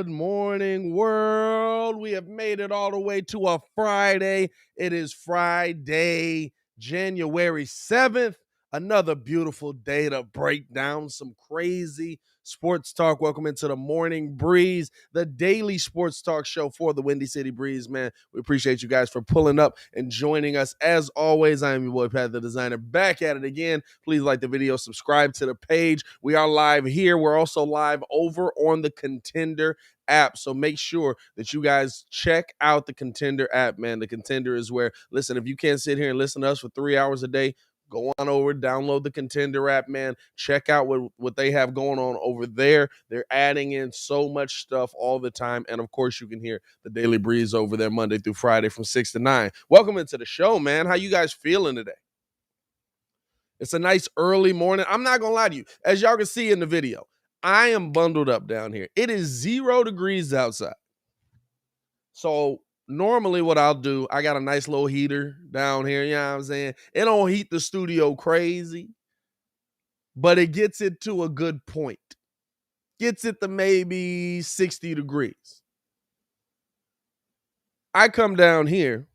Good morning, world. We have made it all the way to a Friday. It is Friday, January 7th. Another beautiful day to break down some crazy sports talk. Welcome into the Morning Breeze, the daily sports talk show for the Windy City Breeze, man. We appreciate you guys for pulling up and joining us. As always, I am your boy, Pat the Designer, back at it again. Please like the video, subscribe to the page. We are live here. We're also live over on the Kontender app. So make sure that you guys check out the Kontender app, man. The Kontender is where, listen, if you can't sit here and listen to us for 3 hours a day, go on over, download the Kontender app, man. Check out what they have going on over there. They're adding in so much stuff all the time. And, of course, you can hear the Daily Breeze over there Monday through Friday from 6 to 9. Welcome into the show, man. How you guys feeling today? It's a nice early morning. I'm not going to lie to you. As y'all can see in the video, I am bundled up down here. It is 0 degrees outside. So normally what I'll do, I got a nice little heater down here, you know what I'm saying? It don't heat the studio crazy, but it gets it to a good point. Gets it to maybe 60 degrees. I come down here,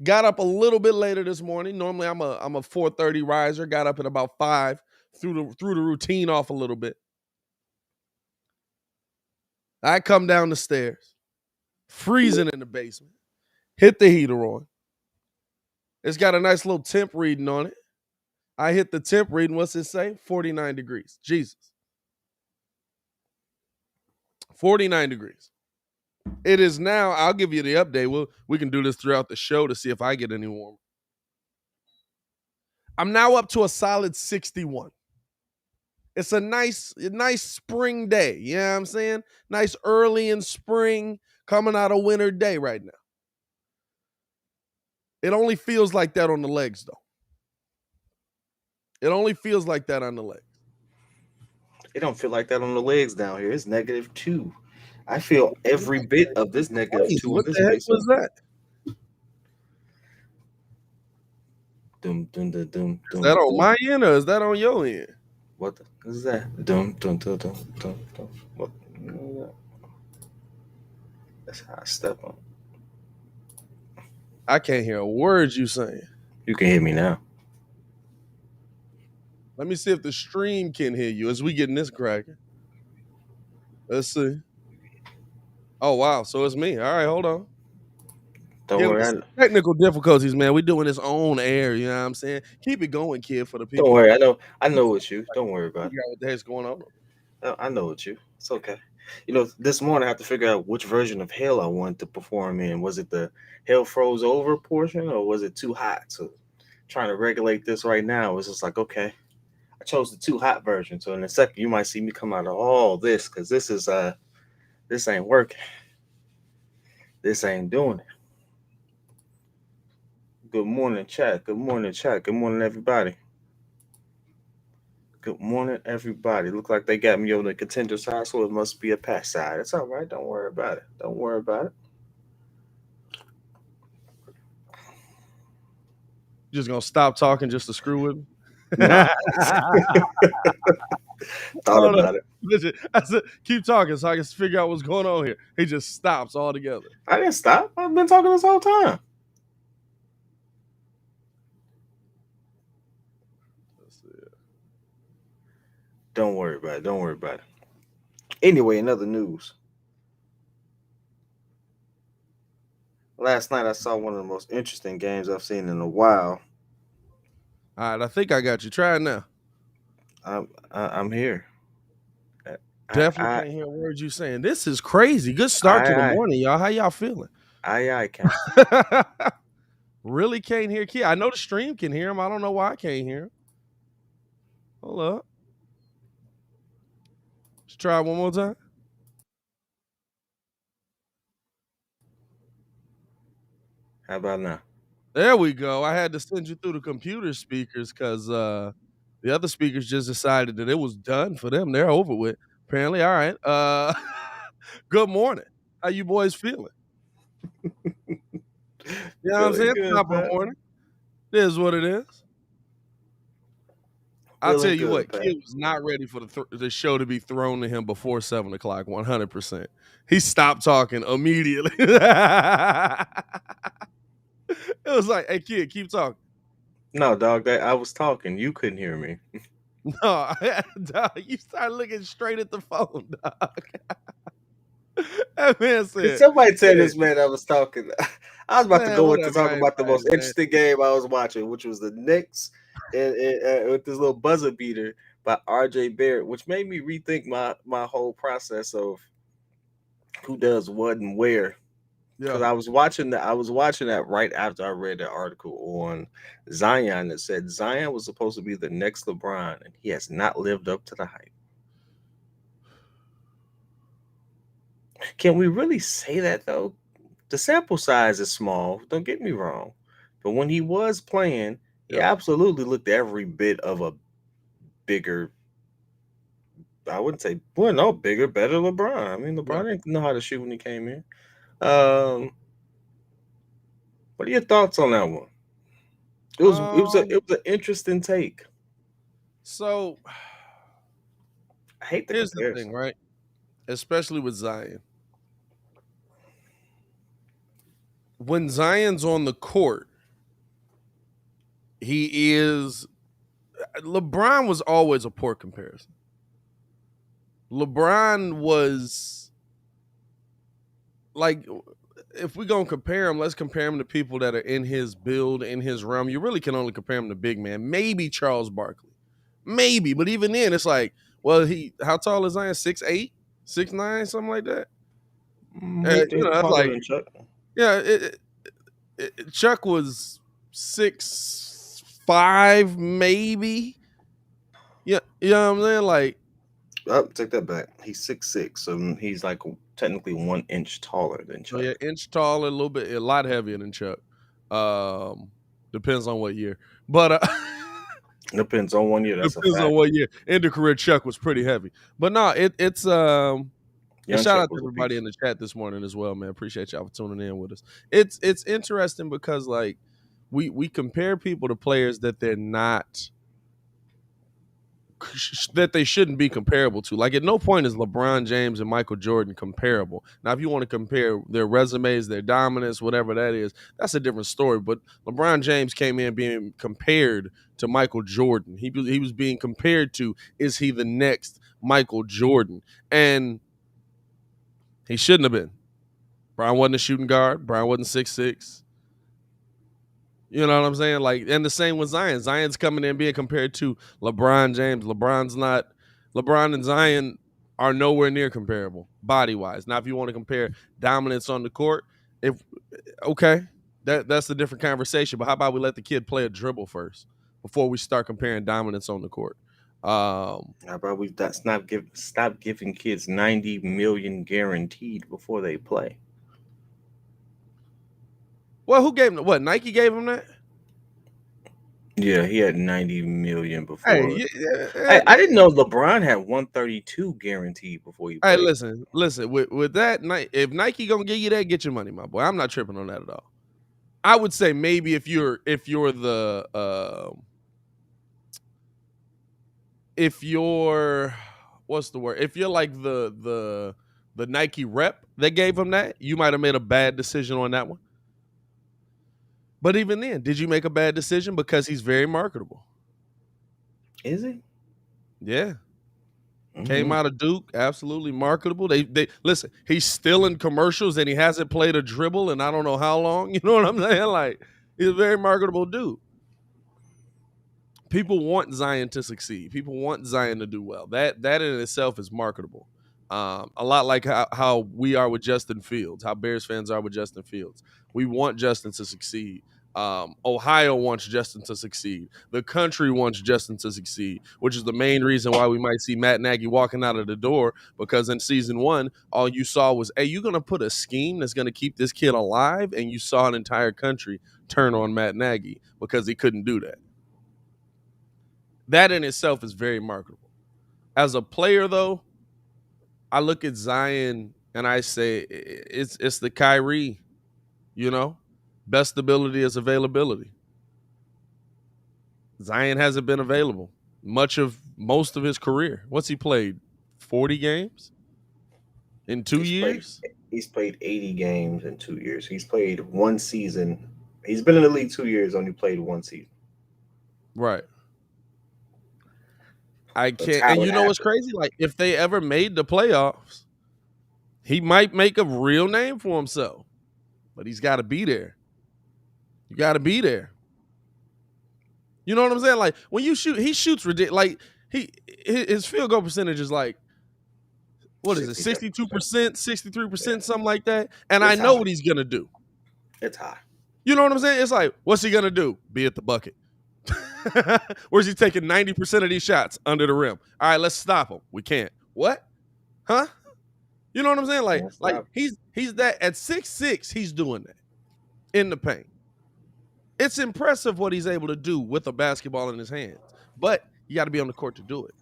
got up a little bit later this morning. Normally I'm a 4:30 riser, got up at about 5, threw the routine off a little bit. I come down the stairs, freezing in the basement, hit the heater on. It's got a nice little temp reading on it. I hit the temp reading. What's it say? 49 degrees. Jesus. 49 degrees. It is now. I'll give you the update. We can do this throughout the show to see if I get any warmer. I'm now up to a solid 61. It's a nice spring day. You know what I'm saying? Nice early in spring, coming out of winter day right now. It only feels like that on the legs, though. It only feels like that on the legs. It don't feel like that on the legs down here. It's -2. I feel every bit of this -2 What in this the heck basement. was that? Dum, dum, dum, dum, Is that on my end or is that on your end? What the is that? Dum, dum, dum, dum, dum, dum. What? That's how I step on. I can't hear a word you saying. You can hear me now. Let me see if the stream can hear you as we getting this cracking. Let's see. Oh, wow. So it's me. All right, hold on. Don't worry. Technical difficulties, man. We doing this on air, you know what I'm saying? Keep it going, kid, for the people. Don't worry. I know it's you. Don't worry about it. What the heck's going on? I know it's you. It's okay. This morning I had to figure out which version of hell I wanted to perform in. Was it the hell froze over portion or was it too hot? So trying to regulate this right now. It's just like, okay, I chose the too hot version. So in a second, you might see me come out of all this because this ain't working. This ain't doing it. Good morning, chat. Good morning, chat. Good morning, everybody. Good morning, everybody. Look like they got me on the Contender side, so it must be a pass side. It's all right. Don't worry about it. Don't worry about it. You just gonna stop talking just to screw with me? Nah. Thought about it. Listen, I said, keep talking so I can figure out what's going on here. He just stops altogether. I didn't stop. I've been talking this whole time. Let's see. Don't worry about it. Don't worry about it. Anyway, in other news. Last night I saw one of the most interesting games I've seen in a while. All right, I think I got you. Try it now. I'm here. Definitely can't hear words you saying. This is crazy. Good start to the morning, y'all. How y'all feeling? I can't. Really can't hear Kid. I know the stream can hear him. I don't know why I can't hear him. Hold up. Let's try it one more time. How about now? There we go. I had to send you through the computer speakers because the other speakers just decided that it was done for them. They're over with. Apparently. All right. Good morning. How you boys feeling? You know what I'm saying? Top of the morning. It is what it is. I'll tell Feeling you what, good, Pat. Kid was not ready for the show to be thrown to him before 7:00. 100%. He stopped talking immediately. It was like, "Hey, Kid, keep talking." No, dog, that I was talking. You couldn't hear me. No, dog, you start looking straight at the phone, dog. That man Can said, somebody tell "Yeah, this man I was talking? I was about to man, go into whatever. talk I ain't about the most fighting, man." interesting game I was watching, which was the Knicks and with this little buzzer beater by R.J. Barrett, which made me rethink my whole process of who does what and where. Because Yeah. I was watching that right after I read the article on Zion that said Zion was supposed to be the next LeBron, and he has not lived up to the hype. Can we really say that though? The sample size is small, don't get me wrong. But when he was playing, he Yeah. absolutely looked every bit of a bigger, I wouldn't say, well, no, bigger, better LeBron. I mean, Yeah. LeBron didn't know how to shoot when he came in. Um, what are your thoughts on that one? It was an interesting take. So I hate the here's the thing, comparison. right? Especially with Zion. When Zion's on the court, he is LeBron was always a poor comparison. LeBron was like, if we're gonna compare him, let's compare him to people that are in his build, in his realm. You really can only compare him to big man. Maybe Charles Barkley. Maybe, but even then, it's like, well, how tall is Zion? 6'8", 6'9", something like that. That's Taller like, than Chuck. yeah, Chuck was 6'5", maybe. Yeah, you know what I'm saying? Like, Oh, take that back. He's 6'6", so he's like technically 1 inch taller than so yeah, Chuck. inch taller, a lot heavier than Chuck. Um, Depends on what year, but Depends on 1 year. That's a depends on fact. what year. End of career Chuck was pretty heavy, but no, it's and Young shout Chuck out to was a everybody beast. in the chat this morning as well, man. Appreciate y'all for tuning in with us. It's interesting because like we compare people to players that they're not that they shouldn't be comparable to. Like at no point is LeBron James and Michael Jordan comparable. Now, if you want to compare their resumes, their dominance, whatever that is, that's a different story. But LeBron James came in being compared to Michael Jordan. He was being compared to, is he the next Michael Jordan? And he shouldn't have been. Brian wasn't a shooting guard. Brian wasn't 6'6". You know what I'm saying? Like, and the same with Zion. Zion's coming in being compared to LeBron James. LeBron's not. LeBron and Zion are nowhere near comparable body wise. Now, if you want to compare dominance on the court, if okay, that's a different conversation. But how about we let the kid play a dribble first before we start comparing dominance on the court? How about we stop giving kids 90 million guaranteed before they play? Well, who gave him what? Nike gave him that. Yeah, he had 90 million Hey, before. yeah, I didn't know LeBron had 132 guaranteed before he hey, played. listen. With that, if Nike gonna give you that, get your money, my boy. I'm not tripping on that at all. I would say maybe if you're what's the word? If you're like the Nike rep that gave him that, you might have made a bad decision on that one. But even then, did you make a bad decision? Because he's very marketable. Is he? Yeah. Came Mm-hmm. out of Duke, absolutely marketable. They listen, he's still in commercials and he hasn't played a dribble in I don't know how long. You know what I'm saying? Like, he's a very marketable dude. People want Zion to succeed. People want Zion to do well. That in itself is marketable. A lot like how we are with Justin Fields, how Bears fans are with Justin Fields. We want Justin to succeed. Ohio wants Justin to succeed. The country wants Justin to succeed, which is the main reason why we might see Matt Nagy walking out of the door, because in season one, all you saw was, hey, you're going to put a scheme that's going to keep this kid alive, and you saw an entire country turn on Matt Nagy because he couldn't do that. That in itself is very marketable. As a player, though, I look at Zion and I say it's the Kyrie, you know? Best ability is availability. Zion hasn't been available. most of his career. What's he played? 40 games in 2 He's played years? he's played 80 games in 2 years. He's played one season. He's been in the league 2 years, only played one season. Right. I That's can't. how And it you know what's happened. crazy? Like, if they ever made the playoffs, he might make a real name for himself. But he's got to be there. You got to be there. You know what I'm saying? Like, when you shoot, he shoots ridiculous. Like, his field goal percentage is like, what is it, 67%. 62%, Yeah, 63%, something like that. And I it's know high. what he's gonna do. It's high. You know what I'm saying? It's like, what's he gonna do? Be at the bucket. Where's he taking 90% of these shots under the rim? All right, let's stop him. We can't. What? Huh? You know what I'm saying? Like, Can't like stop. he's that at 6'6", he's doing that in the paint. It's impressive what he's able to do with a basketball in his hands. But you got to be on the court to do it.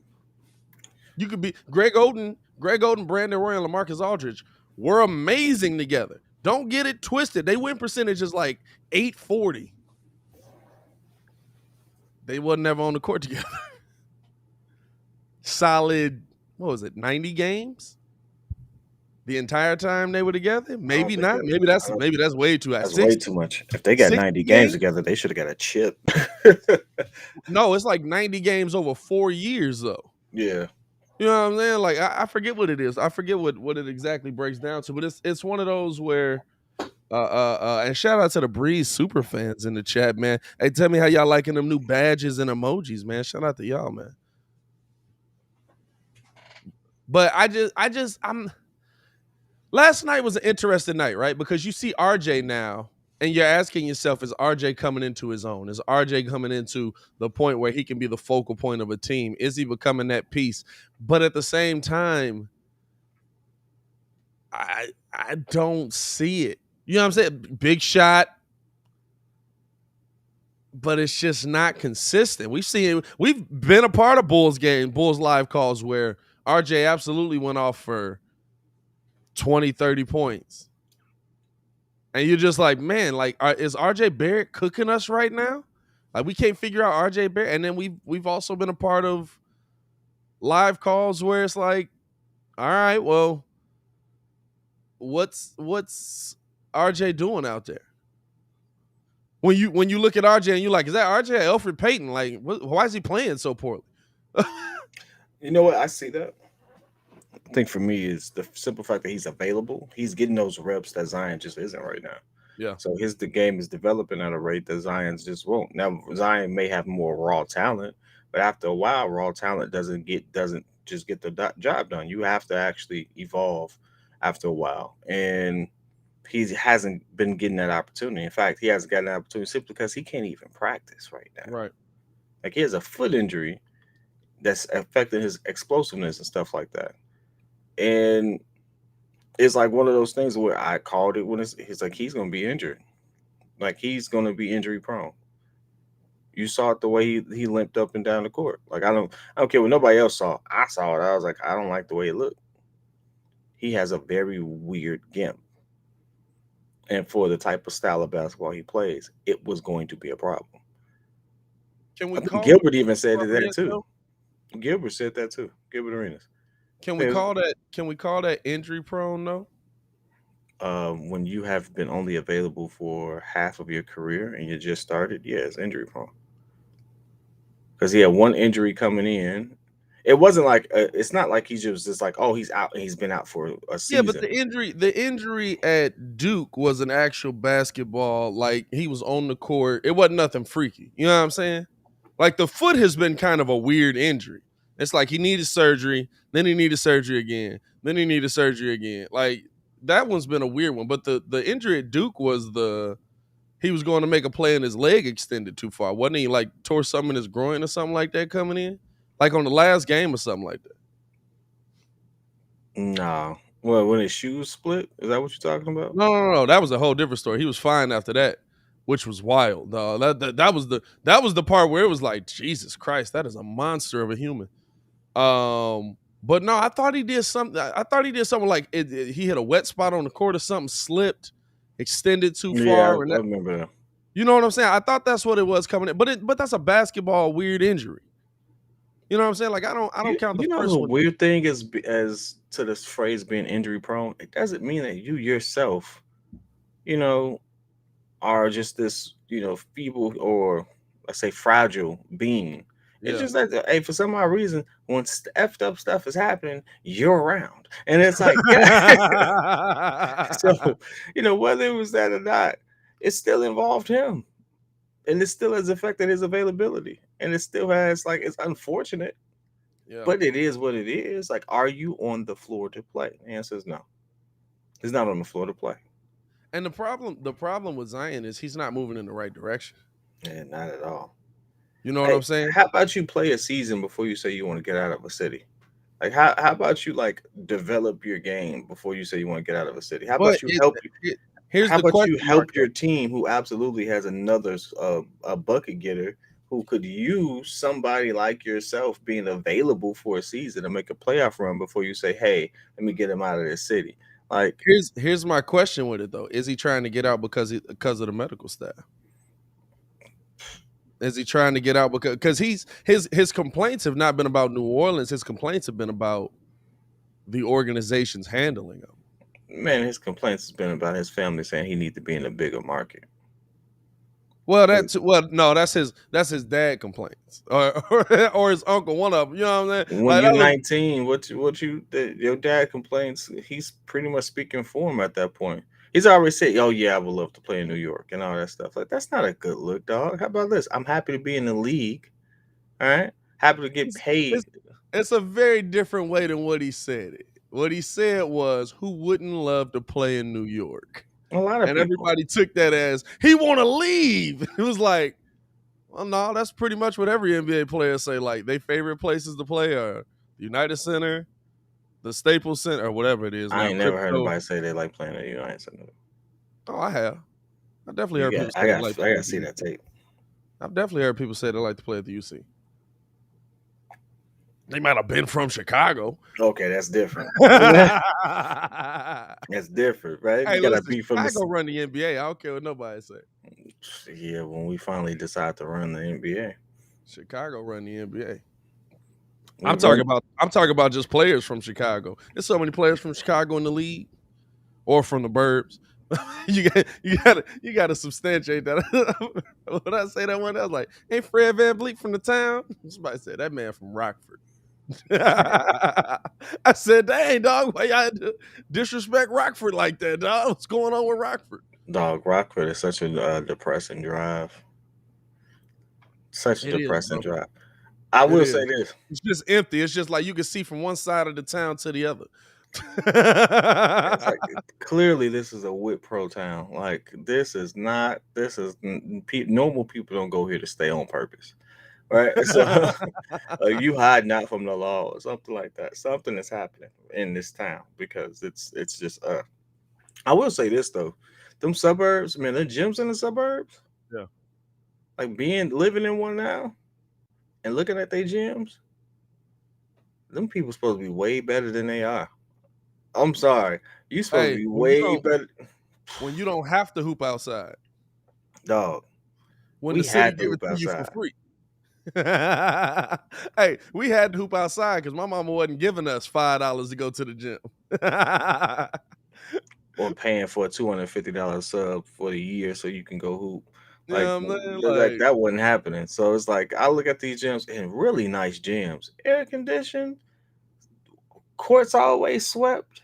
You could be Greg Oden, Brandon Roy, and LaMarcus Aldridge were amazing together. Don't get it twisted. They win percentages like 840. They wasn't ever on the court together. Solid, what was it, 90 games? The entire time they were together? Maybe not. Maybe that's way too high. That's way 60, too much. If they got 90 games games? together, they should have got a chip. No, it's like 90 games over 4 years though. Yeah. You know what I'm saying? Like, I forget what it is. I forget what it exactly breaks down to, but it's one of those where and shout out to the Breeze super fans in the chat, man. Hey, tell me how y'all liking them new badges and emojis, man. Shout out to y'all, man. But I'm last night was an interesting night, right? Because you see RJ now, and you're asking yourself, is RJ coming into his own? Is RJ coming into the point where he can be the focal point of a team? Is he becoming that piece? But at the same time, I don't see it. You know what I'm saying? Big shot, but it's just not consistent. We've been a part of Bulls live calls where RJ absolutely went off for 20, 30 points. And you're just like, man, like, is RJ Barrett cooking us right now? Like, we can't figure out RJ Barrett. And then we've also been a part of live calls where it's like, all right, well, what's RJ doing out there? When you look at RJ and you're like, is that RJ or Elfrid Payton? Like, why is he playing so poorly? You know what? I see that. I think for me is the simple fact that he's available. He's getting those reps that Zion just isn't right now. Yeah. So the game is developing at a rate that Zion's just won't. Now Zion may have more raw talent, but after a while, raw talent doesn't just get the job done. You have to actually evolve after a while, and he hasn't been getting that opportunity. In fact, he hasn't gotten an opportunity simply because he can't even practice right now. Right. Like, he has a foot injury that's affecting his explosiveness and stuff like that. And it's like one of those things where I called it when it's like he's going to be injured. Like, he's going to be injury prone. You saw it the way he limped up and down the court. Like, I don't care what nobody else saw. I saw it. I was like, I don't like the way it looked. He has a very weird gimp. And for the type of style of basketball he plays, it was going to be a problem. Can we I think call Gilbert even said that too. though? Gilbert said that too. Gilbert Arenas. Can we call that injury prone though? When you have been only available for half of your career and you just started, yeah, it's injury prone. Because he had one injury coming in. It wasn't like it's not like he's just like, oh, he's out and he's been out for a season. Yeah, but the injury at Duke was an actual basketball. Like, he was on the court. It wasn't nothing freaky. You know what I'm saying? Like, the foot has been kind of a weird injury. It's like he needed surgery, then he needed surgery again, then he needed surgery again. Like, that one's been a weird one. But the injury at Duke was he was going to make a play and his leg extended too far. Wasn't he, like, tore something in his groin or something like that coming in? Like on the last game or something like that. No. Well, when his shoes split, is that what you're talking about? No. That was a whole different story. He was fine after that, which was wild. That was the part where it was like, Jesus Christ, that is a monster of a human. But no, I thought he did something. I thought he did something like he hit a wet spot on the court or something, slipped, extended too far. Yeah, I remember that. You know what I'm saying? I thought that's what it was coming in, but that's a basketball weird injury. You know what I'm saying? Like I don't count the You know first the one. weird thing is, as to this phrase being injury prone, it doesn't mean that you yourself, you know, are just this, feeble or let's say fragile being. It's Yeah. just that, hey, for some odd reason, when effed up stuff is happening, you're around, and it's like, yeah. So, whether it was that or not, it still involved him, and it still has affected his availability, and it still has, like, it's unfortunate, Yeah. but it is what it is. Like, are you on the floor to play? The answer is no. He's not on the floor to play. And the problem with Zion is he's not moving in the right direction. Yeah, not at all. You know what Hey, I'm saying? how about you play a season before you say you want to get out of a city? Like, how about you, like, develop your game before you say you want to get out of a city? How But about you help here's how the about you question mark help though. your team who absolutely has another a bucket getter who could use somebody like yourself being available for a season to make a playoff run before you say, "Hey, let me get him out of this city." Like, Here's my question with it though. Is he trying to get out because of the medical staff? Is he trying to get out because his complaints have not been about New Orleans. His complaints have been about the organization's handling him. man, his complaints has been about his family saying he needs to be in a bigger market. Well, no, that's his dad complaints or his uncle, one of them. You know what I'm saying? When Like you're that was 19, your dad complains, he's pretty much speaking for him at that point. He's already said, "Oh yeah, I would love to play in New York," and all that stuff. Like, that's not a good look, dog. How about this? I'm happy to be in the league. All right, happy to get it's, paid. it's it's a very different way than what he said. What he said was, "Who wouldn't love to play in New York?" A lot of And people. everybody took that as he want to leave. It was like, well, no, that's pretty much what every NBA player say. Like, they favorite places to play are the United Center, the Staples Center, or whatever it is I now. ain't never heard Crypto. nobody say they like playing at the United Center. Oh, I have. I definitely You heard got, people say they like to I play got to at the see that UC. tape. I've definitely heard people say they like to play at the UC. They might have been from Chicago. Okay, that's different. Hey, That's different, right? You gotta listen, be from Chicago the. run the NBA. I don't care what nobody say. Yeah, when we finally decide to run the NBA, Chicago run the NBA. we run. I'm talking about just players from Chicago. There's so many players from Chicago in the league or from the burbs. You got to substantiate that. When I say that one, I was like, "Ain't Fred VanVleet from the town?" Somebody said that man from Rockford. I said, "Dang dog, why y'all disrespect Rockford like that, dog? What's going on with Rockford?" Dog, Rockford is such a depressing drive. Such a It is, depressing bro. drive. I It will is. say this. It's just empty. It's just like you can see from one side of the town to the other. It's like, clearly this is a whip pro town. Like, this is not. This is normal people don't go here to stay on purpose, right? So you hide not from the law or something like that. Something is happening in this town because it's just. I will say this though, them suburbs, man, the gyms in the suburbs, Yeah. like living in one now and looking at their gyms, them people supposed to be way better than they are. I'm sorry, you supposed to Hey, be way better, when you don't have to hoop outside, dog. when the We city had to give it hoop to you for outside. free. Hey, we had to hoop outside because my mama wasn't giving us $5 to go to the gym. Or paying for a $250 sub for the year so you can go hoop. You Like, know what I'm saying? like Like, that wasn't happening. So it's like I look at these gyms and really nice gyms, air conditioned, courts always swept.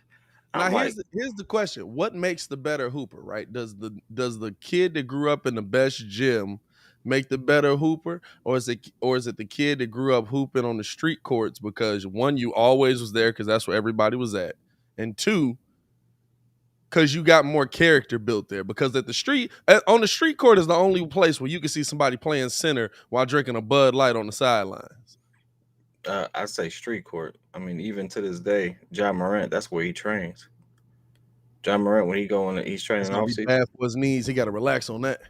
now I'm like, here's the question: what makes the better hooper? Right? Does the kid that grew up in the best gym make the better hooper, or is it the kid that grew up hooping on the street courts because one, you always was there because that's where everybody was at, and two, because you got more character built there. Because on the street court is the only place where you can see somebody playing center while drinking a Bud Light on the sidelines. I say street court. I mean, even to this day, John Morant, that's where he trains. John Morant, when he go on, he's It's training gonna off be season. bad for his knees. He got to relax on that.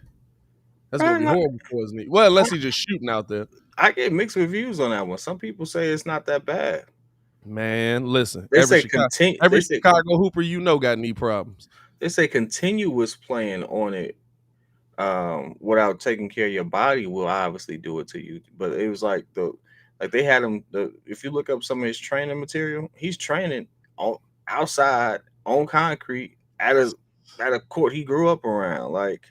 That's gonna I, be not, horrible for his knee. Well, unless he's just shooting out there. I get mixed reviews on that one. Some people say it's not that bad. Man, listen, They say continue. every Chicago hooper got knee problems. They say continuous playing on it without taking care of your body will obviously do it to you. But it was like Like they had him. If you look up some of his training material, he's training on outside on concrete at a court he grew up around. Like,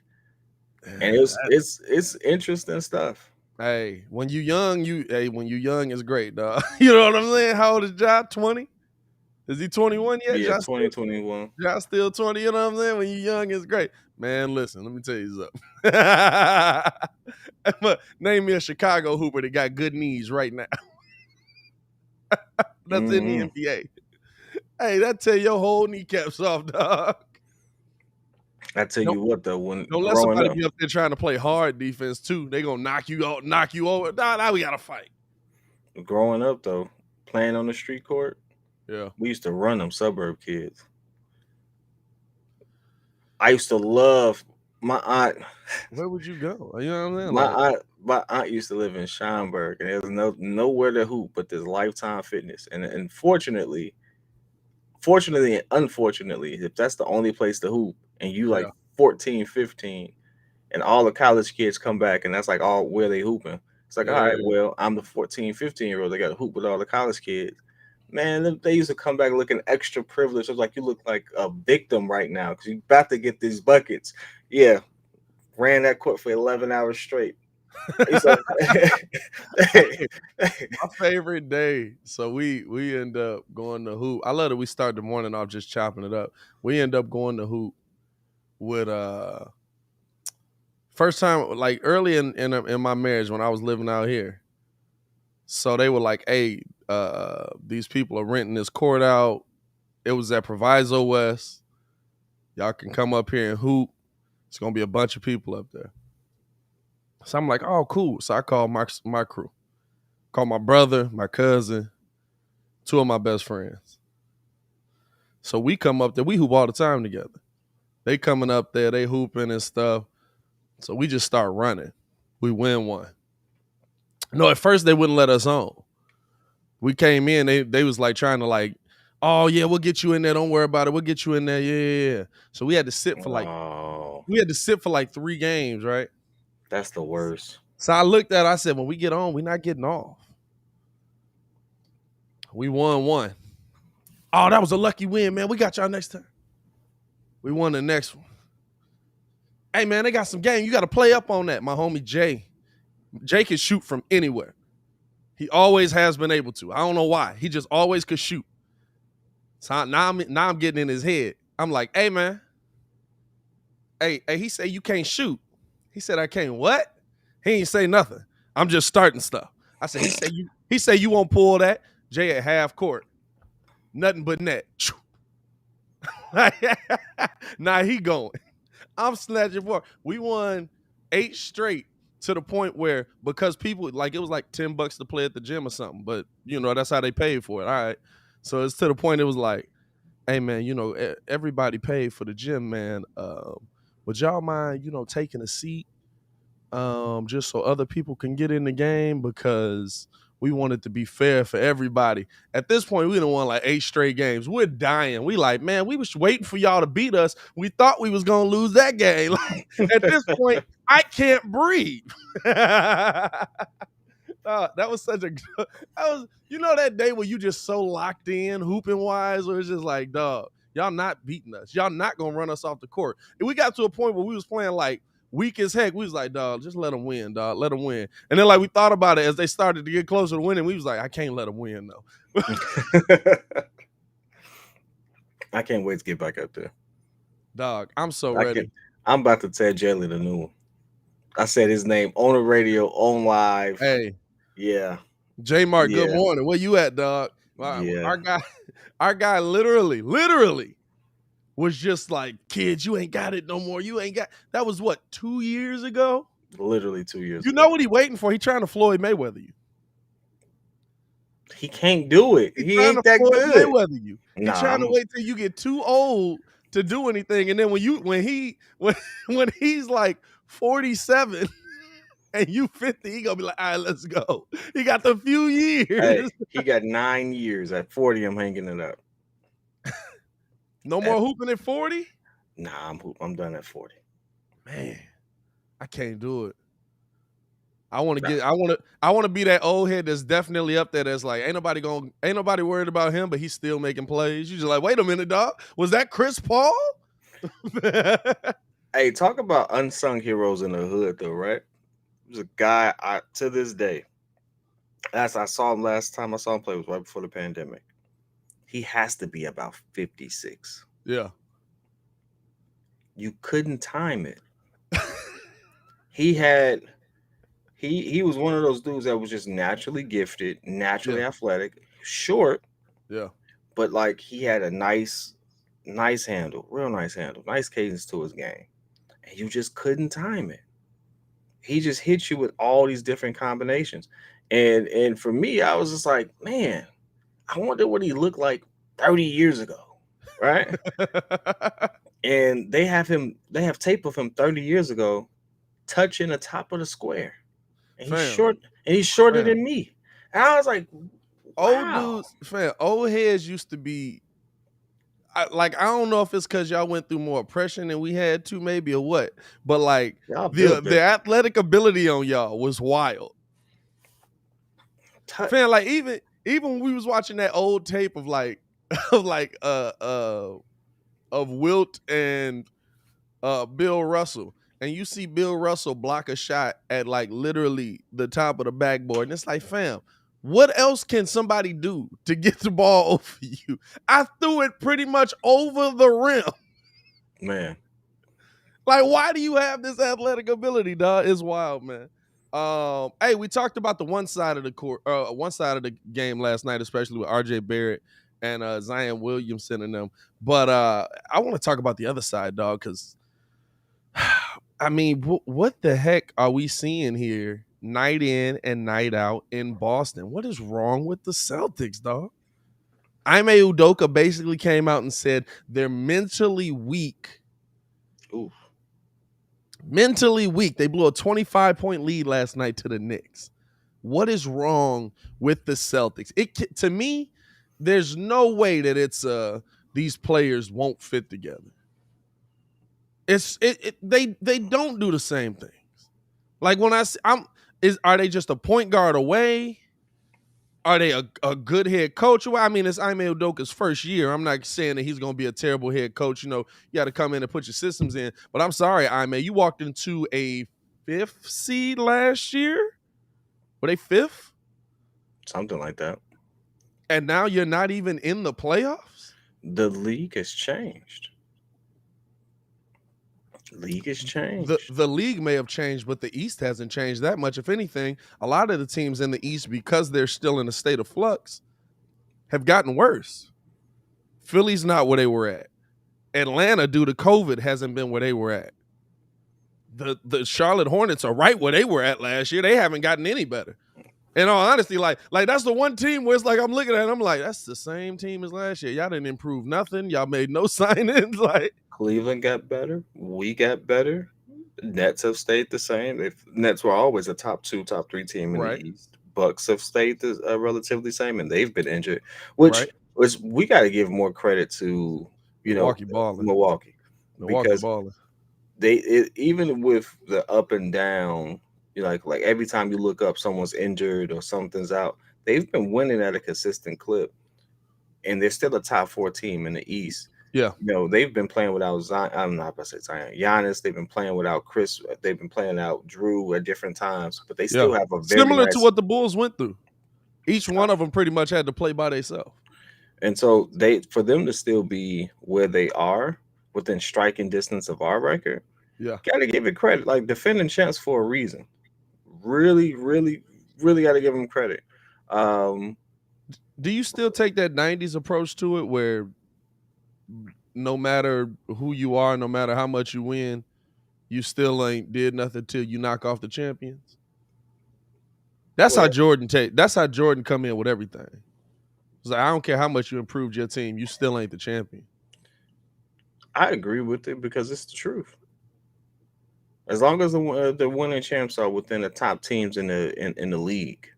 and Yeah, it's interesting stuff. hey, when you young, when you young is great, dog. You know what I'm saying? How old is Ja? 20? Is he 21 yet? Yeah, Ja still, 2021. Ja still 20. You know what I'm saying? When you young is great, man. Listen, let me tell you something. Name me a Chicago hooper that got good knees right now. That's in the Hmm. NBA. Hey, that tell your whole kneecaps off, dog. I tell Don't you what though, when don't let growing somebody up, be up there trying to play hard defense too. They gonna knock you out, knock you over. Now we gotta fight. playing on the street court, Yeah. we used to run them suburb kids. I used to love my aunt. Where would you go? You know what I'm saying? My Like, aunt used to live in Schaumburg, and there was nowhere to hoop but this Lifetime Fitness. And fortunately and unfortunately, if that's the only place to hoop, and you like yeah, 14, 15, and all the college kids come back, and that's like all where they hooping. It's like, all right, yeah. well, I'm the 14, 15-year-old. They got to hoop with all the college kids. Man, they used to come back looking extra privileged. It was like, you look like a victim right now because you about to get these buckets. Yeah, ran that court for 11 hours straight. He's like, Hey, my favorite day. So we end up going to hoop. I love that we start the morning off just chopping it up. We end up going to hoop with first time like early in my marriage when I was living out here. So they were like, "Hey, these people are renting this court out. It was at Proviso West. Y'all can come up here and hoop. It's gonna be a bunch of people up there." So I'm like, "Oh, cool." So I called my crew, called my brother, my cousin, two of my best friends. So we come up there. We hoop all the time together. They coming up there, they hooping and stuff. So we just start running. We win one. No, at first they wouldn't let us on. We came in, they was like trying to like, oh yeah, we'll get you in there. Don't worry about it. We'll get you in there. Yeah. So we had to sit for like oh, 3 games, right? that's the worst. So I looked at it, I said, when we get on, we're not getting off. We won one. Oh, that was a lucky win, man. We got y'all next time. We won the next one. Hey man, they got some game. You got to play up on that. My homie Jay. Jay can shoot from anywhere. He always has been able to. I don't know why. He just always could shoot. So now I'm getting in his head. I'm like, hey man. Hey, he said you can't shoot. He said I can't what? He ain't say nothing. I'm just starting stuff. I said, he said you won't pull that. Jay at half court. Nothing but net. Now he going. I'm snatching for. We won 8 straight to the point where because people like it was like $10 to play at the gym or something, but you know that's how they paid for it. All right, so it's to the point it was like, hey man, you know everybody paid for the gym, man. Would y'all mind taking a seat, just so other people can get in the game because we want it to be fair for everybody. At this point, we done won like 8 straight games. We're dying. We like, man, we was waiting for y'all to beat us. We thought we was gonna lose that game. Like, at this point, I can't breathe. That was such a that was that day where you just so locked in hooping wise, where it's just like, dog, y'all not beating us. Y'all not gonna run us off the court. And we got to a point where we was playing like weak as heck. We was like, dog, just let them win, dog. Let them win. And then like we thought about it as they started to get closer to winning. We was like, I can't let them win though. I can't wait to get back up there. Dog, I'm so I ready. can. I'm about to tell Jelly the new one. I said his name on the radio, on live. Hey, Yeah, J Mark, good yeah, morning. Where you at, dog? yeah. Our guy literally was just like, kids, you ain't got it no more. You ain't got that was what, 2 years ago? Literally 2 years You ago. know what he waiting for? He trying to Floyd Mayweather you. He can't do it. He He trying to ain't that Floyd good. Mayweather you. He Nah, trying to wait till you get too old to do anything. And then when he's like 47 and you 50, he gonna be like, all right, let's go. He got the few years. hey, he got 9 years. At 40, I'm hanging it up. No more hooping at 40? Nah, I'm done at 40. Man, I can't do it. I want to be that old head that's definitely up there. That's like, ain't nobody worried about him, but he's still making plays. You just like, wait a minute, dog. Was that Chris Paul? Hey, talk about unsung heroes in the hood, though, right? There's a guy to this day. As I saw him last time I saw him play was right before the pandemic. He has to be about 56. Yeah. You couldn't time it. He was one of those dudes that was just naturally gifted, naturally athletic, short. Yeah. But like he had a nice handle, real nice handle, nice cadence to his game. And you just couldn't time it. He just hit you with all these different combinations. And for me, I was just like, man, I wonder what he looked like 30 years ago. Right. And they have tape of him 30 years ago touching the top of the square. And he's shorter than me. And I was like, wow. Old heads used to be I don't know if it's because y'all went through more oppression than we had to, maybe, or what. But like the athletic ability on y'all was wild. Fam, like even when we was watching that old tape of like of Wilt and Bill Russell, and you see Bill Russell block a shot at like literally the top of the backboard, and it's like, fam, what else can somebody do to get the ball over you? I threw it pretty much over the rim. Man. Like, why do you have this athletic ability, dog? It's wild, man. Hey, we talked about the one side of the game last night, especially with RJ Barrett and Zion Williamson and them. But I want to talk about the other side, dog, because I mean, what the heck are we seeing here night in and night out in Boston? What is wrong with the Celtics, dog? Ime Udoka basically came out and said they're mentally weak. Ooh. Mentally weak. They blew a 25-point lead last night to the Knicks. What is wrong with the Celtics? To me, there's no way that it's these players won't fit together. They don't do the same things. Like when are they just a point guard away? Are they a good head coach? Well, I mean, it's Ime Udoka's first year. I'm not saying that he's going to be a terrible head coach. You know, you got to come in and put your systems in. But I'm sorry, Ime, you walked into a 5th seed last year. Were they 5th? Something like that. And now you're not even in the playoffs? The league has changed. The league may have changed, but the East hasn't changed that much. If anything, a lot of the teams in the East, because they're still in a state of flux, have gotten worse. Philly's not where they were at. Atlanta, due to COVID, hasn't been where they were at. The Charlotte Hornets are right where they were at last year. They haven't gotten any better. In all honesty, like that's the one team where it's like I'm looking at it, I'm like, that's the same team as last year. Y'all didn't improve nothing. Y'all made no signings. Like Cleveland got better. We got better. Nets have stayed the same. Nets were always a top 2, top 3 team in the East. Bucks have stayed relatively same, and they've been injured. Which we got to give more credit to Milwaukee because balling. Even with the up and down, like every time you look up, someone's injured or something's out. They've been winning at a consistent clip, and they're still a top 4 team in the East. Yeah. They've been playing without Zion. I'm not about to say Zion. Giannis. They've been playing without Chris. They've been playing out Drew at different times, but they still have a very similar to what the Bulls went through. Each one of them pretty much had to play by themselves. And so for them to still be where they are within striking distance of our record, got to give it credit. Like defending champs for a reason. Really, really, really got to give them credit. Do you still take that 90s approach to it where no matter who you are, no matter how much you win, you still ain't did nothing till you knock off the champions? That's how Jordan come in with everything. It's like, I don't care how much you improved your team, you still ain't the champion. I agree with it because it's the truth. As long as the winning champs are within the top teams in the league,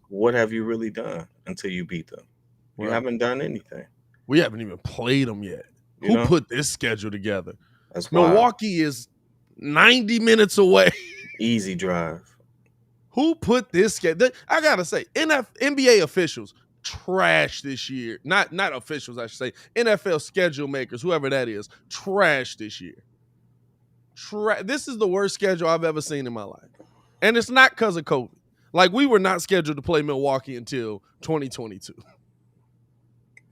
what have you really done until you beat them? You haven't done anything. We haven't even played them yet. Who put this schedule together? That's Milwaukee is 90 minutes away. Easy drive. Who put this game? I gotta say, NBA officials trash this year. Not officials, I should say. NFL schedule makers, whoever that is, trash this year. This is the worst schedule I've ever seen in my life, and it's not because of COVID. Like, we were not scheduled to play Milwaukee until 2022.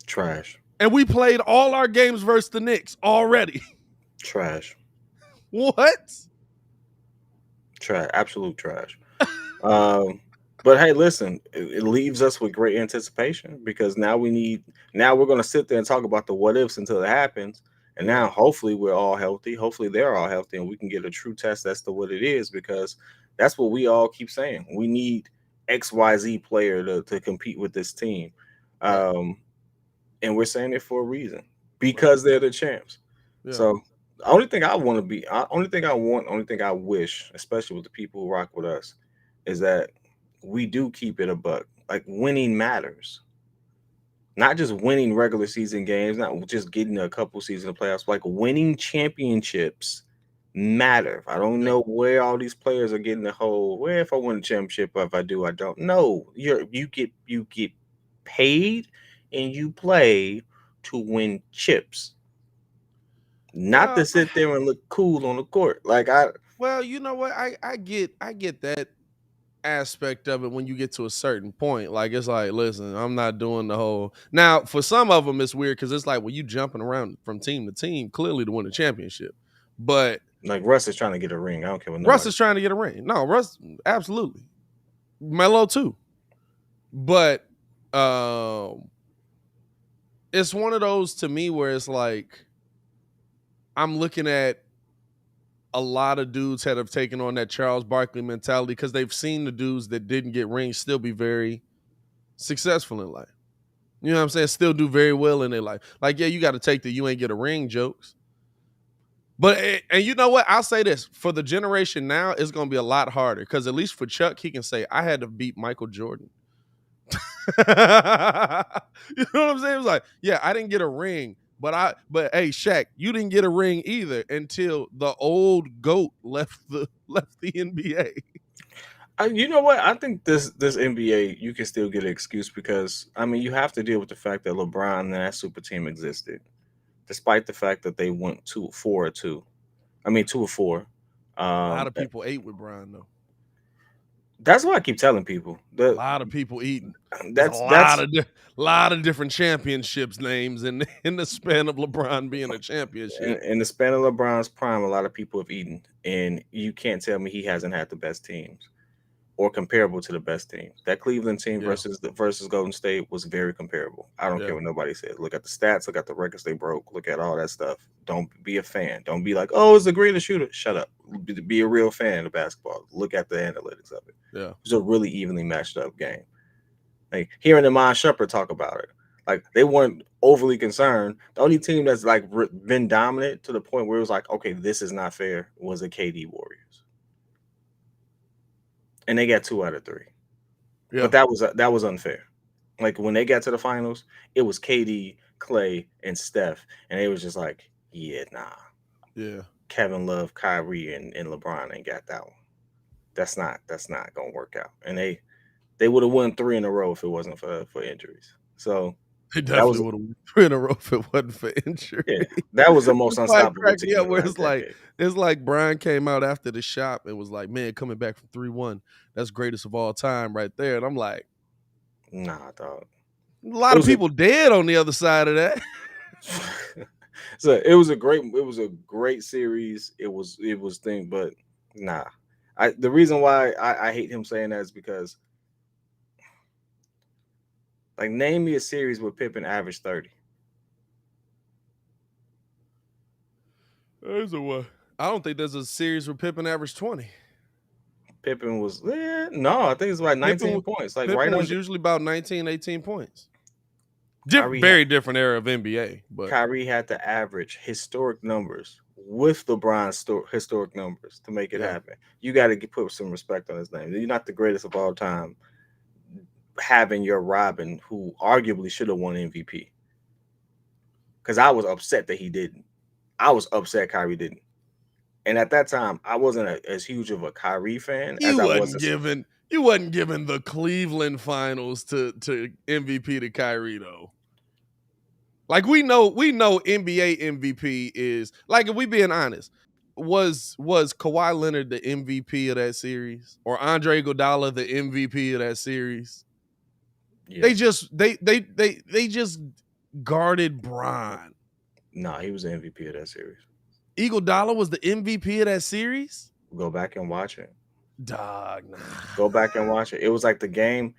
Trash. And we played all our games versus the Knicks already. Trash. What? Trash. Absolute trash. But hey, listen, it leaves us with great anticipation because now we're going to sit there and talk about the what ifs until it happens. And now hopefully we're all healthy. Hopefully they're all healthy and we can get a true test as to what it is, because that's what we all keep saying. We need XYZ player to compete with this team. And we're saying it for a reason, because they're the champs. Yeah. So the only thing I wish, especially with the people who rock with us, is that we do keep it a buck. Like, winning matters. Not just winning regular season games, not just getting a couple season playoffs. Like, winning championships matter. I don't know where all these players are getting the whole, well, if I win a championship, if I do, I don't. No, you get paid and you play to win chips. Not to sit there and look cool on the court. Well, you know what? I get that aspect of it when you get to a certain point. Like, it's like, listen, I'm not doing the whole. Now, for some of them, it's weird because it's like, well, you jumping around from team to team, clearly to win a championship. But like, Russ is trying to get a ring. I don't care what Russ is trying to get a ring. No, Russ, absolutely. Melo too. But it's one of those to me where it's like, I'm looking at a lot of dudes that have taken on that Charles Barkley mentality because they've seen the dudes that didn't get rings still be very successful in life. You know what I'm saying? Still do very well in their life. Like, yeah, you got to take the you ain't get a ring jokes. But, and you know what? I'll say this. For the generation now, it's going to be a lot harder because at least for Chuck, he can say, I had to beat Michael Jordan. You know what I'm saying? It was like, yeah, I didn't get a ring. But hey, Shaq, you didn't get a ring either until the old GOAT left the NBA. You know what? I think this NBA, you can still get an excuse because, I mean, you have to deal with the fact that LeBron and that super team existed, despite the fact that they went 2-4. I mean, 2-4. A lot of people ate with Brian, though. That's what I keep telling people. A lot of people eating. That's a lot of different championships names in the span of LeBron being a championship. In the span of LeBron's prime, a lot of people have eaten, and you can't tell me he hasn't had the best teams or comparable to the best teams. That Cleveland team versus Golden State was very comparable. I don't care what nobody says. Look at the stats. Look at the records they broke. Look at all that stuff. Don't be a fan. Don't be like, oh, it's the greatest shooter. Shut up. Be a real fan of basketball. Look at the analytics of it. Yeah, it's a really evenly matched up game. Like, hearing Iman Shumpert talk about it, like, they weren't overly concerned. The only team that's like been dominant to the point where it was like, okay, this is not fair, was the KD Warriors. And they got 2 out of 3. Yeah. But that was unfair. Like, when they got to the finals, it was KD, Clay, and Steph, and it was just like, yeah, nah. Yeah. Kevin Love, Kyrie, and LeBron ain't got that one. That's not gonna work out. And they would have won 3 in a row if it wasn't for injuries. So they definitely would have won 3 in a row if it wasn't for injury. Yeah, that was the most unstoppable team. Yeah, where it's like Brian came out after the shop and was like, man, coming back from 3-1, that's greatest of all time right there. And I'm like, nah, dog. A lot of people dead on the other side of that. So it was a great series. It was thing, but nah. The reason why I hate him saying that is because, like, name me a series where Pippen averaged 30. There's a what? I don't think there's a series where Pippen averaged 20. Pippen was no, I think it's about 19 points. Like, Pippen was usually about 19, 18 points. Very different era of NBA. But Kyrie had to average historic numbers with LeBron's historic numbers to make it happen. You got to put some respect on his name. You're not the greatest of all time, having your Robin, who arguably should have won MVP. Because I was upset that he didn't. I was upset Kyrie didn't. And at that time, I wasn't as huge of a Kyrie fan as I was. You wasn't giving the Cleveland Finals to MVP to Kyrie though. Like we know NBA MVP is like, if we being honest, was Kawhi Leonard the MVP of that series or Andre Iguodala the MVP of that series? Yeah. They just guarded Bron. Nah, he was the MVP of that series. Iguodala was the MVP of that series? Go back and watch it. Dog, nah. Go back and watch it. It was like the game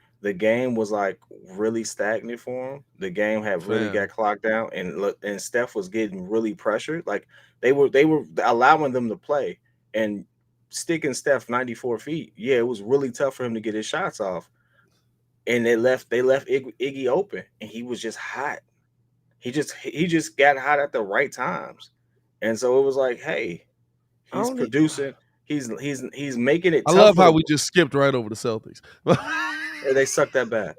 was like really stagnant for him. The game had really got clocked down, and Steph was getting really pressured. Like they were allowing them to play and sticking Steph 94 feet. Yeah, it was really tough for him to get his shots off. And they left Iggy open, and he was just hot. He just got hot at the right times. And so it was like, hey, he's producing. He's making it. I love how we just skipped right over the Celtics. They suck that bad.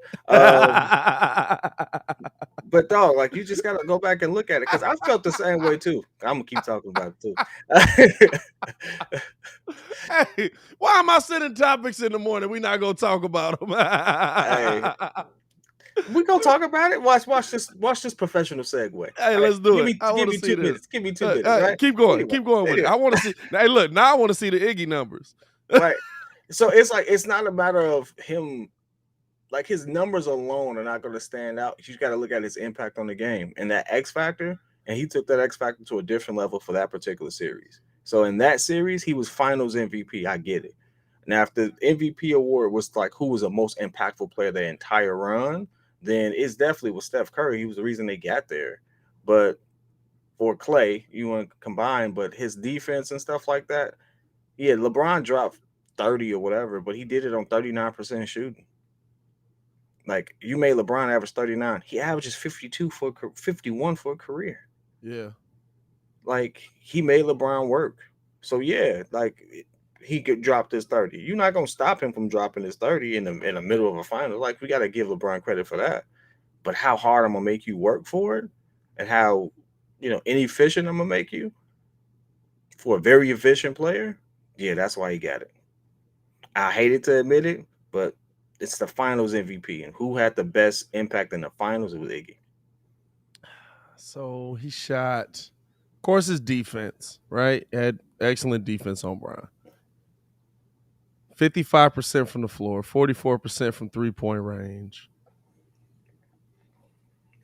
But dog, like, you just gotta go back and look at it, because I felt the same way too. I'm gonna keep talking about it too. Hey, why am I sending topics in the morning? We're not gonna talk about them. Hey, we gonna talk about it. Watch this professional segue. Hey, let's do it. Give me 2 minutes. Give me 2 minutes. Right? Keep going with it. I want to see. Hey, look, now I want to see the Iggy numbers. Right. So it's like, it's not a matter of him. Like, his numbers alone are not going to stand out. You got to look at his impact on the game and that X factor. And he took that X factor to a different level for that particular series. So in that series, he was Finals MVP. I get it. Now, if the MVP award was like who was the most impactful player the entire run, then it's definitely with Steph Curry. He was the reason they got there. But for Clay, you want to combine, but his defense and stuff like that, yeah, LeBron dropped 30 or whatever, but he did it on 39% shooting. Like, you made LeBron average 39. He averages 51 for a career. Yeah. Like, he made LeBron work. So, yeah, like, he could drop this 30. You're not going to stop him from dropping this 30 in the middle of a final. Like, we got to give LeBron credit for that. But how hard I'm going to make you work for it, and how, inefficient I'm going to make you for a very efficient player, yeah, that's why he got it. I hated to admit it, but it's the Finals MVP, and who had the best impact in the Finals? It was Iggy. So he shot, of course, his defense, right? Had excellent defense on Bron. 55% from the floor, 44% from 3-point range.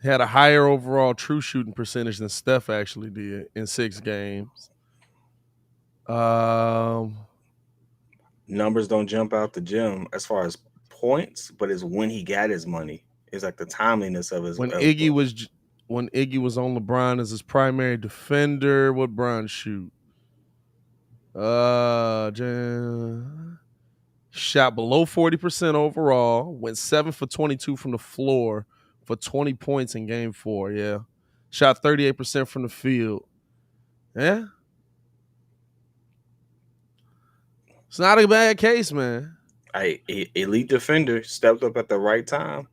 He had a higher overall true shooting percentage than Steph actually did in 6 games. Numbers don't jump out the gym as far as points, but it's when he got his money. It's like the timeliness of his. When Iggy was on LeBron as his primary defender, what Bron shoot? Shot below 40% overall. Went 7 for 22 from the floor for 20 points in Game 4. Yeah, shot 38% from the field. Yeah, it's not a bad case, man. Elite defender, stepped up at the right time.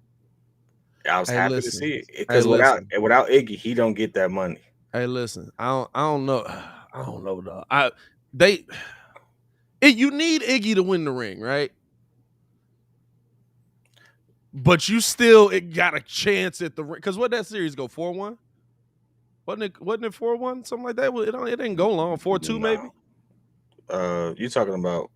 I was happy to see it, because without Iggy, he don't get that money. Hey, listen, I don't know. I don't know, though. You need Iggy to win the ring, right? But you still got a chance at the ring, because what that series go 4-1? Wasn't it 4-1, something like that? It didn't go long. 4-2 maybe. You talking about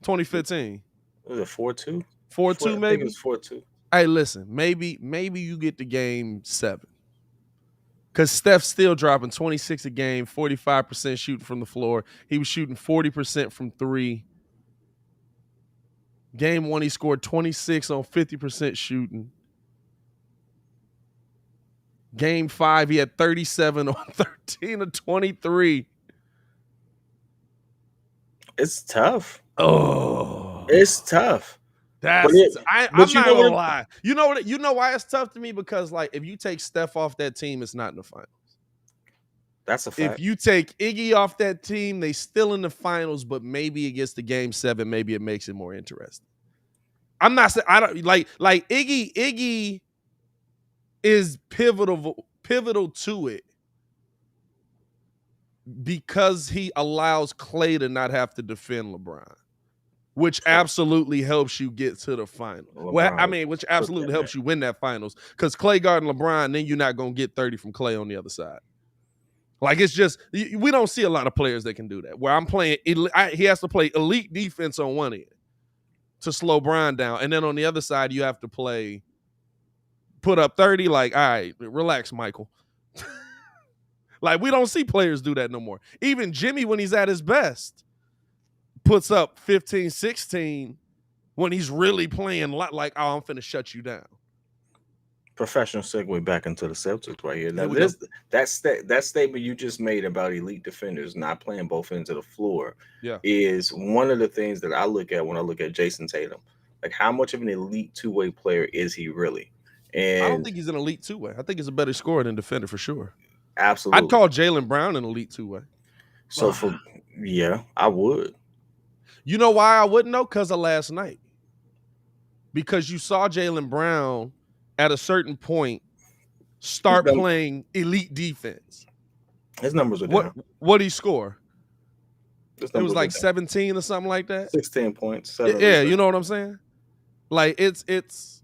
2015? Was it 4-2? 4-2 maybe. I think it was 4-2. Hey, listen, maybe you get to Game 7, because Steph's still dropping 26 a game, 45% shooting from the floor. He was shooting 40% from 3. Game 1, he scored 26 on 50% shooting. Game 5, he had 37 on 13 of 23. It's tough. Oh, it's tough. I'm not gonna lie. You know why it's tough to me? Because, like, if you take Steph off that team, it's not in the finals. That's a fact. If you take Iggy off that team, they still in the finals, but maybe it gets to Game 7. Maybe it makes it more interesting. I'm not saying I don't like Iggy. Iggy is pivotal to it, because he allows Clay to not have to defend LeBron. which absolutely helps you get to the final. Well, I LeBron mean, which took absolutely that helps you win that finals. Because Clay guarding LeBron, then you're not going to get 30 from Clay on the other side. Like, it's just, we don't see a lot of players that can do that. Where I'm playing, he has to play elite defense on one end to slow Bron down. And then on the other side, you have to put up 30. Like, all right, relax, Michael. Like, we don't see players do that no more. Even Jimmy, when he's at his best, puts up 15, 16 when he's really playing like, oh, I'm finna shut you down. Professional segue back into the Celtics right here. Now, Here that statement you just made about elite defenders not playing both ends of the floor is one of the things that I look at when I look at Jason Tatum. Like, how much of an elite two-way player is he really? And I don't think he's an elite two-way. I think he's a better scorer than defender for sure. Absolutely. I'd call Jaylen Brown an elite two-way. So I would. You know why I wouldn't know? Because of last night. Because you saw Jaylen Brown at a certain point start playing elite defense. His numbers were down. What did he score? It was like 17 or something like that. 16 points. Yeah, you know what I'm saying? Like, it's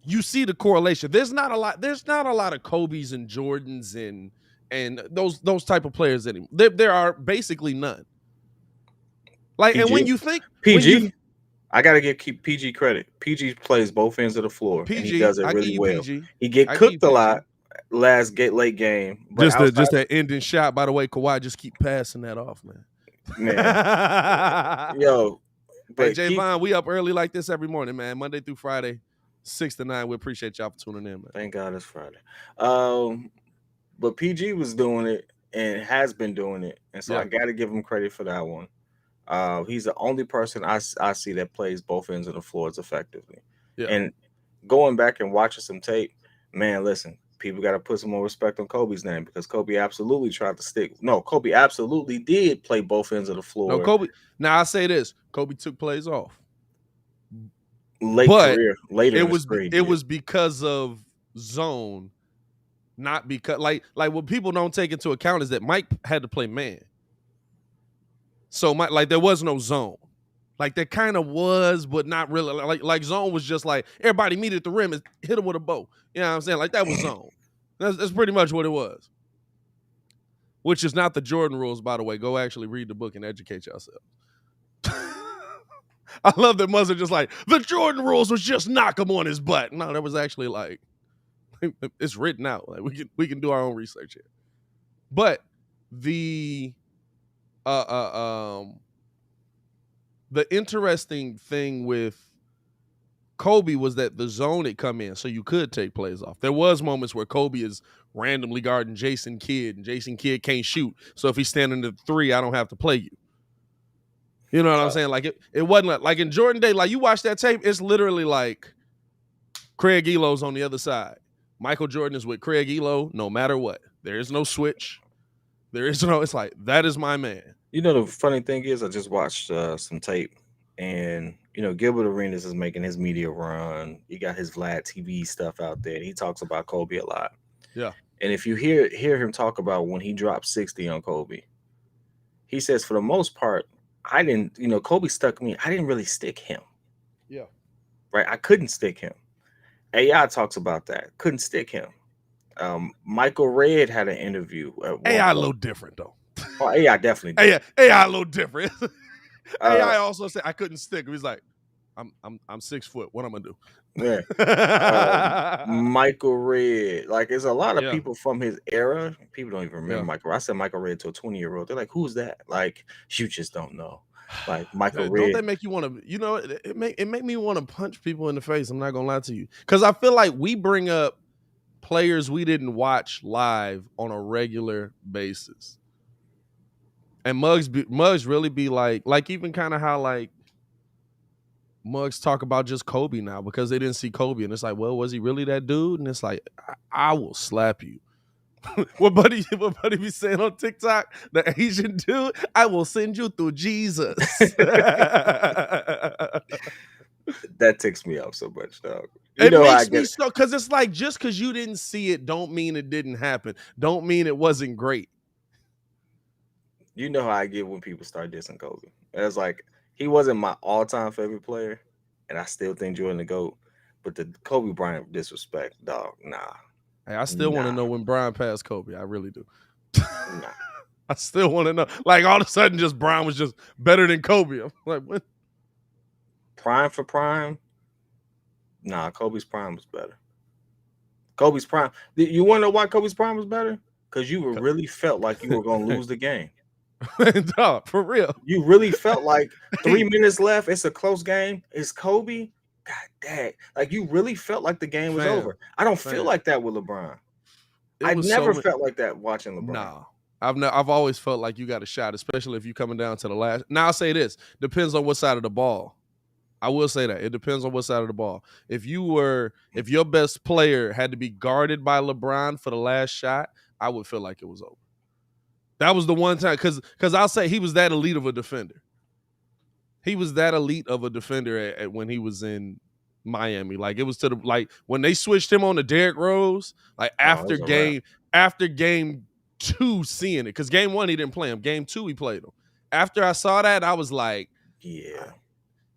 you see the correlation. There's not a lot of Kobe's and Jordans and those type of players anymore. There are basically none. Like, PG. And when you think PG, I gotta keep PG credit. PG plays both ends of the floor, PG, and he does it really well. PG. He get cooked a lot last late game. Just that ending shot, by the way, Kawhi just keep passing that off, man. Yo, but hey, Javon, we up early like this every morning, man. Monday through Friday, 6 to 9. We appreciate y'all for tuning in, man. Thank God it's Friday. But PG was doing it and has been doing it, and so I got to give him credit for that one. He's the only person I see that plays both ends of the floors effectively. Yeah. And going back and watching some tape, man, listen, people got to put some more respect on Kobe's name because Kobe absolutely tried to stick. No, Kobe absolutely did play both ends of the floor. No, Kobe. Now I say this: Kobe took plays off. Later in his career, it was because of zone, not because like what people don't take into account is that Mike had to play man. So there was no zone. Like there kind of was, but not really. Like zone was just like everybody meet at the rim and hit him with a bow. You know what I'm saying? Like that was zone. That's pretty much what it was. Which is not the Jordan rules, by the way. Go actually read the book and educate yourself. I love that Muzzer just like, the Jordan rules was just knock him on his butt. No, that was actually like, it's written out. Like we can do our own research here. But the interesting thing with Kobe was that the zone had come in, so you could take plays off. There was moments where Kobe is randomly guarding Jason Kidd, and Jason Kidd can't shoot. So if he's standing to 3, I don't have to play you. You know what I'm saying? Like it wasn't like in Jordan Day, like you watch that tape, it's literally like Craig Elo's on the other side. Michael Jordan is with Craig Elo no matter what. There is no switch. There is no, it's like, that is my man. You know, the funny thing is I just watched some tape and, you know, Gilbert Arenas is making his media run. You got his Vlad TV stuff out there. He talks about Kobe a lot. Yeah. And if you hear him talk about when he dropped 60 on Kobe, he says for the most part, I didn't, you know, Kobe stuck me. I didn't really stick him. Yeah. Right. I couldn't stick him. AI talks about that. Couldn't stick him. Michael Redd had an interview. AI a little different though. Oh, AI definitely did. AI a little different. AI also said I couldn't stick him. He's like, I'm 6 foot. What I'm gonna do? Yeah. Michael Redd. Like, there's a lot of people from his era. People don't even remember Michael. I said Michael Redd to a 20-year-old. They're like, who's that? Like, you just don't know. Like Michael Redd. Don't they make you want to? You know, it make me want to punch people in the face. I'm not gonna lie to you, because I feel like we bring up players we didn't watch live on a regular basis, and Muggs really be like even kind of how like Muggs talk about just Kobe now because they didn't see Kobe, and it's like, well, was he really that dude? And it's like, I will slap you. what buddy be saying on TikTok? The Asian dude, I will send you through Jesus. That ticks me off so much, dog. It makes me so, because it's like, just because you didn't see it don't mean it didn't happen. Don't mean it wasn't great. You know how I get when people start dissing Kobe. It's like, He wasn't my all-time favorite player, and I still think Jordan the GOAT. But the Kobe Bryant disrespect, dog, Hey, I still want to nah, know when Bron passed Kobe. I really do. nah. I still want to know. Like all of a sudden, just Bron was just better than Kobe. I'm like, what? Prime for prime, nah. Kobe's prime was better. Kobe's prime. You want to know why Kobe's prime was better? Because you were really felt like you were gonna lose the game. Dog, for real. You really felt like Hey, 3 minutes left. It's a close game. It's Kobe. God dang. Like you really felt like the game was fam, over. I don't feel fam. like that with LeBron. It I was so never many. felt like that watching LeBron. Nah. I've always felt like you got a shot, especially if you coming down to the last. Now I'll say this: depends on what side of the ball. I will say that it depends on what side of the ball. If your best player had to be guarded by LeBron for the last shot, I would feel like it was over. That was the one time because I'll say he was that elite of a defender. He was that elite of a defender at when he was in Miami. Like it was to the like when they switched him on to Derrick Rose, like Oh, it was a wrap. after game 2 seeing it, because game 1 he didn't play him. Game 2 he played him. After I saw that, I was like, Yeah.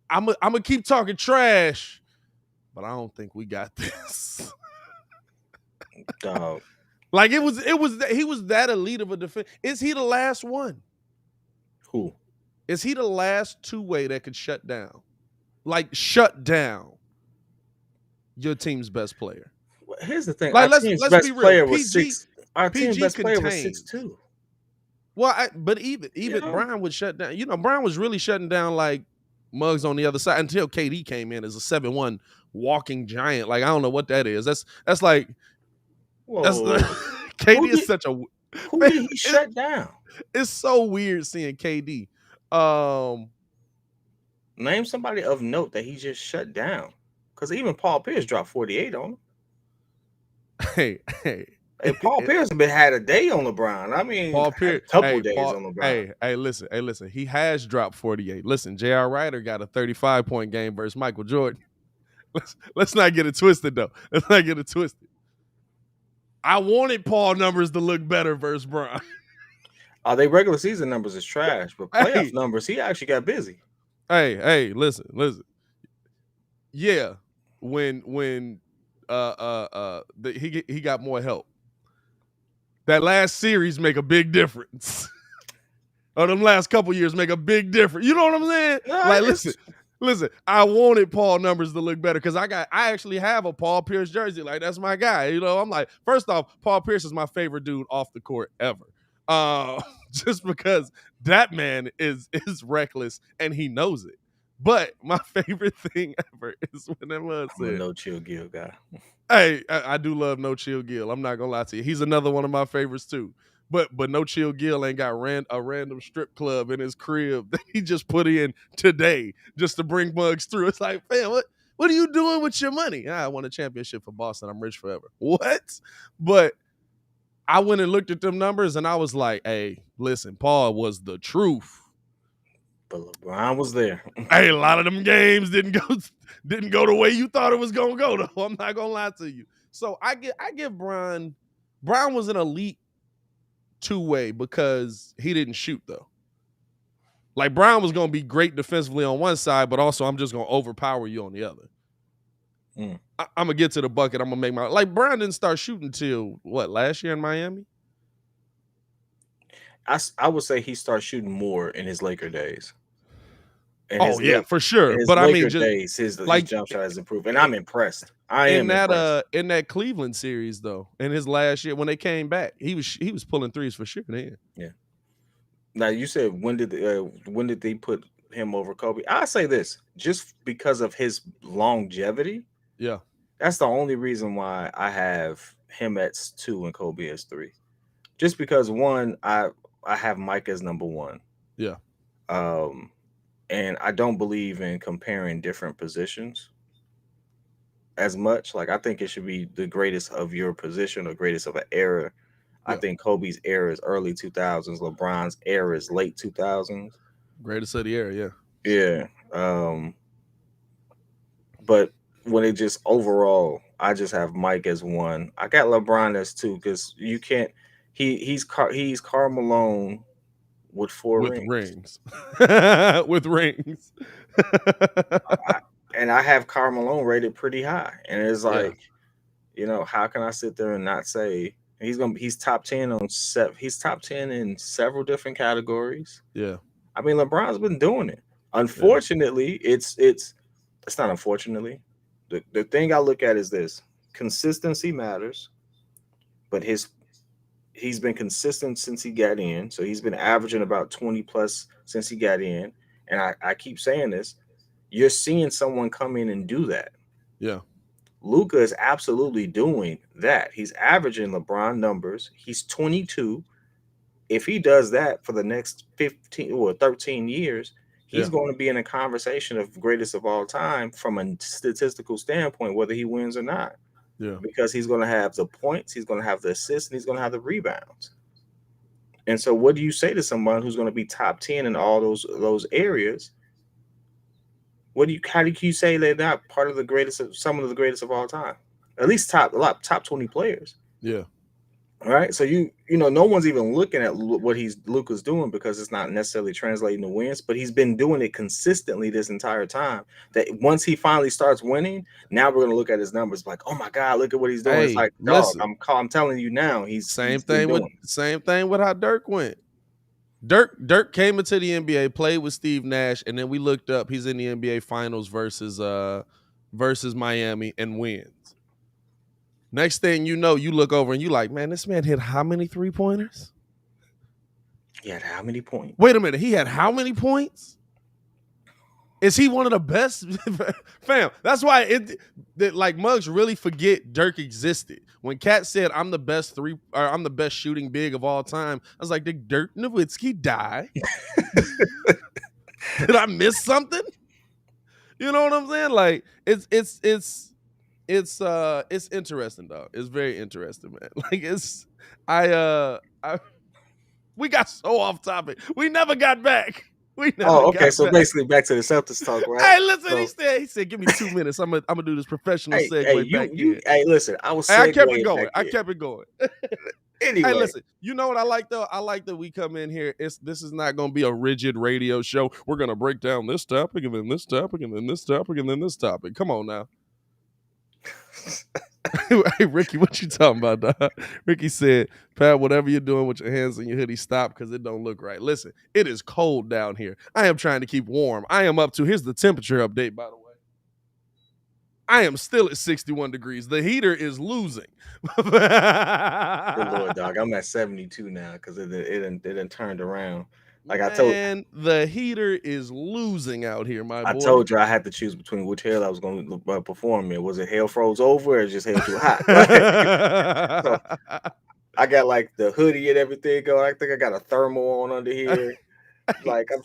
I'm gonna keep talking trash, but I don't think we got this. Dog. Like he was that elite of a defender. Is he the last one? Who? Is he the last two-way that could shut down? Like shut down your team's best player. Well, here's the thing. Like Our let's team's be best real. player was six. Our team's PG best player was contains. 6'2". Well, but even Brian would shut down. You know, Brian was really shutting down like Muggs on the other side until KD came in as a 7'1" walking giant. Like I don't know what that is. That's like that's Whoa. KD is such a Who did he shut down? It's so weird seeing KD. Name somebody of note that he just shut down. Because even Paul Pierce dropped 48 on him. Hey. Hey, Paul Pierce had a day on LeBron. I mean, Paul Pierce, a couple days on LeBron. Hey, listen. He has dropped 48. Listen, J.R. Ryder got a 35-point game versus Michael Jordan. Let's not get it twisted, though. Let's not get it twisted. I wanted Paul numbers to look better versus Bron. They regular season numbers is trash, but playoff numbers, he actually got busy. Hey, listen. Yeah, when he got more help. That last series make a big difference. Or them last couple years make a big difference. You know what I'm saying? No, like, listen. I wanted Paul numbers to look better because I actually have a Paul Pierce jersey. Like that's my guy. You know, I'm like, first off, Paul Pierce is my favorite dude off the court ever. Just because that man is reckless and he knows it. But my favorite thing ever is when that was I'm a No Chill Gill guy. Hey, I do love No Chill Gill. I'm not gonna lie to you. He's another one of my favorites too. But No Chill Gill ain't got a random strip club in his crib that he just put in today just to bring Muggs through. It's like, fam, what are you doing with your money? I won a championship for Boston. I'm rich forever. What? But I went and looked at them numbers and I was like, hey, listen, Paul was the truth. But LeBron was there. Hey, a lot of them games didn't go the way you thought it was gonna go, though. I'm not gonna lie to you. So I give Bron was an elite two-way because he didn't shoot though. Like Bron was gonna be great defensively on one side, but also I'm just gonna overpower you on the other. I'm gonna get to the bucket. I'm gonna make my Bron didn't start shooting till what, last year in Miami? I would say he started shooting more in his Laker days. For sure. But I mean, just days, his jump shot has improved, and I'm impressed. In that Cleveland series though, in his last year when they came back, he was pulling threes for sure then. Yeah. Now you said when did they put him over Kobe? I say this just because of his longevity. Yeah, that's the only reason why I have him at 2 and Kobe as 3. Just because one, I have Mike as number 1. Yeah. And I don't believe in comparing different positions as much. Like I think it should be the greatest of your position or greatest of an era. Yeah. I think Kobe's era is early 2000s. LeBron's era is late 2000s. Greatest of the era, yeah. Yeah. But when it just overall, I just have Mike as 1. I got LeBron as 2 because you can't. He's Karl Malone with 4 with rings. with rings. And I have Karl Malone rated pretty high, and it's Yeah. like, how can I sit there and not say he's top 10 he's top 10 in several different categories. Yeah. I mean, LeBron's been doing it. Unfortunately, it's not unfortunately. The thing I look at is this: consistency matters, but he's been consistent since he got in. So he's been averaging about 20 plus since he got in. And I keep saying this, you're seeing someone come in and do that. Yeah. Luka is absolutely doing that. He's averaging LeBron numbers. He's 22. If he does that for the next 15 or 13 years, he's Yeah. going to be in a conversation of greatest of all time from a statistical standpoint, whether he wins or not. Yeah. Because he's going to have the points, he's going to have the assists, and he's going to have the rebounds. And so, what do you say to someone who's going to be top 10 in all those areas? How do you say they're not part of the greatest some of the greatest of all time? At least top 20 players. Yeah. All right. So no one's even looking at what Luka's doing because it's not necessarily translating to wins, but he's been doing it consistently this entire time. That once he finally starts winning, now we're gonna look at his numbers like, oh my God, look at what he's doing. It's Hey, like, dog, listen. I'm telling you now, he's been doing it. Same thing with how Dirk went. Dirk came into the NBA, played with Steve Nash, and then we looked up. He's in the NBA Finals versus Miami and wins. Next thing you know, you look over and you like, man, this man hit how many 3-pointers? He had how many points? Wait a minute, he had how many points? Is he one of the best? Fam, that's why like Muggs really forget Dirk existed. When Cat said, I'm the best shooting big of all time, I was like, did Dirk Nowitzki die? Did I miss something? You know what I'm saying? Like, it's interesting, dog. It's very interesting, man. Like, we got so off topic. We never got back. Okay. So basically, back to the Celtics talk, right? Hey, listen. So, he said, "Give me 2 minutes. I'm gonna do this professional segue back in." Hey, listen. I kept it going. I kept it going. Anyway, hey, listen. You know what I like though? I like that we come in here. This is not going to be a rigid radio show. We're going to break down this topic and then this topic and then this topic and then this topic. Come on now. Hey, Ricky, what you talking about, dog? Ricky said, Pat, whatever you're doing with your hands in your hoodie, stop because it don't look right. Listen, it is cold down here. I am trying to keep warm. I am up to, here's the temperature update, by the way. I am still at 61 degrees. The heater is losing. Good Lord, dog. I'm at 72 now because it done turned around. Like I told you, the heater is losing out here, my boy. I told you I had to choose between which hell I was going to perform in. Was it hell froze over or just hell too hot? So I got like the hoodie and everything going. I think I got a thermal on under here. Like I'm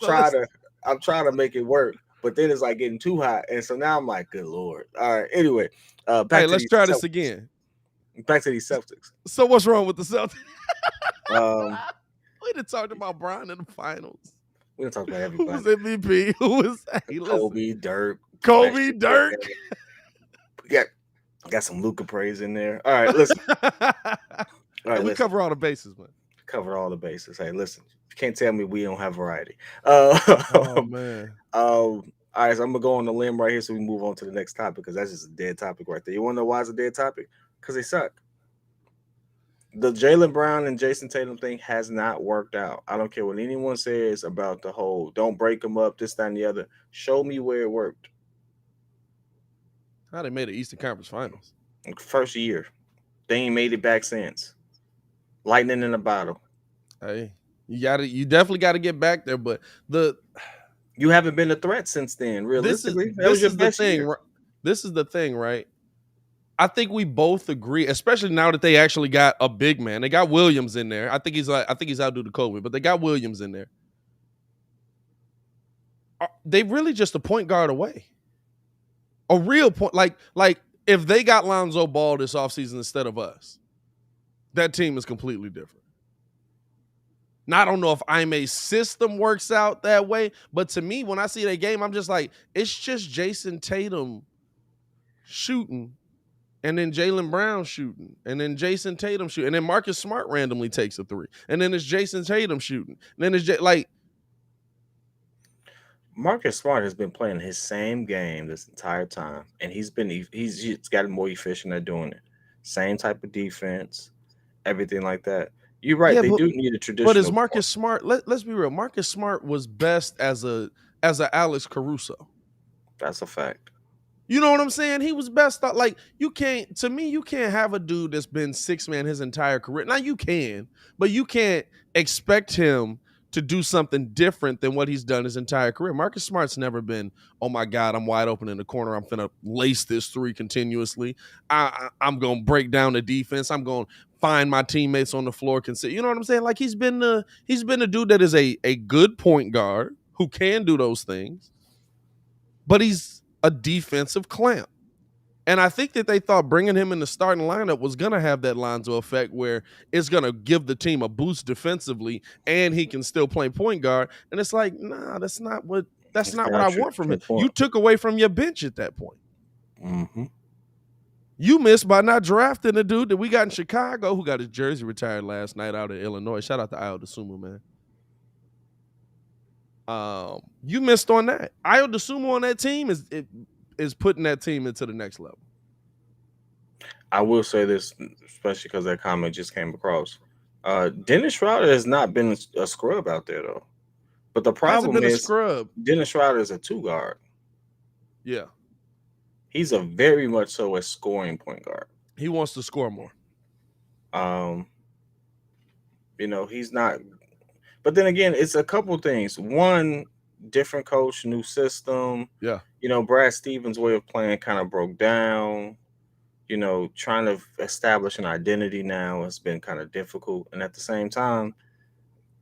trying to make it work, but then it's like getting too hot, and so now I'm like, good Lord. All right. Anyway, let's try this again. Back to these Celtics. So what's wrong with the Celtics? We done talked about Bron in the finals. We done talked about everybody. Who was MVP? Who was Kobe, Dirk. We got some Luka praise in there. All right, listen. We cover all the bases, man. Cover all the bases. Hey, listen. You can't tell me we don't have variety. Oh man. All right, so I'm gonna go on the limb right here so we move on to the next topic because that's just a dead topic right there. You want to know why it's a dead topic? Because they suck. The Jaylen Brown and Jason Tatum thing has not worked out. I don't care what anyone says about the whole don't break them up, this, that, and the other. Show me where it worked. How they made the Eastern Conference Finals? First year. They ain't made it back since. Lightning in a bottle. Hey, you definitely got to get back there, but you haven't been a threat since then, realistically. This is the thing. This is the thing, right? I think we both agree, especially now that they actually got a big man. They got Williams in there. I think he's out due to COVID, but they got Williams in there. They really just a point guard away. A real point, like if they got Lonzo Ball this offseason instead of us, that team is completely different. Now, I don't know if Ime's system works out that way, but to me, when I see that game, I'm just like, it's just Jason Tatum shooting and then Jaylen Brown shooting, and then Jason Tatum shooting, and then Marcus Smart randomly takes a 3, and then it's Jason Tatum shooting, and then it's like Marcus Smart has been playing his same game this entire time, and he's gotten more efficient at doing it. Same type of defense, everything like that. You're right. yeah, They do need a but is traditional point. Marcus Smart? Let's be real. Marcus Smart was best as a Alex Caruso. That's a fact. You know what I'm saying? He was best. Like you can't have a dude that's been 6-man his entire career. Now you can, but you can't expect him to do something different than what he's done his entire career. Marcus Smart's never been, oh my God, I'm wide open in the corner. I'm finna lace this 3 continuously. I'm gonna break down the defense. I'm gonna find my teammates on the floor. You know what I'm saying? Like he's been a dude that is a good point guard who can do those things, but he's a defensive clamp. And I think that they thought bringing him in the starting lineup was going to have that Lonzo effect where it's going to give the team a boost defensively and he can still play point guard. And it's like, nah, that's not what I want from him. You took away from your bench at that point. Mm-hmm. You missed by not drafting the dude that we got in Chicago who got his jersey retired last night out of Illinois. Shout out to Ayo Dosunmu, man. You missed on that. Ayo Dosunmu on that team is putting that team into the next level. I will say this, especially because that comment just came across. Dennis Schroeder has not been a scrub out there though. But the problem is Dennis Schroeder is a 2 guard. Yeah. He's a very much so a scoring point guard. He wants to score more. He's not. But then again, it's a couple things. One, different coach, new system. Yeah. Brad Stevens' way of playing kind of broke down. Trying to establish an identity now has been kind of difficult. And at the same time,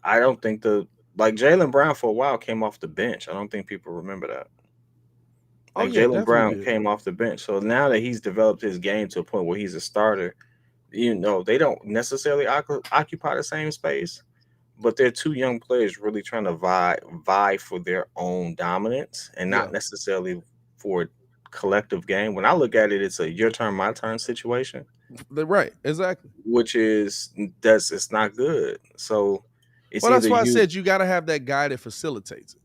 I don't think Jaylen Brown for a while came off the bench. I don't think people remember that. Jaylen Brown came off the bench. So now that he's developed his game to a point where he's a starter, they don't necessarily occupy the same space. But they're 2 young players really trying to vie for their own dominance and not necessarily for a collective game. When I look at it, it's a your turn, my turn situation. Right, exactly. Which it's not good. So that's why I said you got to have that guy that facilitates it.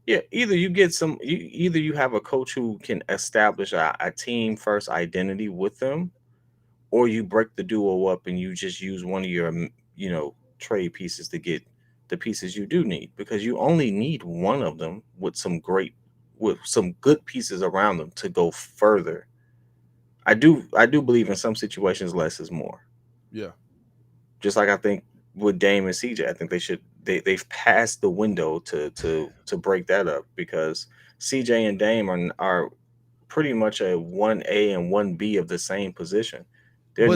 Yeah, either you have a coach who can establish a team first identity with them, or you break the duo up and you just use one of your trade pieces to get the pieces you do need, because you only need one of them with some good pieces around them to go further. I do believe in some situations less is more. Yeah. Just like I think with Dame and CJ, I think they've passed the window to break that up, because CJ and Dame are pretty much a 1A and 1B of the same position. They're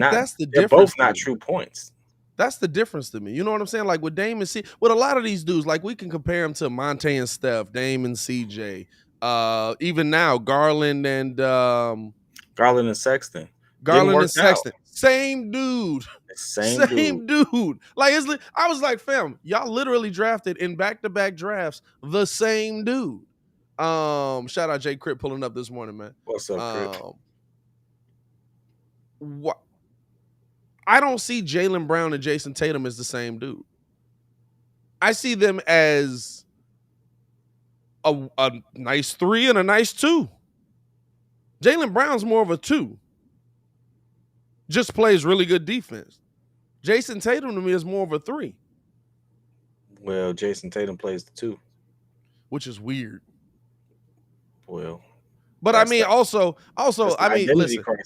both not true points. That's the difference to me. You know what I'm saying? Like with Dame and with a lot of these dudes, like we can compare them to Monte and Steph, Dame and CJ. Even now, Garland and Sexton. Same dude. Same dude. Like I was like, fam, y'all literally drafted in back-to-back drafts the same dude. Shout out Jay Crip pulling up this morning, man. What's up, Crip? What? I don't see Jaylen Brown and Jason Tatum as the same dude. I see them as a nice 3 and a nice 2. Jaylen Brown's more of a 2. Just plays really good defense. Jason Tatum to me is more of a 3. Well, Jason Tatum plays the 2. Which is weird. Well. But I mean, also, I mean,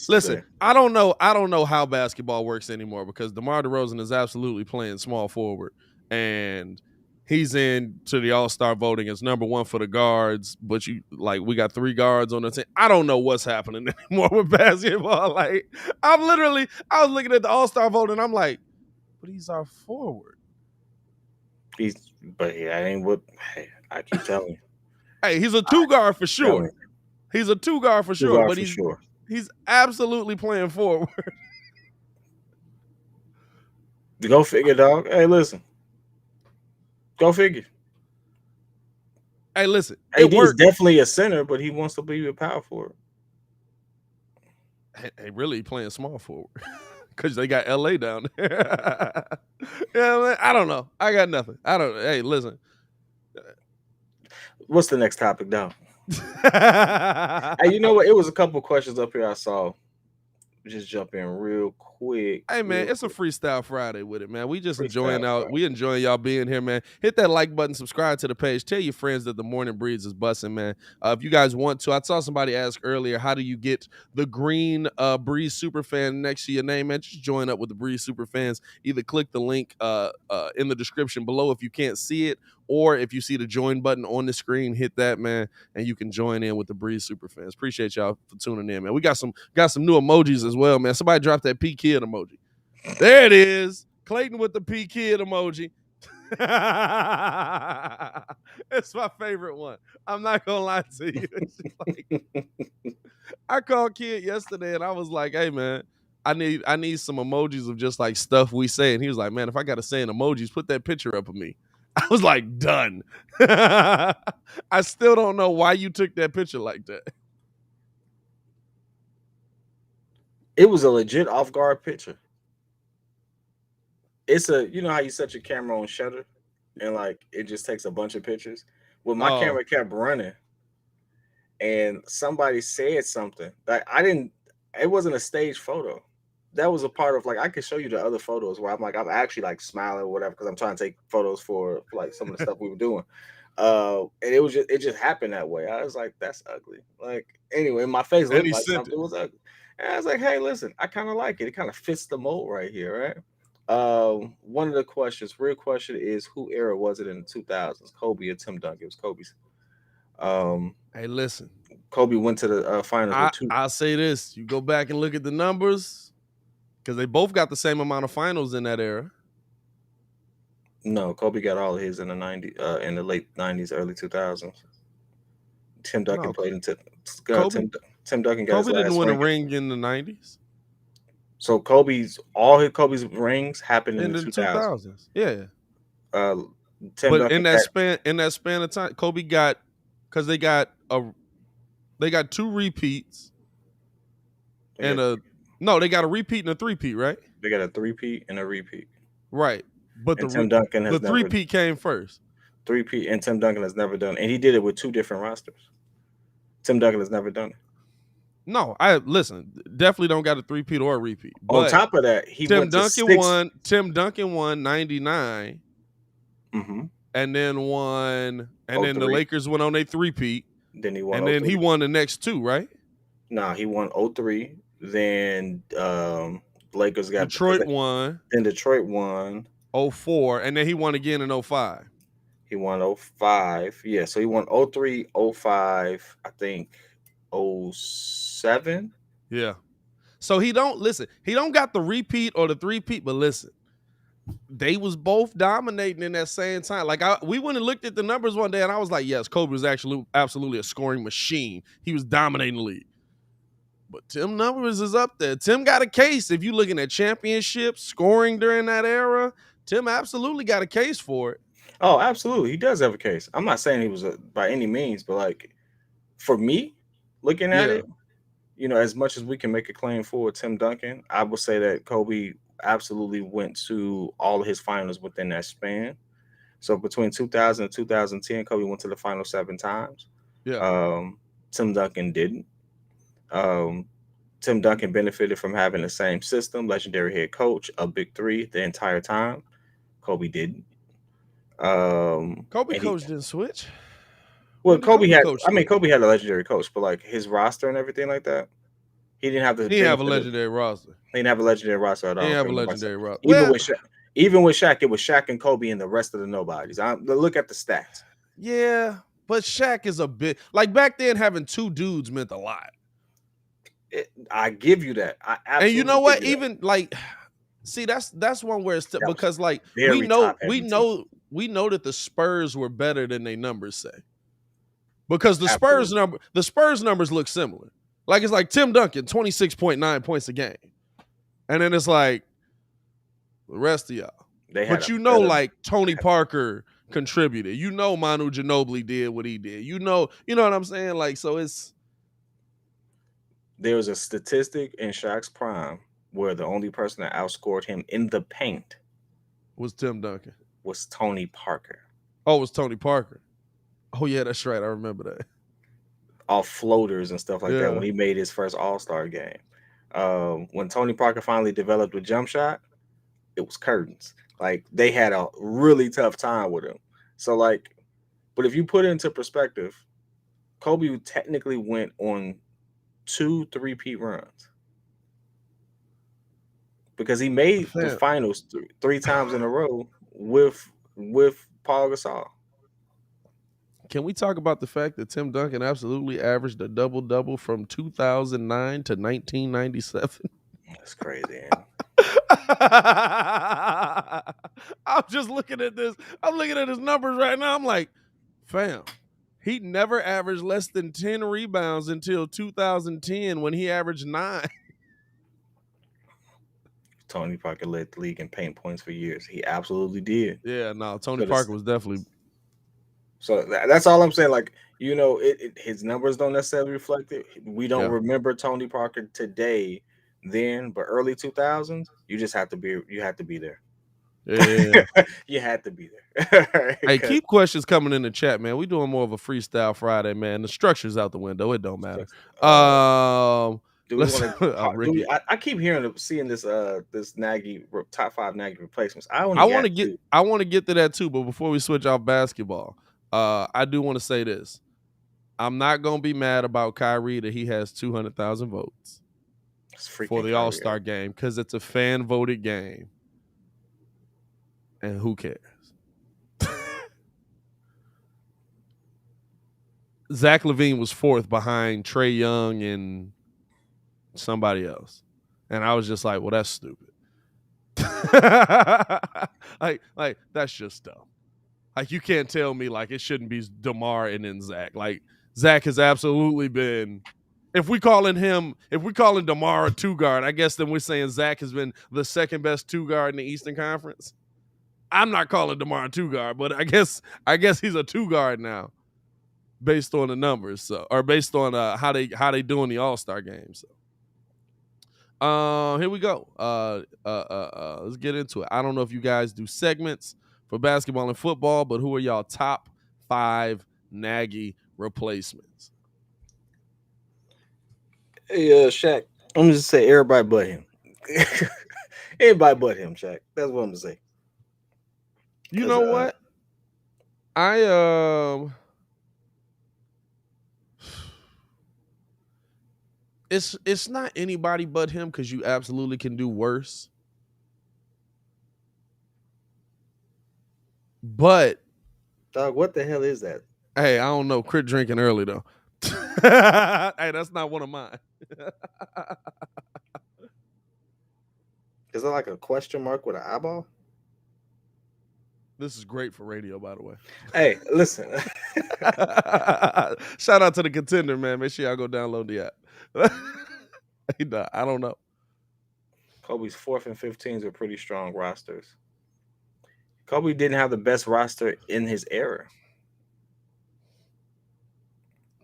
listen. I don't know how basketball works anymore, because DeMar DeRozan is absolutely playing small forward, and he's into the All-Star voting as number 1 for the guards. But we got 3 guards on the team. I don't know what's happening anymore with basketball. Like, I was looking at the All-Star voting, and I'm like, but he's our forward. But that ain't what. Hey, I keep telling you. Hey, he's a 2 guard for sure. He's a 2 guard for sure, but he's absolutely playing forward. Go figure, dog. Hey, listen. Go figure. Hey, listen. AD is definitely a center, but he wants to be a power forward. Hey, really playing small forward because they got LA down there. Yeah, man, I don't know. I got nothing. I don't. Hey, listen. What's the next topic now? Hey, you know what? It was a couple questions up here I saw. Just jump in real quick. Hey man, real it's a quick. freestyle Friday with it, man. We just Freestyle enjoying y'all being here, man. Hit that like button, subscribe to the page, tell your friends that the morning breeze is busting, man. If you guys want to, I saw somebody ask earlier, how do you get the green Breeze Superfan next to your name, man? Just join up with the Breeze Superfans. Either click the link in the description below if you can't see it, or if you see the join button on the screen, hit that, man, and you can join in with the Breeze Superfans. Appreciate y'all for tuning in, man. We got some new emojis as well, man. Somebody dropped that P.kidd emoji. There it is. Clayton with the P.kidd emoji. It's my favorite one. I'm not gonna lie to you. It's just like, I called Kid yesterday and I was like, hey man, I need some emojis of just like stuff we say. And he was like, man, if I gotta say in emojis, put that picture up of me. I was like, done. I still don't know why you took that picture like that. It was a legit off guard picture. It's you know how you set your camera on shutter and like it just takes a bunch of pictures. Well, my camera kept running and somebody said something. Like it wasn't a stage photo. That was a part of like I could show you the other photos where I'm actually like smiling or whatever because I'm trying to take photos for like some of the stuff we were doing. And it just happened that way. I was like, that's ugly. Like anyway, my face looked like something was ugly. And I was like, hey, listen, I kind of like it. It kind of fits the mold right here, right? One of the questions, real question is, who era was it in the 2000s? Kobe or Tim Duncan? It was Kobe's. Hey, listen. Kobe went to the finals with two. I'll say this. You go back and look at the numbers because they both got the same amount of finals in that era. No, Kobe got all of his in the 90s, in the late 90s, early 2000s. Tim Duncan played into Tim Duncan got Kobe his last didn't win a ring in the 90s. So Kobe's rings happened in the 2000s. Yeah. Tim but Duncan in that span of time, Kobe got, because they got two repeats they got a repeat and a three-peat, right? They got a three-peat and a repeat. Right. But Tim Duncan has the three-peat came first. Three-peat, and Tim Duncan has never done it. And he did it with two different rosters. Tim Duncan has never done it. No, definitely don't got a three-peat or a repeat. But on top of that, Tim Duncan won 99. Mm-hmm. And then then the Lakers went on a three-peat. Then he won. And then he won the next two, right? No, he won 03. Then Lakers got Detroit won. Then Detroit won 04, and then he won again in 05. He won 05. Yeah, so he won 03, 05, I think 07. Yeah. So he don't got the repeat or the three-peat, but listen, they was both dominating in that same time. Like we went and looked at the numbers one day, and I was like, yes, Kobe was actually absolutely a scoring machine. He was dominating the league. But Tim numbers is up there. Tim got a case. If you're looking at championships, scoring during that era, Tim absolutely got a case for it. Oh, absolutely. He does have a case. I'm not saying he was by any means, but like for me, looking at it, you know, as much as we can make a claim for Tim Duncan, I would say that Kobe absolutely went to all of his finals within that span. So between 2000 and 2010, Kobe went to the final 7 times. Yeah. Tim Duncan didn't. Tim Duncan benefited from having the same system, legendary head coach, a big three the entire time. Kobe didn't. Kobe coach didn't switch. Well, Kobe had a legendary coach, but like his roster and everything like that, he didn't have the. He didn't have a legendary roster. He didn't have a legendary roster at all. He didn't have a legendary roster. Even with Shaq, it was Shaq and Kobe and the rest of the nobodies. Look at the stats. Yeah, but Shaq is a bit like back then. Having two dudes meant a lot. I give you that. And you know what? Even like, see, that's one where it's because like we know that the Spurs were better than they numbers say. Because the Spurs numbers look similar. Like it's like Tim Duncan, 26.9 points a game. And then it's like the rest of y'all. But like Tony Parker contributed. You know Manu Ginobili did what he did. You know what I'm saying? Like, so it's There was a statistic in Shaq's prime where the only person that outscored him in the paint Was Tim Duncan. was Tony Parker. Oh, it was Tony Parker. Oh, yeah, that's right. I remember that. Off floaters and stuff like that Yeah. when he made his first All-Star game. When Tony Parker finally developed a jump shot, it was curtains. Like they had a really tough time with him. So like, but if you put it into perspective, Kobe technically went on 2 3-peat runs because he made the Fam. finals three times in a row with Paul Gasol. Can we talk about the fact that Tim Duncan absolutely averaged a double-double from 2009 to 1997? That's crazy. Man. I'm just looking at this. I'm looking at his numbers right now. I'm like, fam, he never averaged less than 10 rebounds until 2010 when he averaged 9. Tony Parker led the league in paint points for years. He absolutely did. Yeah, no, Tony Parker was definitely. So that's all I'm saying. Like, his numbers don't necessarily reflect it. We don't remember Tony Parker today, then, but early 2000s, you just have to be. You have to be there. Yeah, you had to be there. Hey, keep questions coming in the chat, man. We doing more of a freestyle Friday, man. The structure's out the window. It don't matter. Do we want to? I keep seeing this Nagy top 5 Nagy replacements. I want to get to that too, but before we switch off basketball, I do want to say this. I'm not gonna be mad about Kyrie that he has 200,000 votes for the All-Star game because it's a fan voted game, and who cares? Zach LaVine was 4th behind Trae Young and somebody else. And I was just like, well, that's stupid. like that's just dumb. Like you can't tell me like it shouldn't be DeMar and then Zach. Like Zach has absolutely been, if we calling DeMar a 2-guard, I guess then we're saying Zach has been the second best 2-guard in the Eastern Conference. I'm not calling DeMar a 2-guard, but I guess he's a 2-guard now. Based on the numbers, so or based on how they do in the All-Star game. So here we go. Let's get into it. I don't know if you guys do segments for basketball and football, but who are y'all top 5 Nagy replacements? Hey, Shaq. I'm just say everybody but him. Everybody but him, Shaq. That's what I'm gonna say. You know what? It's not anybody but him because you absolutely can do worse. But dog, what the hell is that? Hey, I don't know. Crit drinking early though. Hey, that's not one of mine. Is that like a question mark with an eyeball? This is great for radio, by the way. Hey, listen. Shout out to the Contender, man. Make sure y'all go download the app. I don't know. Kobe's 4th and 15s are pretty strong rosters. Kobe didn't have the best roster in his era.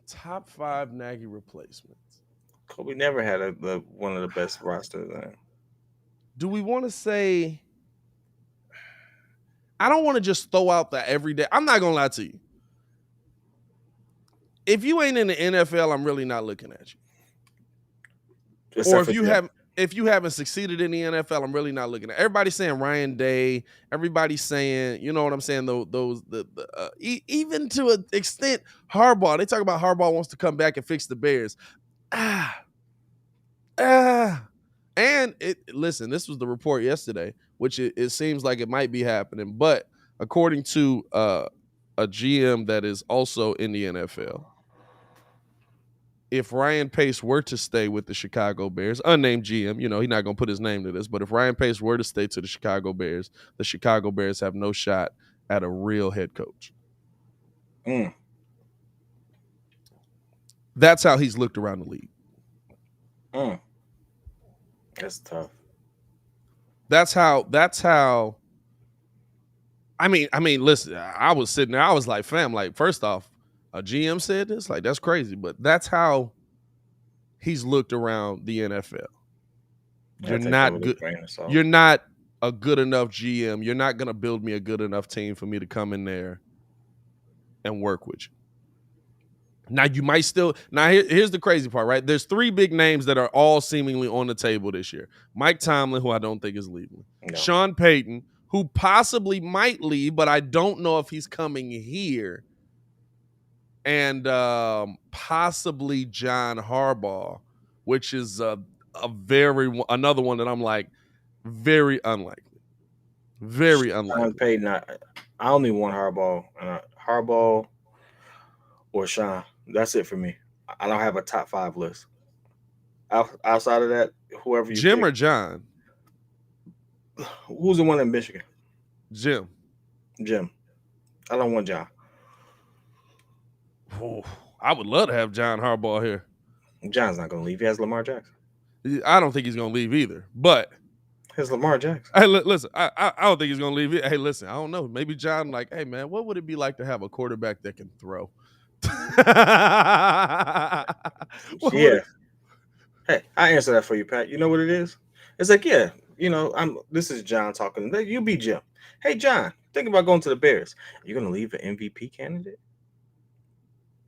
Top 5 Nagy replacements. Kobe never had one of the best rosters. Do we want to say? I don't want to just throw out the everyday. I'm not gonna lie to you. If you ain't in the NFL, I'm really not looking at you. Or if you haven't succeeded in the NFL, I'm really not looking at. Everybody's saying Ryan Day. Everybody's saying, you know what I'm saying? Even to an extent, Harbaugh. They talk about Harbaugh wants to come back and fix the Bears. And listen, this was the report yesterday, which it seems like it might be happening. But according to a GM that is also in the NFL, if Ryan Pace were to stay with the Chicago Bears, unnamed GM, he's not going to put his name to this, but if Ryan Pace were to stay to the Chicago Bears have no shot at a real head coach. That's how he's looked around the league. That's tough. That's how. I mean, listen, I was sitting there, I was like, fam, like, first off, a GM said this, like, that's crazy, but that's how he's looked around the NFL. You're I'll take that not with a good. grain of salt. You're not a good enough GM. You're not going to build me a good enough team for me to come in there and work with you. Now you might still. Now here's the crazy part, right? There's 3 big names that are all seemingly on the table this year. Mike Tomlin, who I don't think is leaving. No. Sean Payton, who possibly might leave, but I don't know if he's coming here. And possibly John Harbaugh, which is another one that I'm like very unlikely. Very unlikely. Sean Payton, I only want Harbaugh. Harbaugh or Sean. That's it for me. I don't have a top 5 list. Outside of that, whoever you Jim pick. or John? Who's the one in Michigan? Jim. I don't want John. Oh, I would love to have John Harbaugh here. John's not going to leave. He has Lamar Jackson. I don't think he's going to leave either. But It's Lamar Jackson. hey, listen, I don't think he's going to leave it. Hey, listen, I don't know. Maybe John, like, hey, man, what would it be like to have a quarterback that can throw? Yeah. Hey, I answer that for you, Pat. You know what it is? It's like, yeah, this is John talking. You be Jim. Hey, John, think about going to the Bears. You're going to leave an MVP candidate?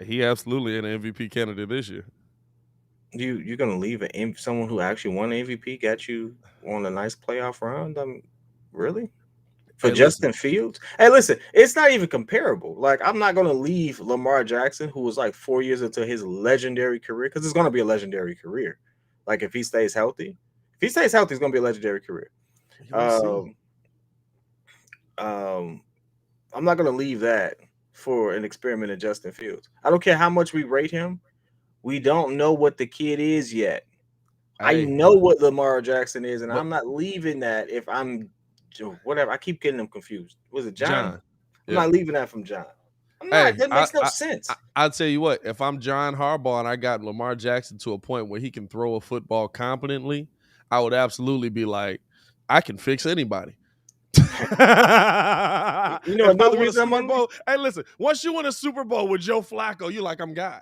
He absolutely an MVP candidate this year. You're going to leave someone who actually won MVP, got you on a nice playoff round? Really? For Justin Fields? Hey, listen, it's not even comparable. Like, I'm not going to leave Lamar Jackson, who was like 4 years into his legendary career, because it's going to be a legendary career. Like, if he stays healthy. If he stays healthy, it's going to be a legendary career. I'm not going to leave that for an experiment in Justin Fields. I don't care how much we rate him. We don't know what the kid is yet. I know what Lamar Jackson is, and I'm not leaving that if I'm whatever. I keep getting them confused. Was it John? I'm not leaving that from John. I'm not. That makes no sense. I'll tell you what. If I'm John Harbaugh and I got Lamar Jackson to a point where he can throw a football competently, I would absolutely be like, I can fix anybody. Another reason I'm on Bowl. Hey, listen. Once you win a Super Bowl with Joe Flacco, you're like, I'm God.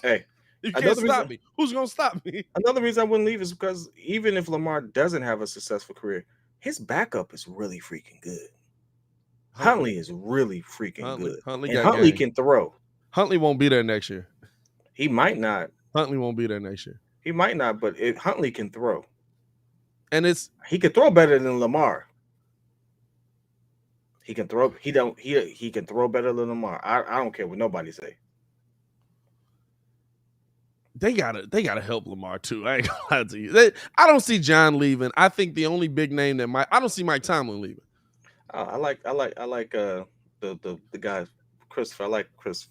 Hey, you can't stop me. Who's gonna stop me? Another reason I wouldn't leave is because even if Lamar doesn't have a successful career, his backup is really freaking good. Huntley is really freaking good. Huntley can throw. Huntley won't be there next year. He might not. Huntley won't be there next year. He might not, but Huntley can throw. And he can throw better than Lamar. He can throw. He can throw better than Lamar. I don't care what nobody say. They gotta help Lamar too. I ain't gonna lie to you. I don't see John leaving. I think the only big name that I don't see Mike Tomlin leaving. I like the guy Christopher. I like Chris.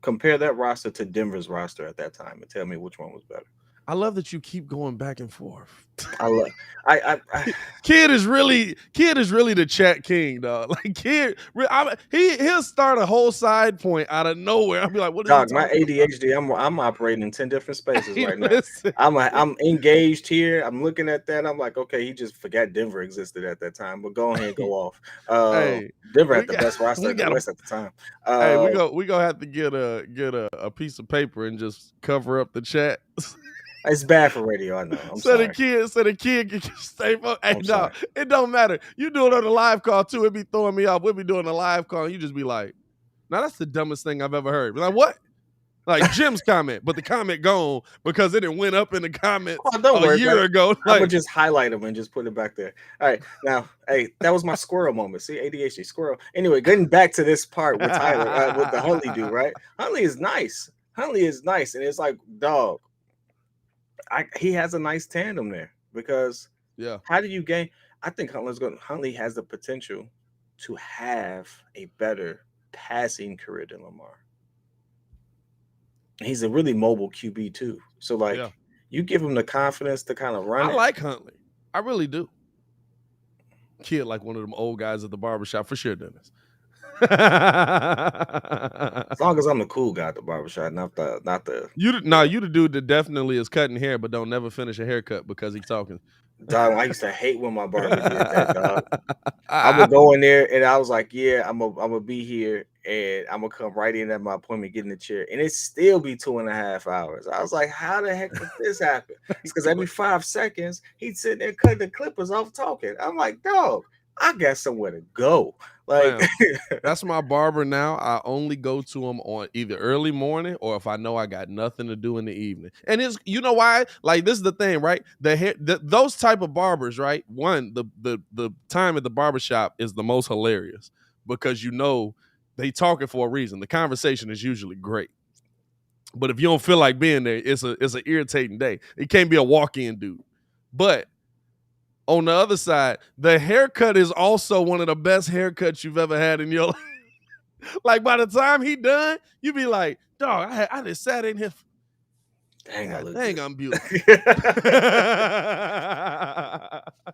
Compare that roster to Denver's roster at that time and tell me which one was better. I love that you keep going back and forth. Kidd is really the chat king, dog. Like Kidd, he'll start a whole side point out of nowhere. I'll be like, "What?" Dog, my ADHD. I'm operating in 10 different spaces right now. I'm engaged here. I'm looking at that. I'm like, okay, he just forgot Denver existed at that time. But go ahead and go off. Denver had the best roster in the West at the time. We gonna have to get a piece of paper and just cover up the chat. It's bad for radio, I know. The kid can stay focused. Hey, no, it don't matter. You do it on a live call too. It be throwing me off. We'll be doing a live call, and you just be like, "Now that's the dumbest thing I've ever heard." Be like, what? Like Jim's comment, but the comment gone because it didn't went up in the comments a year ago. I'm gonna just highlight them and just put it back there. All right, now, hey, that was my squirrel moment. See, ADHD squirrel. Anyway, getting back to this part with Tyler, with the Huntley dude, right? Huntley is nice, and it's like, dog. He has a nice tandem there because how do you gain? I think Huntley has the potential to have a better passing career than Lamar. He's a really mobile QB too. So you give him the confidence to kind of run. I like Huntley. I really do. Kid like one of them old guys at the barbershop for sure, Dennis. As long as I'm the cool guy at the barbershop, not the you the dude that definitely is cutting hair but don't never finish a haircut because he's talking. Dog, I used to hate when my barber did that, dog. I would go in there and I was like, yeah, I'm gonna be here and I'm gonna come right in at my appointment, get in the chair, and it still be 2.5 hours. I was like, how the heck did this happen? It's because every 5 seconds he'd sit there cutting the clippers off talking. I'm like, dog, I got somewhere to go. Like, Fam, that's my barber now. I only go to him on either early morning or if I know I got nothing to do in the evening. And it's, you know why? Like, this is the thing, right? Those type of barbers, right? One, the time at the barbershop is the most hilarious because you know they talking for a reason. The conversation is usually great. But if you don't feel like being there, it's an irritating day. It can't be a walk-in dude. But on the other side, the haircut is also one of the best haircuts you've ever had in your life. Like, by the time he done, you be like, dog, I just sat in here. Dang, I'm beautiful.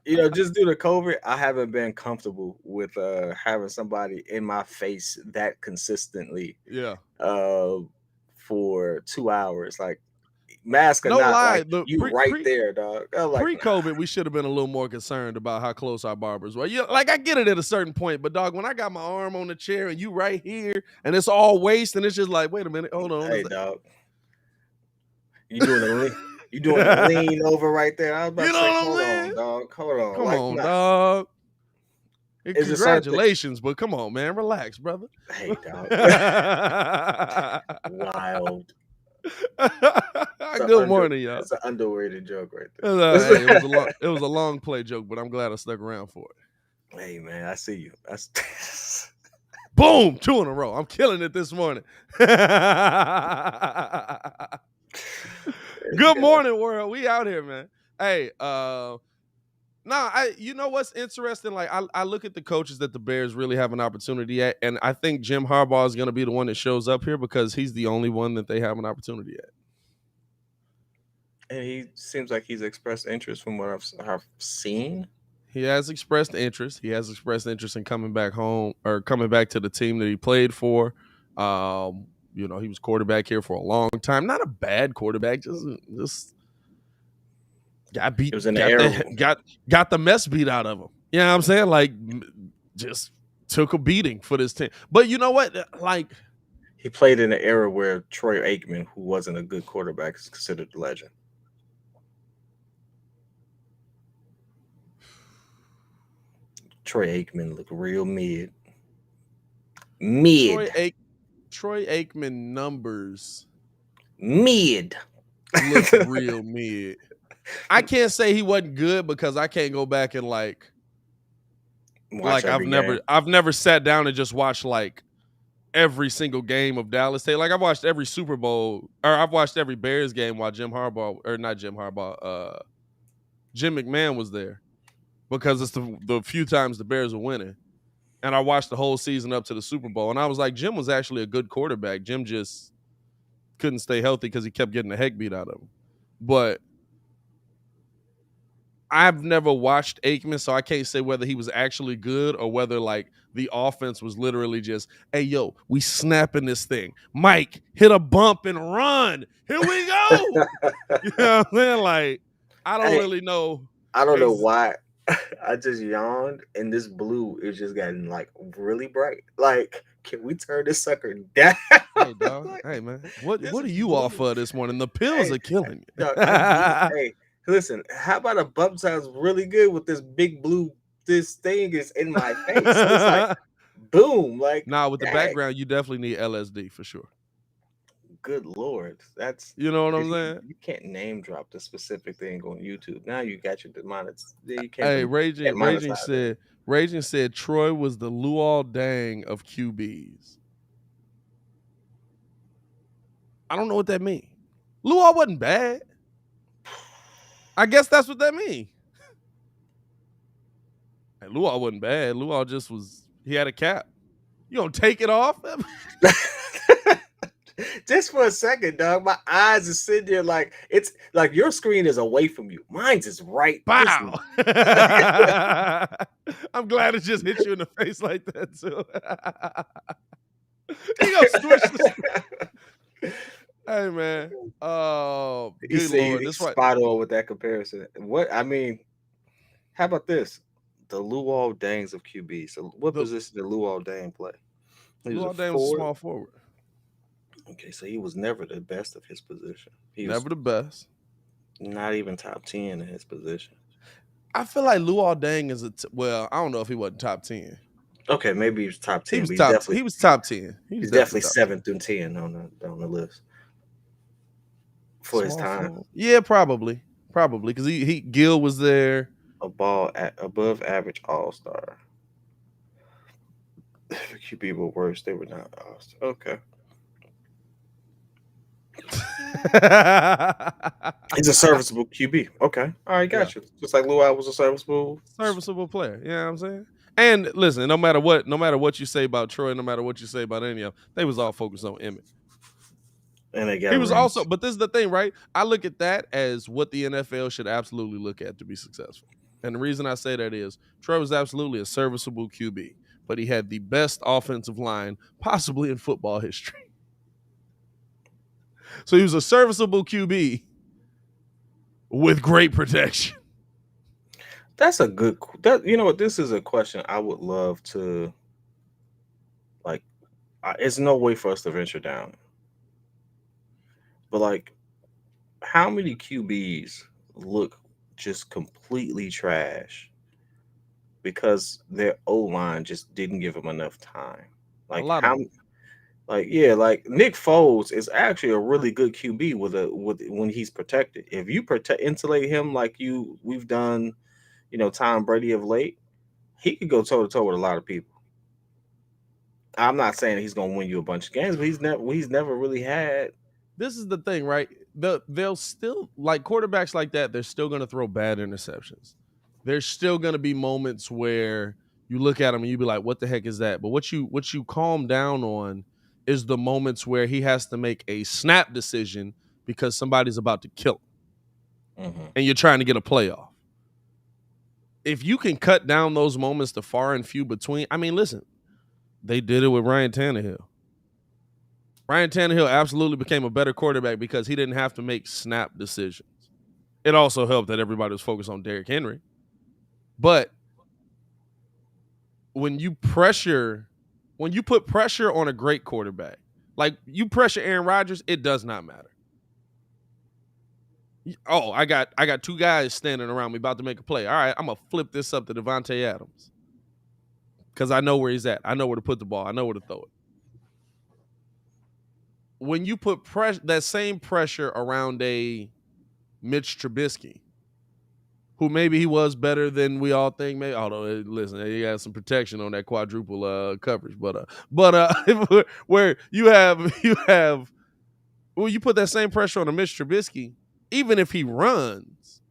You know, just due to COVID, I haven't been comfortable with having somebody in my face that consistently. Yeah. For 2 hours, like, mask or No not, lie, like, you right there, dog. Like, pre-COVID, we should have been a little more concerned about how close our barbers were. Yeah, like, I get it at a certain point, but dog, when I got my arm on the chair and you right here, and it's all waist, and it's just like, wait a minute, hold on. Hey, dog, you doing a lean over right there. I was about to say, hold on, dog, hold on. Come like, on, nah. dog. Is Congratulations, but come on, man, relax, brother. Hey, dog. Wild. Good morning, y'all. That's an underrated joke right there. Hey, it was a long play joke, but I'm glad I stuck around for it. Hey, man, I see you. That's boom, 2 in a row. I'm killing it this morning. Good morning, world. We out here, man. Hey, you know what's interesting? Like, I look at the coaches that the Bears really have an opportunity at, and I think Jim Harbaugh is going to be the one that shows up here because he's the only one that they have an opportunity at. And he seems like he's expressed interest from what I've seen. He has expressed interest. He has expressed interest in coming back home or coming back to the team that he played for. You know, he was quarterback here for a long time. Not a bad quarterback, just got beat. Got the mess beat out of him. You know what I'm saying? Like, just took a beating for this team. But you know what? Like, he played in an era where Troy Aikman, who wasn't a good quarterback, is considered a legend. Troy Aikman looked real mid. Troy Aikman numbers mid. Look real mid. I can't say he wasn't good because I can't go back and I've never sat down and just watched like every single game of Dallas State. Like, I've watched every Super Bowl, or I've watched every Bears game while Jim McMahon was there, because it's the few times the Bears were winning. And I watched the whole season up to the Super Bowl, and I was like, Jim was actually a good quarterback. Jim just couldn't stay healthy because he kept getting the heck beat out of him. But I've never watched Aikman, so I can't say whether he was actually good or whether, like, the offense was literally just, hey, yo, we snapping this thing. Mike, hit a bump and run. Here we go. You know what I'm saying? Like, I don't really know. I don't know why. I just yawned, and this blue is just getting, like, really bright. Like, can we turn this sucker down? Hey, dog. Hey, man. What are you off of this morning? The pills are killing you. Dog, hey, listen, how about a bump sounds really good with this big blue, this thing is in my face. It's like, boom. Like, with the background, you definitely need LSD for sure. Good Lord. That's, you know what I'm saying? You can't name drop the specific thing on YouTube. Now you got your demonetized. Hey, Raging said Troy was the Luol Deng of QBs. I don't know what that means. Luol wasn't bad. I guess that's what that means. Hey, Luol wasn't bad. Luol just he had a cap. You don't take it off? Just for a second, dog. My eyes are sitting there like, it's like your screen is away from you. Mine's is right. Bow. I'm glad it just hit you in the face like that too. You gonna switch the Hey, man. Oh, good Lord. This spot on with that comparison. What I mean, How about this? The Luol Dangs of QB. So, what The position did Luol Dang play? He was a Luol Deng was a forward. small forward. Okay, so he was never the best of his position. He was Never the best. not even top 10 in his position. I feel like Luol Deng is well, I don't know if he wasn't top 10. Okay, maybe he was top He 10, was but top he was top 10. He was he's definitely definitely top 10. 7 through 10 on the list for his Small time. forward. Yeah, probably. Probably. Because he Gill was there. A ball at above average all star. QB were worse. They were not all star. Okay. He's a serviceable QB. Okay. All right, Yeah. got you. Just like Luau was a serviceable. Serviceable player. You know what I'm saying? And listen, no matter what you say about Troy, no matter what you say about any of them, they was all focused on Emmett. And they got He was also, rings. but this is the thing, right? I look at that as what the NFL should absolutely look at to be successful. And the reason I say that is Troy was absolutely a serviceable QB, but he had the best offensive line possibly in football history. So he was a serviceable QB with great protection. That's a good. That you know what? This is a question I would love to like. It's no way for us to venture down, but like, how many QBs look just completely trash because their O line just didn't give them enough time? A Like lot of how? them. Like yeah, like Nick Foles is actually a really good QB with when he's protected. If you insulate him like we've done, Tom Brady of late, he could go toe to toe with a lot of people. I'm not saying he's gonna win you a bunch of games, but he's never really had. This is the thing, right? They'll still, like quarterbacks like that, they're still going to throw bad interceptions. There's still going to be moments where you look at him and you be like, "What the heck is that?" But what you calm down on is the moments where he has to make a snap decision because somebody's about to kill him, Mhm. and you're trying to get a playoff. If you can cut down those moments to far and few between, I mean, listen, they did it with Ryan Tannehill. Ryan Tannehill absolutely became a better quarterback because he didn't have to make snap decisions. It also helped that everybody was focused on Derrick Henry. But when you put pressure on a great quarterback, like you pressure Aaron Rodgers, it does not matter. Oh, I got two guys standing around me about to make a play. All right, I'm gonna flip this up to Devontae Adams because I know where he's at. I know where to put the ball. I know where to throw it. When you put that same pressure around a Mitch Trubisky, who maybe he was better than we all think. Maybe, although listen, he has some protection on that quadruple coverage, but where you put that same pressure on a Mitch Trubisky, even if he runs,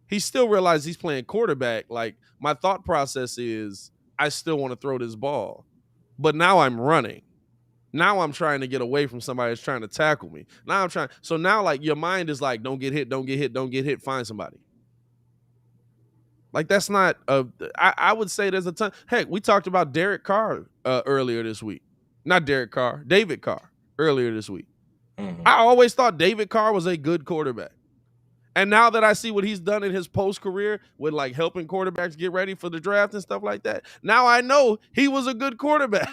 he still realizes he's playing quarterback. Like my thought process is, I still want to throw this ball, but now I'm running. Now I'm trying to get away from somebody that's trying to tackle me. Now I'm trying. So now, like your mind is like, don't get hit, don't get hit, don't get hit. Find somebody. Like that's not I would say there's a ton. Heck, we talked about Derek Carr earlier this week. Not Derek Carr, David Carr earlier this week. Mhm. I always thought David Carr was a good quarterback. And now that I see what he's done in his post career with like helping quarterbacks get ready for the draft and stuff like that, now I know he was a good quarterback.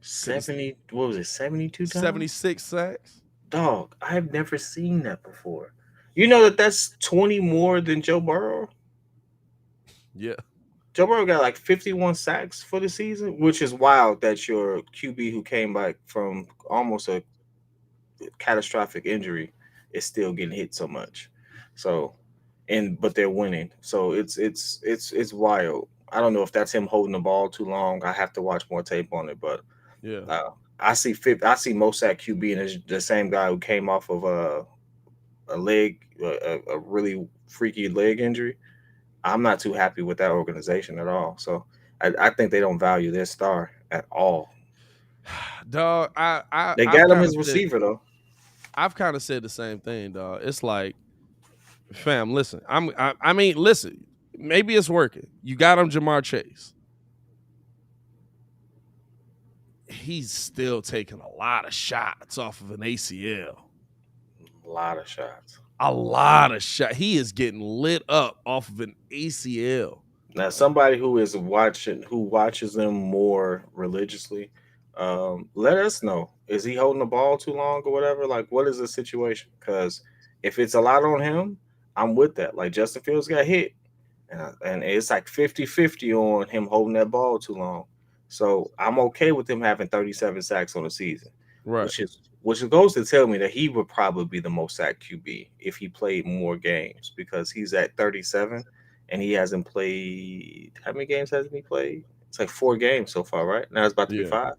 70, what was it, 72 times? 76 sacks. Dog, I've never seen that before. You know that's 20 more than Joe Burrow? Yeah. Joe Burrow got like 51 sacks for the season, which is wild that your QB who came back from almost a catastrophic injury is still getting hit so much. So, but they're winning. So it's wild. I don't know if that's him holding the ball too long. I have to watch more tape on it, but Yeah. I see Mosak QB and it's the same guy who came off of a really freaky leg injury. I'm not too happy with that organization at all. So I think they don't value their star at all. Dog, They I've got him kind of his said receiver though. I've kind of said the same thing, dog. It's like, fam, listen. I mean, listen. Maybe it's working. You got him, Jamar Chase. He's still taking a lot of shots off of an ACL. A lot of shots. a lot of shot. He is getting lit up off of an ACL. Now, somebody who watches them more religiously, let us know. Is he holding the ball too long or whatever? Like, what is the situation? Because if it's a lot on him, I'm with that. Like, Justin Fields got hit, and it's like 50-50 on him holding that ball too long. So I'm okay with him having 37 sacks on the season, Right. which goes to tell me that he would probably be the most sacked QB if he played more games, because he's at 37 and he hasn't played. How many games hasn't he played? It's like 4 games so far, right? Now it's about to be 5.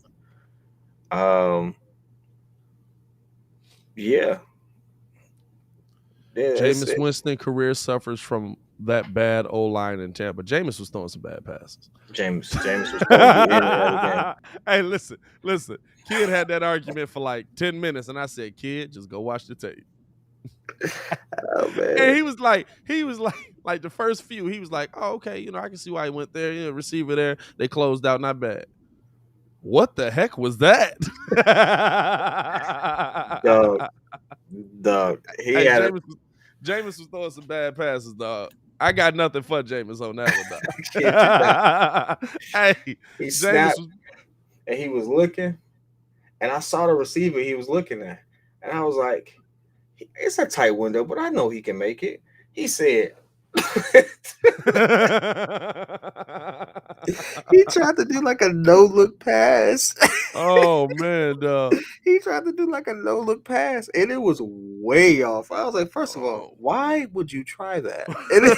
Yeah. Jameis Winston career suffers from that bad O-line in Tampa. Jameis was throwing some bad passes. Jameis was throwing the game. Hey, listen. Kidd had that argument for like 10 minutes, and I said, Kidd, just go watch the tape. Oh, man. And he was like the first few, he was like, oh, okay, I can see why he went there. Receiver there. They closed out, not bad. What the heck was that? Dog. Jameis was throwing some bad passes, dog. I got nothing for Jameis on that one, dog. Hey, he snapped, and he was looking, and I saw the receiver he was looking at, and I was like, it's a tight window, but I know he can make it. He said, he tried to do like a no-look pass. Oh, man, dog. He tried to do like a no-look pass, and it was way off. I was like, first of all, why would you try that? And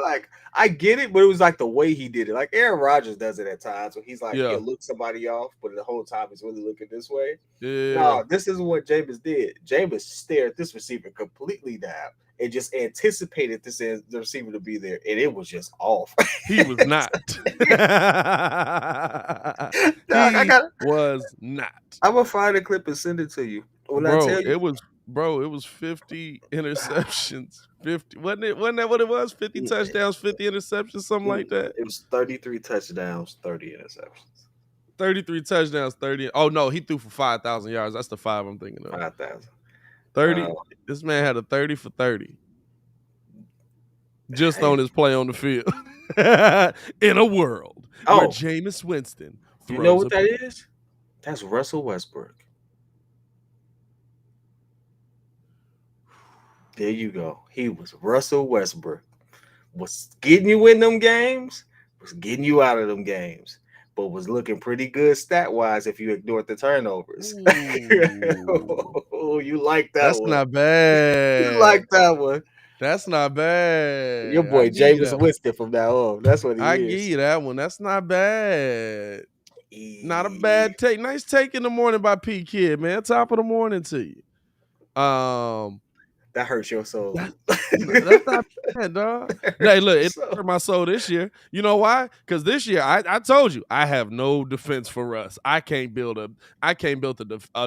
like, I get it, but it was like the way he did it. Like Aaron Rodgers does it at times, where he's like, he'll look somebody off, but the whole time he's really looking this way. Yeah. No, this isn't what Jameis did. Jameis stared this receiver completely down and just anticipated the receiver to be there, and it was just off. He was not. Was not. I'm gonna find a clip and send it to you. It was 50 interceptions. 50, wasn't that what it was? 50 touchdowns, 50 interceptions, something like that. It was 33 touchdowns, 30 interceptions. 33 touchdowns, 30. Oh no, he threw for 5,000 yards. That's the 5 I'm thinking of. 5,000. 30. This man had a 30 for 30. Just on his play on the field. In a world where Jameis Winston throws. You know what that is? That's Russell Westbrook. There you go. He was Russell Westbrook. Was getting you in them games, was getting you out of them games, but was looking pretty good stat-wise if you ignored the turnovers. Oh, you like that That's one. That's not bad. You like that one. That's not bad. Your boy Jameis Winston from now on. That's what he is. I give you that one. That's not bad. Not a bad take. Nice take in the morning by P.kidd, man. Top of the morning to you. That hurts your soul. That's not bad, dog. Hey, look, it hurt my soul this year. You know why? Because this year, I told you, I have no defense for Russ. I can't build a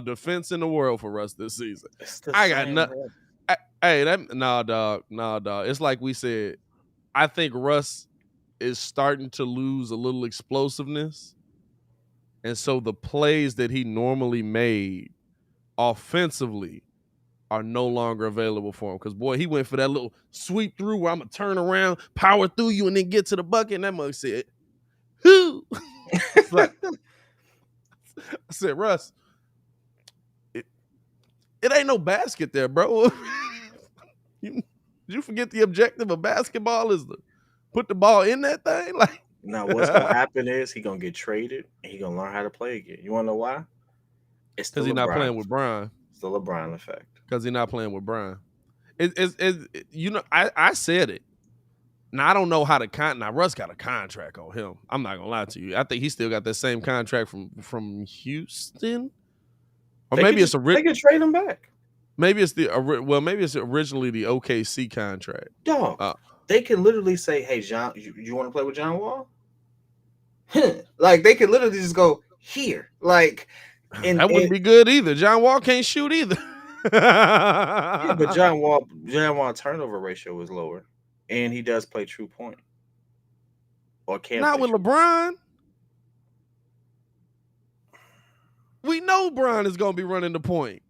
defense in the world for Russ this season. I got nothing. Nah, dog. It's like we said. I think Russ is starting to lose a little explosiveness, and so the plays that he normally made offensively are no longer available for him. Because, boy, he went for that little sweep through where I'm going to turn around, power through you, and then get to the bucket. And that mug said, who? I said, Russ, it ain't no basket there, bro. Did you forget the objective of basketball is to put the ball in that thing? Like, now, what's going to happen is he's going to get traded, and he's going to learn how to play again. You want to know why? It's because he's not playing with Brian. It's the LeBron effect. Because he's not playing with Brian. I said it. Now, I don't know how now, Russ got a contract on him. I'm not going to lie to you. I think he still got that same contract from Houston. Or they maybe they can trade him back. Maybe it's maybe it's originally the OKC contract. Dog, they can literally say, hey, John, you want to play with John Wall? Like, they could literally just go, here. Like, that wouldn't be good either. John Wall can't shoot either. Yeah, but John Wall turnover ratio is lower, and he does play true point. Or can not with LeBron. We know Bron is going to be running the point.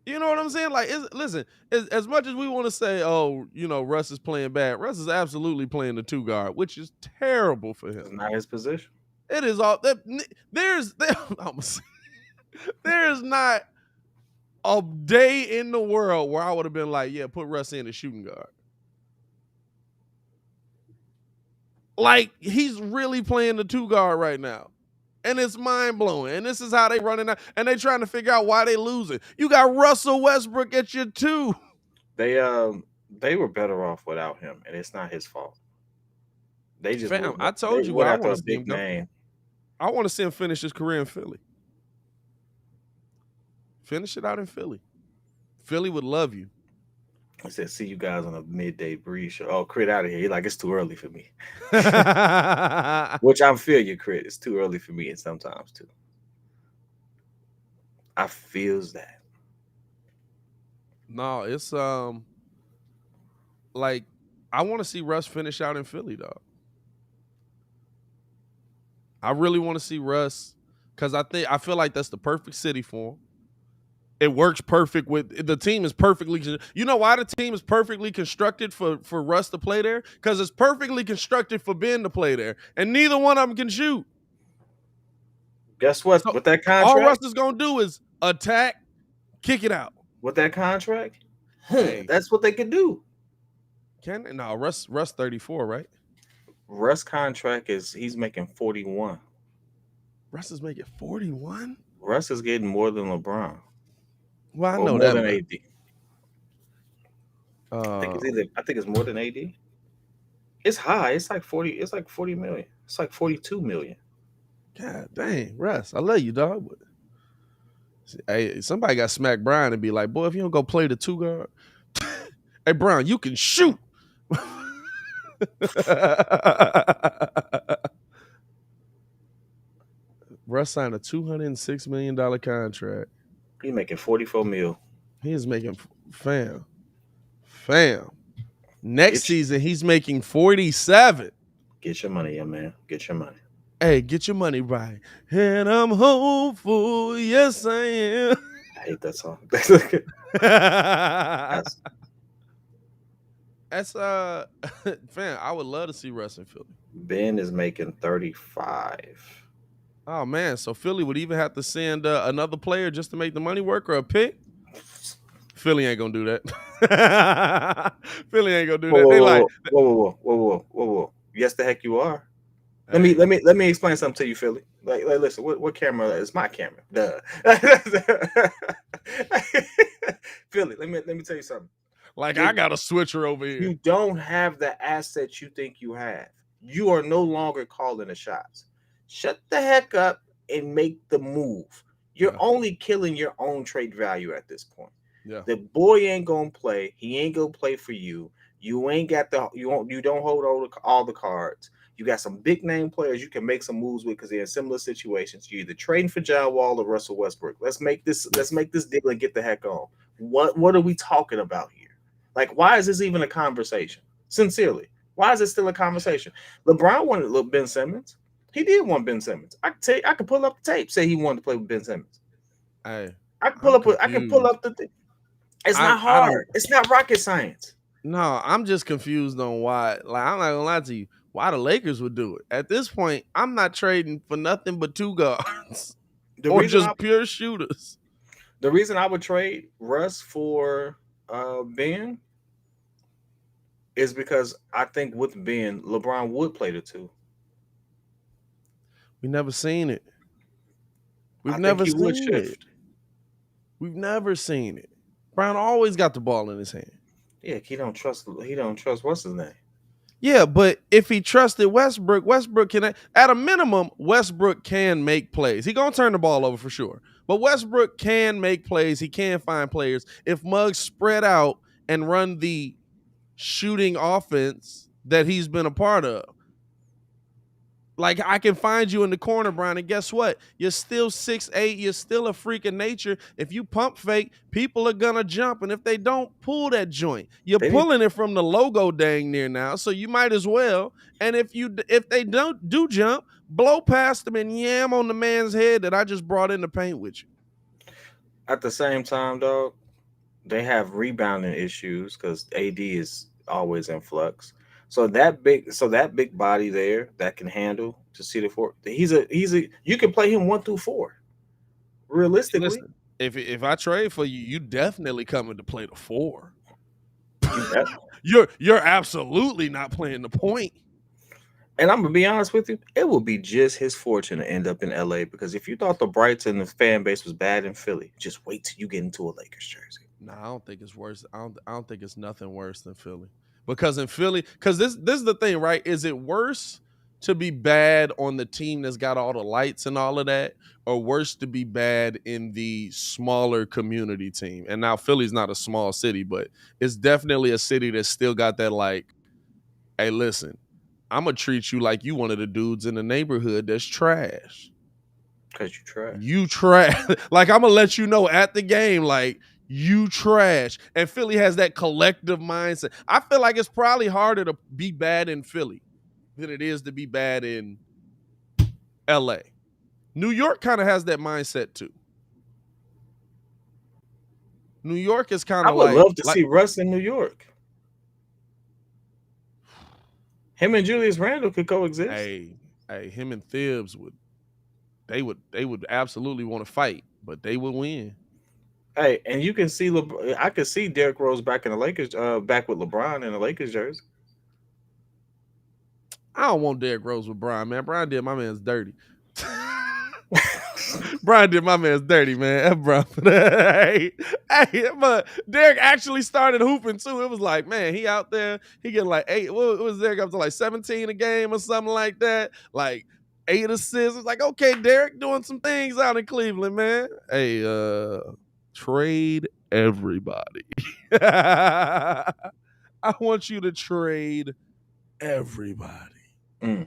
You know what I'm saying? Like, listen, as much as we want to say, oh, Russ is playing bad, Russ is absolutely playing the 2 guard, which is terrible for him. It's not his position. It is all that there's not a day in the world where I would have been like, yeah, put Russ in the shooting guard. Like, he's really playing the 2 guard right now. And it's mind-blowing. And this is how they running out. And they trying to figure out why they losing. You got Russell Westbrook at your 2. They were better off without him, and it's not his fault. They just I told you what I want to see him name. I want to see him finish his career in Philly. Finish it out in Philly. Philly would love you. I said, see you guys on a midday breeze show. Oh, Crit out of here. He's like, it's too early for me. Which I feel you, Crit. It's too early for me, and sometimes too. I feels that. No, it's like, I want to see Russ finish out in Philly, dog. I really want to see Russ, because I feel like that's the perfect city for him. It works perfect with the team is perfectly. You know why the team is perfectly constructed for Russ to play there? Because it's perfectly constructed for Ben to play there, and neither one of them can shoot. Guess what? So with that contract, all Russ is gonna do is attack, kick it out. With that contract, that's what they could do. Can they? No, Russ 34, right? Russ contract he's making 41. Russ is making 41. Russ is getting more than LeBron. Well, I know more than AD. I think it's more than AD. It's high. It's like 40. It's like 40 million. It's like 42 million. God dang, Russ, I love you, dog. But hey, somebody got smack Brian and be like, boy, if you don't go play the 2 guard, hey Brian, you can shoot. Russ signed a $206 million contract. He's making 44 mil. He is making fam. Next season, he's making 47. Get your money, young man. Get your money. Hey, get your money right. And I'm hopeful. Yes, I am. I hate that song. That's fam. I would love to see Russ in Philly. Ben is making 35. Oh man, so Philly would even have to send another player just to make the money work, or a pick. Philly ain't gonna do that. Philly ain't gonna do that. They like, whoa. Yes, the heck you are. Hey. Let me explain something to you, Philly. Like listen, what camera is my camera? Duh. Philly, let me tell you something. Like, I got a switcher over here. You don't have the assets you think you have. You are no longer calling the shots. Shut the heck up and make the move. You're only killing your own trade value at this point. Yeah. The boy ain't gonna play. He ain't gonna play for you. You ain't got you don't hold all the cards. You got some big name players you can make some moves with because they're in similar situations. You're either trading for John Wall or Russell Westbrook. Let's make this deal and get the heck on. What are we talking about here? Like, why is this even a conversation? Sincerely, why is it still a conversation? LeBron wanted Ben Simmons. He did want Ben Simmons. I could pull up the tape. Say he wanted to play with Ben Simmons. Hey, I can pull up the thing. It's not hard. It's not rocket science. No, I'm just confused on why. Like, I'm not gonna lie to you. Why the Lakers would do it at this point? I'm not trading for nothing but 2 guards or just pure shooters. The reason I would trade Russ for Ben is because I think with Ben, LeBron would play the 2. We never seen it. We've never seen it. We've never seen it. Brown always got the ball in his hand. Yeah, he don't trust what's his name. Yeah, but if he trusted Westbrook can, at a minimum, Westbrook can make plays. He gonna turn the ball over for sure. But Westbrook can make plays. He can find players. If Muggs spread out and run the shooting offense that he's been a part of. Like, I can find you in the corner, Brian, and guess what? You're still 6'8". You're still a freak of nature. If you pump fake, people are going to jump, and if they don't, pull that joint. You're pulling it from the logo dang near now, so you might as well. And if they don't do jump, blow past them and yam on the man's head that I just brought in the paint with you. At the same time, dog, They have rebounding issues because AD is always in flux. So that big body there that can handle to see the four. He's a you can play him 1 through 4 realistically. Listen, if I trade for you, you definitely coming to play the 4. You bet. You're absolutely not playing the point. And I'm gonna be honest with you, it will be just his fortune to end up in LA because if you thought the Brighton fan base was bad in Philly, just wait till you get into a Lakers jersey. No, I don't think it's worse. I don't think it's nothing worse than Philly. Because in Philly, because this is the thing, right? Is it worse to be bad on the team that's got all the lights and all of that, or worse to be bad in the smaller community team? And now Philly's not a small city, but it's definitely a city that's still got that like, hey, listen, I'm gonna treat you like you one of the dudes in the neighborhood that's trash. Because you trash. You trash. Like I'm gonna let you know at the game, like you trash. And Philly has that collective mindset. I feel like it's probably harder to be bad in Philly than it is to be bad in LA. New York kind of has that mindset too. New York is kind I of would like love to see Russ in New York. Him and Julius Randle could coexist. hey, him and Thibs would absolutely want to fight, but they would win. Hey, and you can see I could see Derrick Rose back in the Lakers, back with LeBron in the Lakers jersey. I don't want Derrick Rose with Brian, man. Brian did my man's dirty. Brian did my man's dirty, man. Bro. hey, but Derrick actually started hooping too. It was like, man, he out there, he getting like 8. What was Derrick up to like 17 a game or something like that? Like 8 assists. It's like, okay, Derrick doing some things out in Cleveland, man. Hey, trade everybody. I want you to trade everybody. Mm.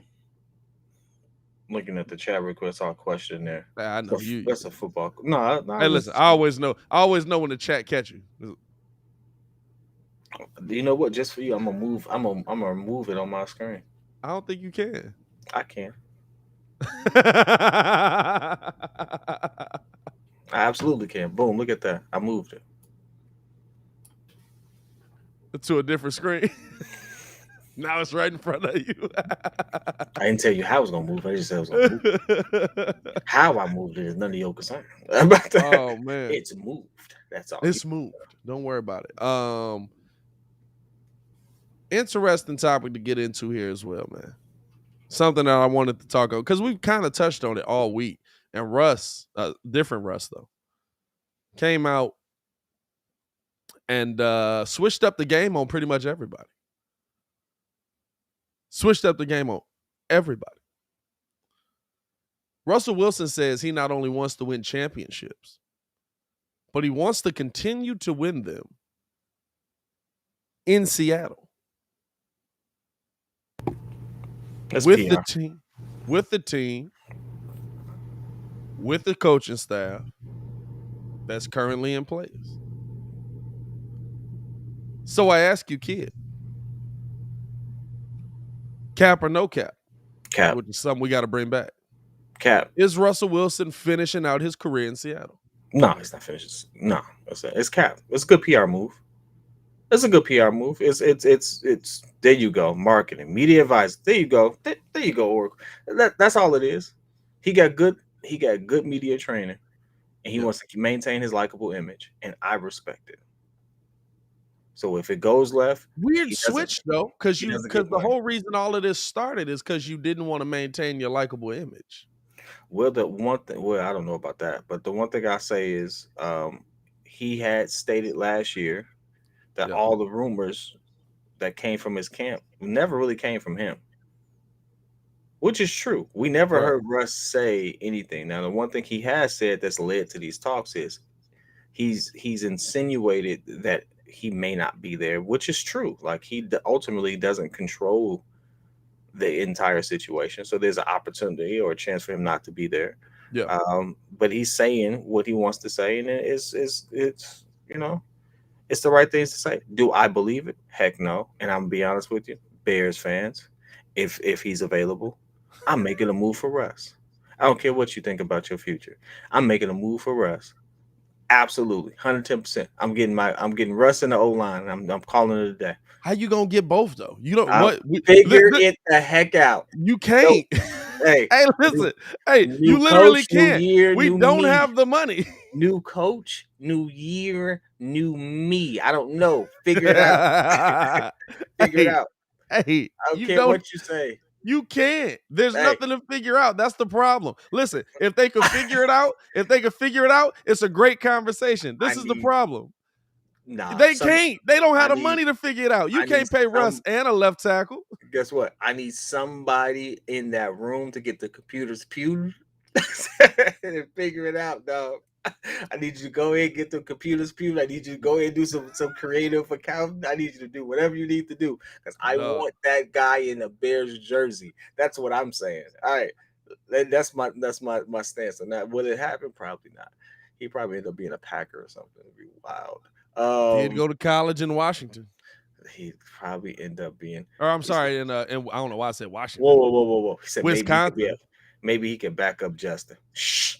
Looking at the chat request, our question there. I know you. That's a football. No, Hey, listen, I always know when the chat catch you. You know what? Just for you, I'm gonna move. I'm gonna remove it on my screen. I don't think you can. I can. I absolutely can. Boom! Look at that. I moved it to a different screen. Now it's right in front of you. I didn't tell you how I was gonna move. I just said I was gonna move. How I moved it is none of your concern. Oh man, it's moved. That's all. It's moved. Don't worry about it. Interesting topic to get into here as well, man. Something that I wanted to talk about because we've kind of touched on it all week. And Russ, different Russ though, came out and switched up the game on pretty much everybody. Switched up the game on everybody. Russell Wilson says he not only wants to win championships, but he wants to continue to win them in Seattle. That's with PR. the team, with the coaching staff that's currently in place. So I ask you, kid, cap or no cap? Cap. Which is something we got to bring back. Cap. Is Russell Wilson finishing out his career in Seattle? No, he's not finished. No, it's cap. It's a good PR move. It's a good PR move. It's there you go. Marketing, media advice. There you go. There you go, Oracle. That's all it is. He got good media training, and he wants to maintain his likable image, and I respect it. So if it goes left, weird switch though, because the whole reason all of this started is because you didn't want to maintain your likable image. Well, the one thing, I don't know about that, but the one thing I say is, he had stated last year that all the rumors that came from his camp never really came from him, which is true. We never heard Russ say anything. Now, the one thing he has said that's led to these talks is he's insinuated that he may not be there, which is true. Like he ultimately doesn't control the entire situation, so there's an opportunity or a chance for him not to be there. Yeah. But he's saying what he wants to say, and it's it's the right things to say. Do I believe it? Heck no. And I'm gonna be honest with you, Bears fans, if he's available, I'm making a move for Russ. I don't care what you think about your future. I'm making a move for Russ. Absolutely, 110%. I'm getting Russ in the O line. I'm calling it a day. How you gonna get both though? You don't I'll what figure it the heck out. you Nope. can't. Hey, Hey, new, listen. Hey, you new literally coach, new can't. year, We new don't me. have the money. New coach, new year, new me. I don't know. Figure it out. Figure it Hey, out. hey, I don't you care don't. what you say. You can't. There's Hey, nothing to figure out. That's the problem. Listen, if they could figure it out, it's a great conversation. I This is the need problem. nah. They can't. They don't have I the need money to figure it out. You I need can't pay Russ some. and a left tackle. Guess what? I need somebody in that room to get the computers pewed and figure it out, dog. I need you to go ahead and get the computers pewed. I need you to go ahead and do some creative accounting. I need you to do whatever you need to do because I Dog. want that guy in a Bears jersey. That's what I'm saying. All right, that's my stance on that. Will it happen? Probably not. He probably end up being a Packer or something. It'd be wild. Did go to college in Washington. He probably end up being. Or I'm He said, sorry, in I don't know why I said whoa, Washington. whoa, whoa, whoa, whoa. He said Wisconsin. maybe he could back up Justin. Shh.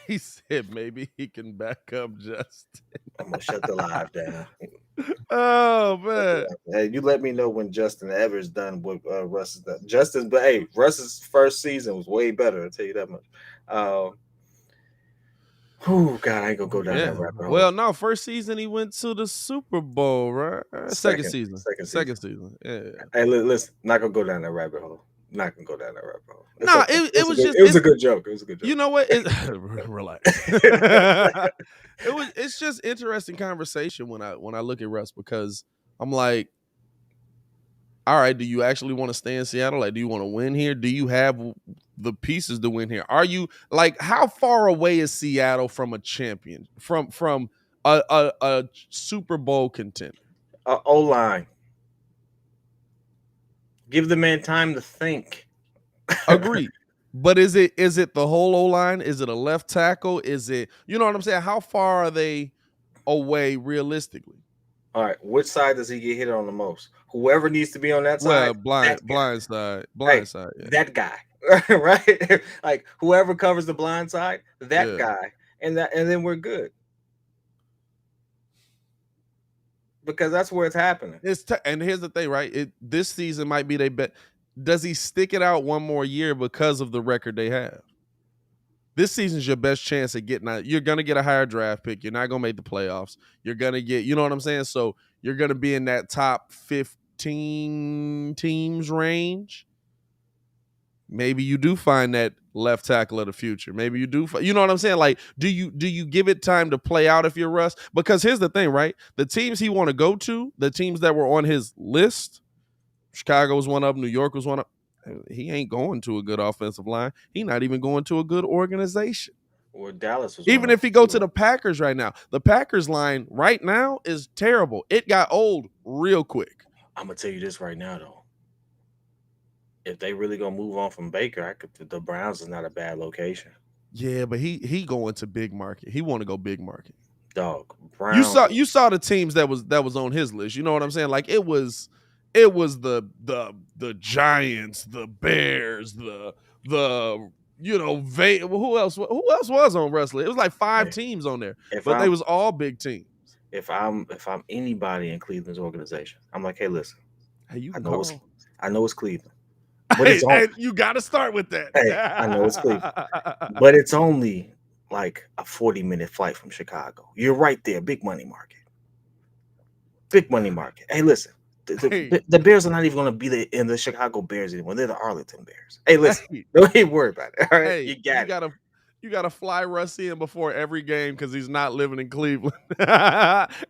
He said maybe he can back up Justin. I'm gonna shut the live down. Oh man. Hey, you let me know when Justin Evers done what Russ is done. Justin, but hey, Russ's first season was way better. I'll tell you that much. Oh God, I ain't gonna go down that rabbit hole. Well, no, first season he went to the Super Bowl, right? Second season. Yeah. Hey, listen, not gonna go down that rabbit hole. Not gonna go down that rabbit hole. No, okay. it was it was a good joke. It was a good joke. You know what? Relax. It's just interesting conversation when I look at Russ because I'm like, all right, do you actually want to stay in Seattle? Like, do you want to win here? Do you have the pieces to win here? Are you like how far away is Seattle from a champion, from a Super Bowl contender? O-line. Give the man time to think. Agreed. But is it the whole O-line? Is it a left tackle? Is it, you know what I'm saying? How far are they away realistically? All right, which side does he get hit on the most? Whoever needs to be on that side. Blind side. Yeah. That guy, right? Like whoever covers the blind side, that guy, and then we're good. Because that's where it's happening. And here's the thing, right? This season might be their bet. Does he stick it out one more year because of the record they have? This season's your best chance at getting out. You're going to get a higher draft pick. You're not going to make the playoffs. You're going to get, you know what I'm saying? So you're going to be in that top 15 teams range. Maybe you do find that left tackle of the future. Maybe you do. You know what I'm saying? Like, do you give it time to play out if you're Russ? Because here's the thing, right? The teams he want to go to, the teams that were on his list, Chicago was one of them. New York was one of them. He ain't going to a good offensive line. He not even going to a good organization. Or Dallas was even if he go to the Packers right now. The Packers line right now is terrible. It got old real quick. I'm gonna tell you this right now, though. If they really gonna move on from Baker, the Browns is not a bad location. Yeah, but he going to big market. He want to go big market. Dog, Browns. You saw the teams that was on his list. You know what I'm saying? Like it was the Giants, the Bears, the who else was on wrestling? It was like 5 teams on there, but they was all big teams. If I'm anybody in Cleveland's organization, I'm like, hey, listen, I know it's Cleveland, but it's only, you got to start with that. Hey, I know it's Cleveland, but it's only like a 40-minute flight from Chicago. You're right there, big money market. Hey, listen. The Bears are not even going to be in the Chicago Bears anymore. They're the Arlington Bears. Hey, listen, don't even worry about it. All right, you gotta fly Russ in before every game because he's not living in Cleveland.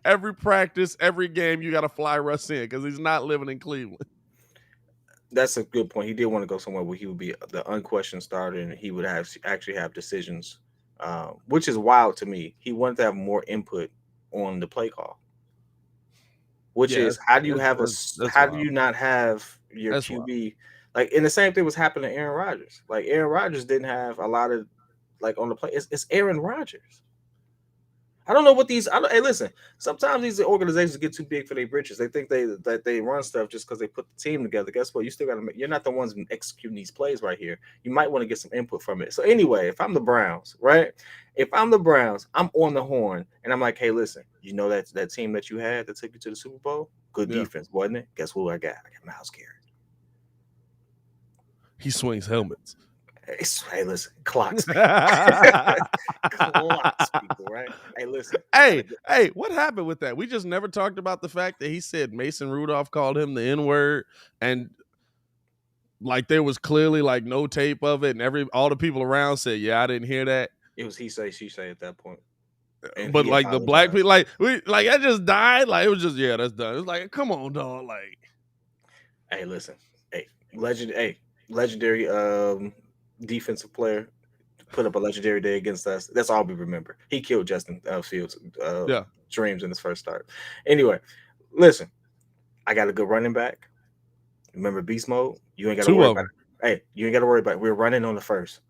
Every practice, every game, you gotta fly Russ in because he's not living in Cleveland. That's a good point. He did want to go somewhere where he would be the unquestioned starter and he would actually have decisions, which is wild to me. He wanted to have more input on the play call. Which is how do you not have your QB like? And the same thing was happening to Aaron Rodgers. Like Aaron Rodgers didn't have a lot of like on the play. It's Aaron Rodgers. I don't know what these. Hey, listen. Sometimes these organizations get too big for their britches. They think they run stuff just because they put the team together. Guess what? You still got to. You're not the ones executing these plays right here. You might want to get some input from it. So anyway, if I'm the Browns, right? If I'm the Browns, I'm on the horn and I'm like, hey, listen. You know that team that you had that took you to the Super Bowl? Good defense, wasn't it? Guess who I got? I got Myles Garrett. He swings helmets. Hey, listen, clocks. Clocks, people, right? Hey, listen. Hey, what happened with that? We just never talked about the fact that he said Mason Rudolph called him the N-word, and like there was clearly like no tape of it, and all the people around said, "Yeah, I didn't hear that." It was he say, she say at that point. And but like the black people, like I just died. Like it was just that's done. It was like, come on, dog. Like, hey, listen, legendary defensive player put up a legendary day against us. That's all we remember. He killed Justin Fields' dreams in his first start. Anyway, listen, I got a good running back. Remember beast mode? You ain't got to worry about it. Hey, you ain't got to worry about it. We're running on the first.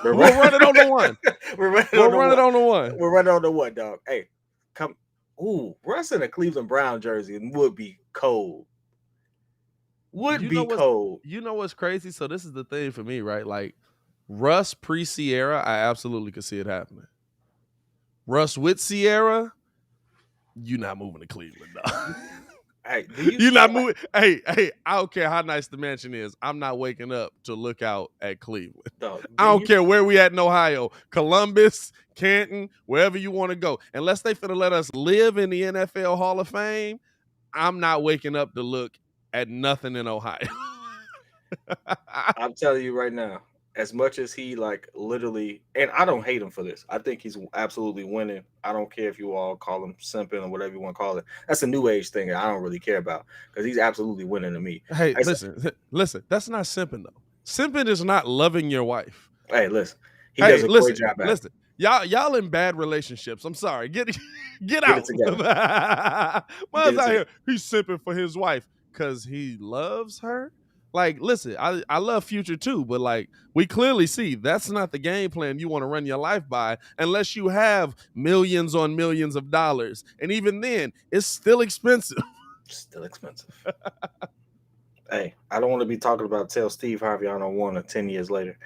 We're running on the one. We're running on the one. We're running on the one, dog. Hey, come. Ooh, Russ in a Cleveland Brown jersey would be cold. Would be cold. You know what's crazy? So this is the thing for me, right? Like Russ pre-Sierra, I absolutely could see it happening. Russ with Sierra, you're not moving to Cleveland, dog. Hey, you're not moving. Hey, I don't care how nice the mansion is. I'm not waking up to look out at Cleveland. Dog, I don't care where we at in Ohio, Columbus, Canton, wherever you want to go. Unless they finna let us live in the NFL Hall of Fame, I'm not waking up to look at nothing in Ohio. I'm telling you right now, as much as he like literally, and I don't hate him for this. I think he's absolutely winning. I don't care if you all call him simping or whatever you want to call it. That's a new age thing that I don't really care about because he's absolutely winning to me. Hey, listen. That's not simping though. Simping is not loving your wife. Hey, listen. He does a great job. Listen. Y'all in bad relationships. I'm sorry. Get out. It together. Miles out here. He's simping for his wife because he loves her. Like, listen, I love Future too, but like we clearly see that's not the game plan you want to run your life by unless you have millions on millions of dollars. And even then, it's still expensive. Still expensive. Hey, I don't want to be talking about tell Steve Harvey I don't want it 10 years later.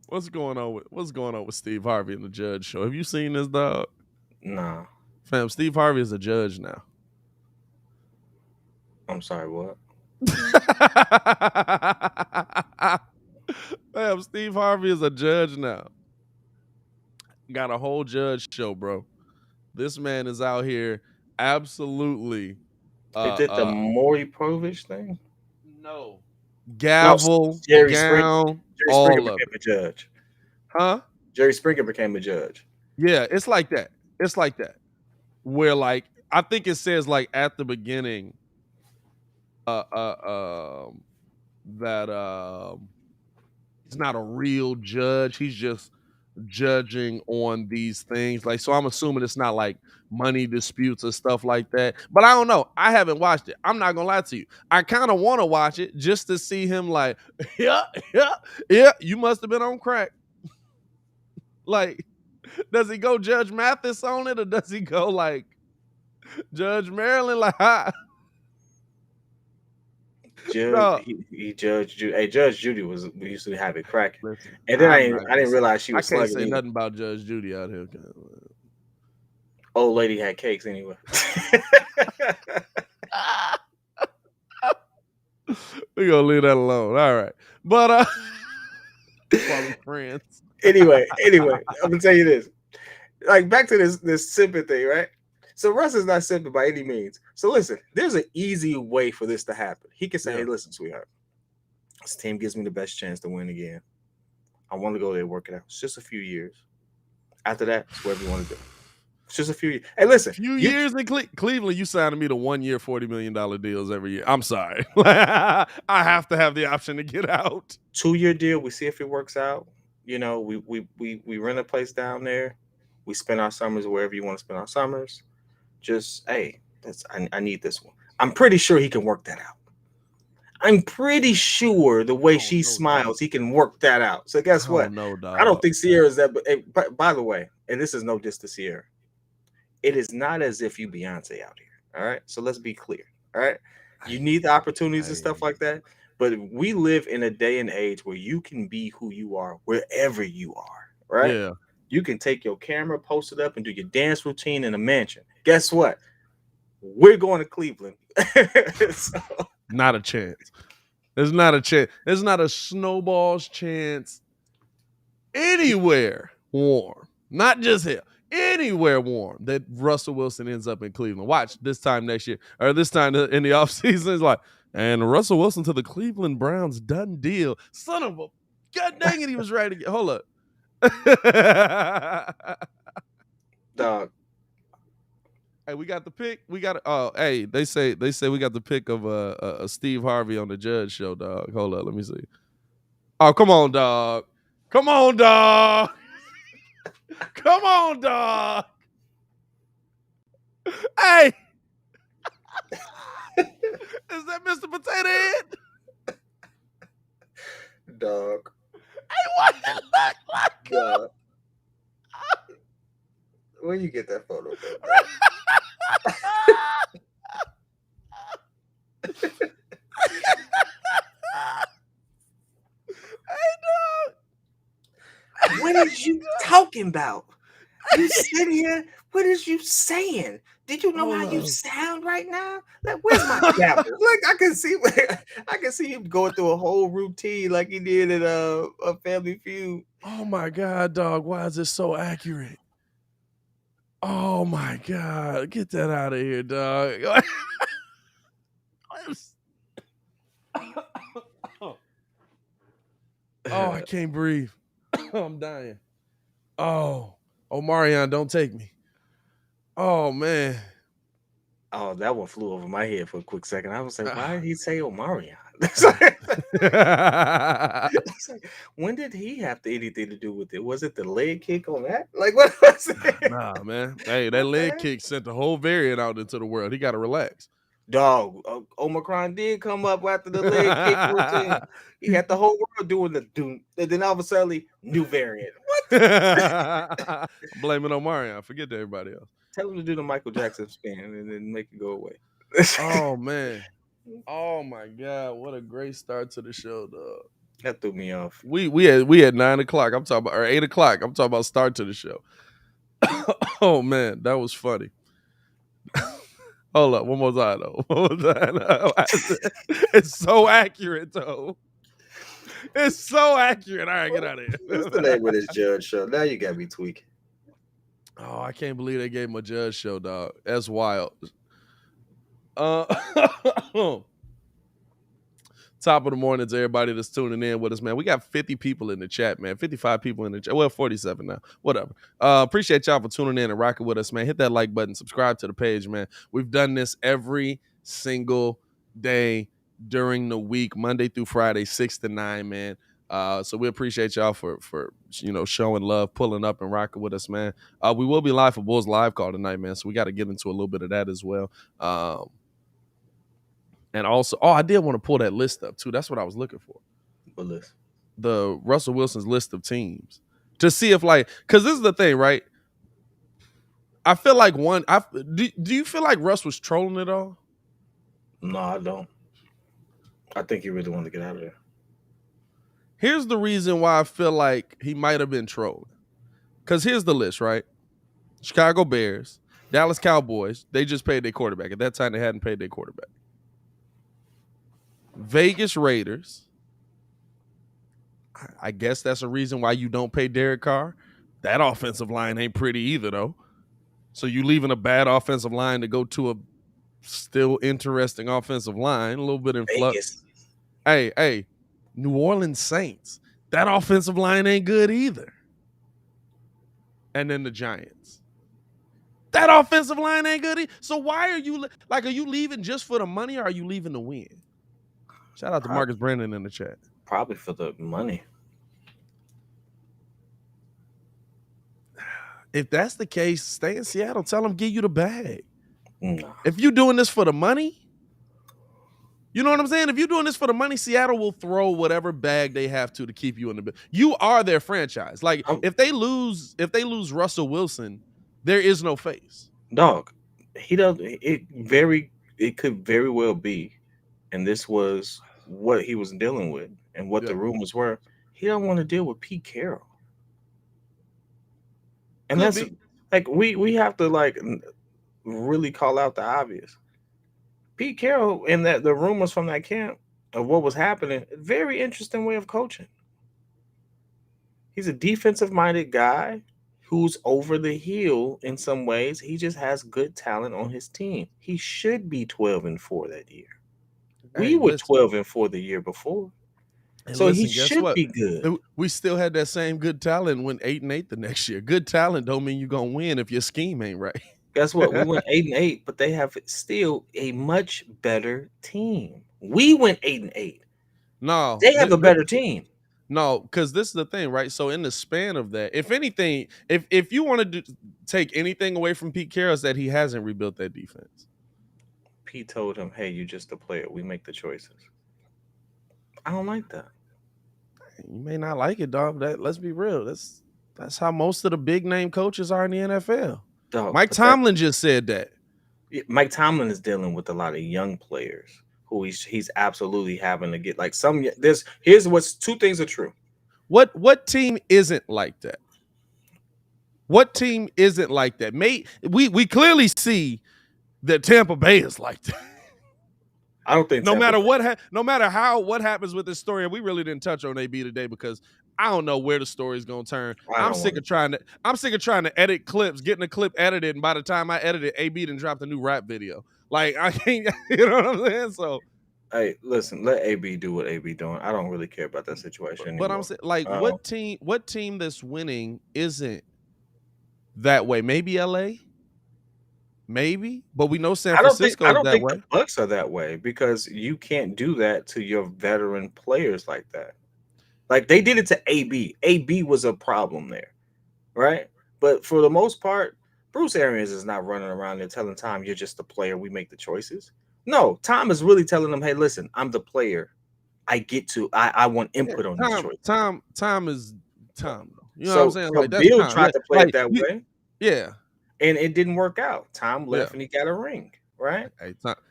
What's going on with Steve Harvey and the Judge Show? Have you seen this, dog? Nah. Fam, Steve Harvey is a judge now. I'm sorry, what? Damn, Steve Harvey is a judge now. Got a whole judge show, bro. This man is out here absolutely. Is it the Maury Povich thing? No. Gavel, Jerry gown, Springer all became of it. a judge. Huh? Jerry Springer became a judge. Yeah, it's like that. It's like that. Where like I think it says like at the beginning that he's not a real judge. He's just judging on these things. Like, so I'm assuming it's not like money disputes or stuff like that. But I don't know. I haven't watched it. I'm not gonna lie to you. I kind of want to watch it just to see him like, yeah, you must have been on crack. Like, does he go Judge Mathis on it, or does he go like Judge Maryland? Like, he judged Judy. Hey, Judge Judy we used to have it cracking. Listen, and then I didn't realize she was. I can't say nothing about Judge Judy out here. Old lady had cakes anyway. We're gonna leave that alone. All right, but friends. Anyway, I'm gonna tell you this. Like back to this simping thing, right? So Russ is not simping by any means. So listen, there's an easy way for this to happen. He can say, "Hey, listen, sweetheart, this team gives me the best chance to win again. I want to go there and work it out. It's just a few years. After that, it's whatever you want to do. It's just a few years. Hey, listen, years in Cleveland, you signing me to 1 year, $40 million deals every year. I'm sorry, I have to have the option to get out. 2-year deal. We see if it works out. You know, we rent a place down there. We spend our summers wherever you want to spend our summers. Just, hey, I need this one. I'm pretty sure he can work that out. I'm pretty sure the way she smiles, he can work that out. So guess what? No, dog. I don't think Sierra's that. But by the way, and this is no diss to Sierra, it is not as if you Beyonce out here. All right. So let's be clear. All right. You need the opportunities and stuff like that. But we live in a day and age where you can be who you are wherever you are. Right. Yeah. You can take your camera, post it up, and do your dance routine in a mansion. Guess what? We're going to Cleveland. So, Not a chance. There's not a chance. There's not a snowball's chance anywhere warm. Not just here. Anywhere warm that Russell Wilson ends up in Cleveland. Watch this time next year, or this time in the offseason. It's like, and Russell Wilson to the Cleveland Browns, done deal. Son of a, god dang it, he was ready to get. Hold up. dog. Hey, we got the pick. We got hey, they say we got the pick of Steve Harvey on the Judge Show, dog. Hold up, let me see. Oh, come on, dog. Come on, dog. Come on, dog. Hey. Is that Mr. Potato Head? Dog. Hey, what it look like? Dog. Where you get that photo from? Hey, dog. What is you talking about? You sitting here, what is you saying? Did you know how you sound right now? Like, where's my gavel? Like, I can see him going through a whole routine like he did in a Family Feud. Oh my God, dog. Why is it so accurate? Oh my God. Get that out of here, dog. Oh, I can't breathe. I'm dying. Oh, Omarion, don't take me. Oh, man. Oh, that one flew over my head for a quick second. I was like, why did he say Omarion? When did he have anything to do with it? Was it the leg kick on that? Like, what was it? Nah, man. Hey, that leg kick sent the whole variant out into the world. He got to relax. Dog, Omicron did come up after the leg kick routine. He had the whole world doing the doom, and then all of a sudden, new variant. What? Blame it on Mario. Forget everybody else. Tell him to do the Michael Jackson spin and then make it go away. Oh man. Oh my God. What a great start to the show, dog. That threw me off. We had 9 o'clock. I'm talking about, or 8 o'clock. I'm talking about start to the show. Oh man, that was funny. Hold up, one more time though. It's so accurate though. It's so accurate. All right, get out of here. What's the name of this Judge Show? Now you got me tweaking. Oh, I can't believe they gave him a Judge Show, dog. That's wild. Top of the morning to everybody that's tuning in with us, man. We got 50 people in the chat, man. 55 people in the chat. Well, 47 now. Whatever. Appreciate y'all for tuning in and rocking with us, man. Hit that like button. Subscribe to the page, man. We've done this every single day during the week, Monday through Friday, 6 to 9, man. So we appreciate y'all for showing love, pulling up and rocking with us, man. We will be live for Bulls Live Call tonight, man. So we got to get into a little bit of that as well. And also, I did want to pull that list up too. That's what I was looking for. What list? The Russell Wilson's list of teams to see if, like, because this is the thing, right? I feel like do you feel like Russ was trolling at all? No, I don't. I think he really wanted to get out of there. Here's the reason why I feel like he might have been trolled. Because here's the list, right? Chicago Bears, Dallas Cowboys, they just paid their quarterback. At that time, they hadn't paid their quarterback. Vegas Raiders. I guess that's a reason why you don't pay Derrick Carr. That offensive line ain't pretty either, though. So you leaving a bad offensive line to go to a still interesting offensive line, a little bit in flux. Hey, New Orleans Saints. That offensive line ain't good either. And then the Giants. That offensive line ain't good either. So why are you leaving just for the money, or are you leaving to win? Shout out to Marcus Brandon in the chat. Probably for the money. If that's the case, stay in Seattle. Tell them give you the bag. No. If you doing this for the money, You know what I'm saying? If you're doing this for the money, Seattle will throw whatever bag they have to keep you in the. You are their franchise. Like I'm, if they lose Russell Wilson, there is no face. dog, he does it could very well be, and this was what he was dealing with and what the Yeah, rumors were. He don't want to deal with Pete Carroll. And could that's be. like we have to like really call out the obvious. Pete Carroll and that the rumors from that camp of what was happening, very interesting way of coaching. He's a defensive minded guy who's over the hill in some ways. He just has good talent on his team. He should be 12-4 that year. We Hey, were listen, 12-4 the year before. and So he listen. Guess should what? be good. We still had that same good talent and went 8-8 the next year. Good talent don't mean you're gonna win if your scheme ain't right. Guess what? We went 8-8, but they have still a much better team. We went 8-8. No, They have a better team. no, because this is the thing, right? So in the span of that, if anything, if you want to take anything away from Pete Carroll, is that he hasn't rebuilt that defense. Pete told him, "Hey, you're just a player. We make the choices." I don't like that. You may not like it, dog. That let's be real. That's how most of the big name coaches are in the NFL. Dog, Mike but that Tomlin just said that. Mike Tomlin is dealing with a lot of young players who he's absolutely having to get like some. Here's what's two things are true. What team isn't like that? What team isn't like that? We clearly see that Tampa Bay is like that. I don't think No Tampa matter Bay- what happens with this story, and we really didn't touch on AB today because I don't know where the story's gonna turn. I I'm don't sick want of trying to edit clips, getting a clip edited, and by the time I edit it, AB done dropped a new rap video. Like I can't, you know what I'm saying? So, Hey, listen, let AB do what AB doing. I don't really care about that situation but I'm anymore. saying, like, Um, what team that's winning isn't that way? Maybe LA, maybe, but we know San I Francisco's don't that think the way. Bucks are that way because you can't do that to your veteran players like that. Like they did it to AB. AB was a problem there, right? But for the most part, Bruce Arians is not running around there telling Tom, "You're just a player. We make the choices." No, Tom is really telling them, "Hey, listen, I'm the player. I want Yeah, input on these choices." Tom is Tom. You know what I'm So saying? Like that's Bill Tom. Yeah, tried to play it like that way, yeah. and it didn't work out. Tom Yeah. left and he got a ring, right?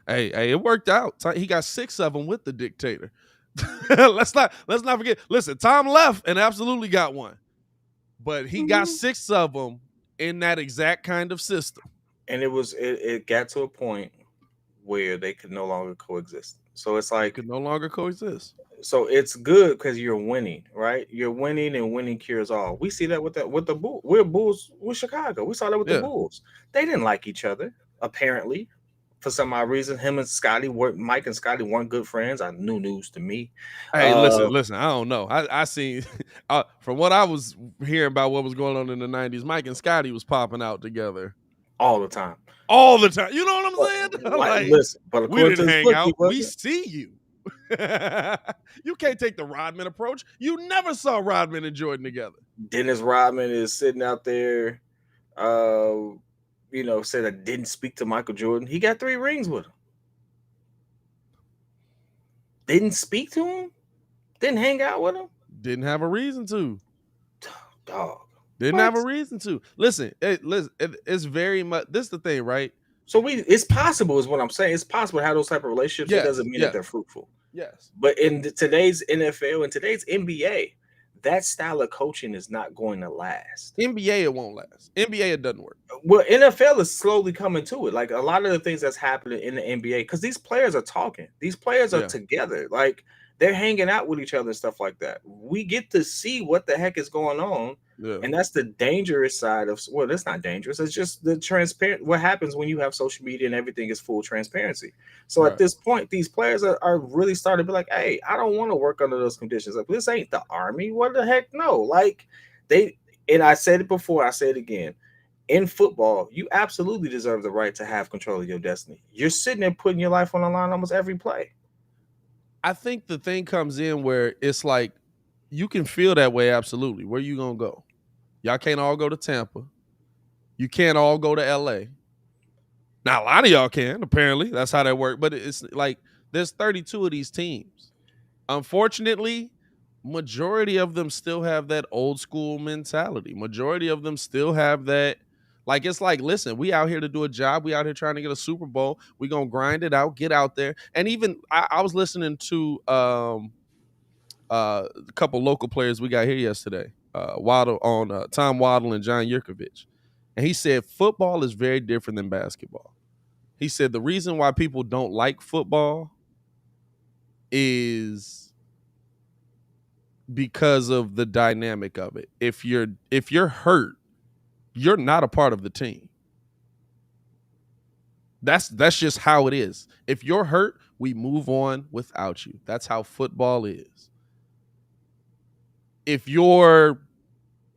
Hey, it worked out. He got 6 of them with the dictator. let's not forget. Listen, Tom left and absolutely got one, but he got Mhm. 6 of them in that exact kind of system. And it got to a point where they could no longer coexist. So it's They like could no longer coexist. so it's good because you're winning, right? You're winning, and winning cures all. We see that with the Bulls. We're Bulls with Chicago. We saw that with the Yeah. Bulls. They didn't like each other apparently. For some odd reason, him and Scotty were Mike and Scotty weren't good friends. I knew news to me. Hey, Uh, listen. I don't know. I seen from what I was hearing about what was going on in the '90s. Mike and Scotty was popping out together all the time. all the time. You know what I'm But, saying? like, Like listen, but we according to didn't this hang book, he out. We wasn't. see you. You can't take the Rodman approach. You never saw Rodman and Jordan together. Dennis Rodman is sitting out there, said I didn't speak to Michael Jordan. He got 3 rings with him. Didn't speak to him. Didn't hang out with him. Didn't have a reason to. Dog. Didn't What? have a reason to. Listen, it's very much. This is the thing, right? So it's possible, is what I'm saying. It's possible to have those type of relationships. It doesn't mean that they're fruitful. Yes. But in today's NFL and today's NBA, that style of coaching is not going to last. NBA, it won't last. NBA, it doesn't work. Well, NFL is slowly coming to it. Like a lot of the things that's happening in the NBA, because these players are talking. These players are together. Like they're hanging out with each other and stuff like that. We get to see what the heck is going on. Yeah. And that's the dangerous side of, well, it's not dangerous. It's just the transparent. What happens when you have social media and everything is full transparency. So at this point, these players are really starting to be like, hey, I don't want to work under those conditions. Like, this ain't the army. What the heck? No. Like and I said it before, I say it again. In football, you absolutely deserve the right to have control of your destiny. You're sitting there putting your life on the line almost every play. I think the thing comes in where it's like you can feel that way. Absolutely. Where you gonna go? Y'all can't all go to Tampa. You can't all go to LA. Now a lot of y'all can. Apparently, that's how that works. But it's like There's 32 of these teams. Unfortunately, majority of them still have that old school mentality. Majority of them still have that. Like, it's like, listen, we out here to do a job. We out here trying to get a Super Bowl. We gonna grind it out, get out there. And even I was listening to a couple local players we got here yesterday. Tom Waddle and John Yurkovich. And he said football is very different than basketball. He said the reason why people don't like football is because of the dynamic of it. If you're hurt, you're not a part of the team. That's just how it is. If you're hurt, we move on without you. That's how football is. If you're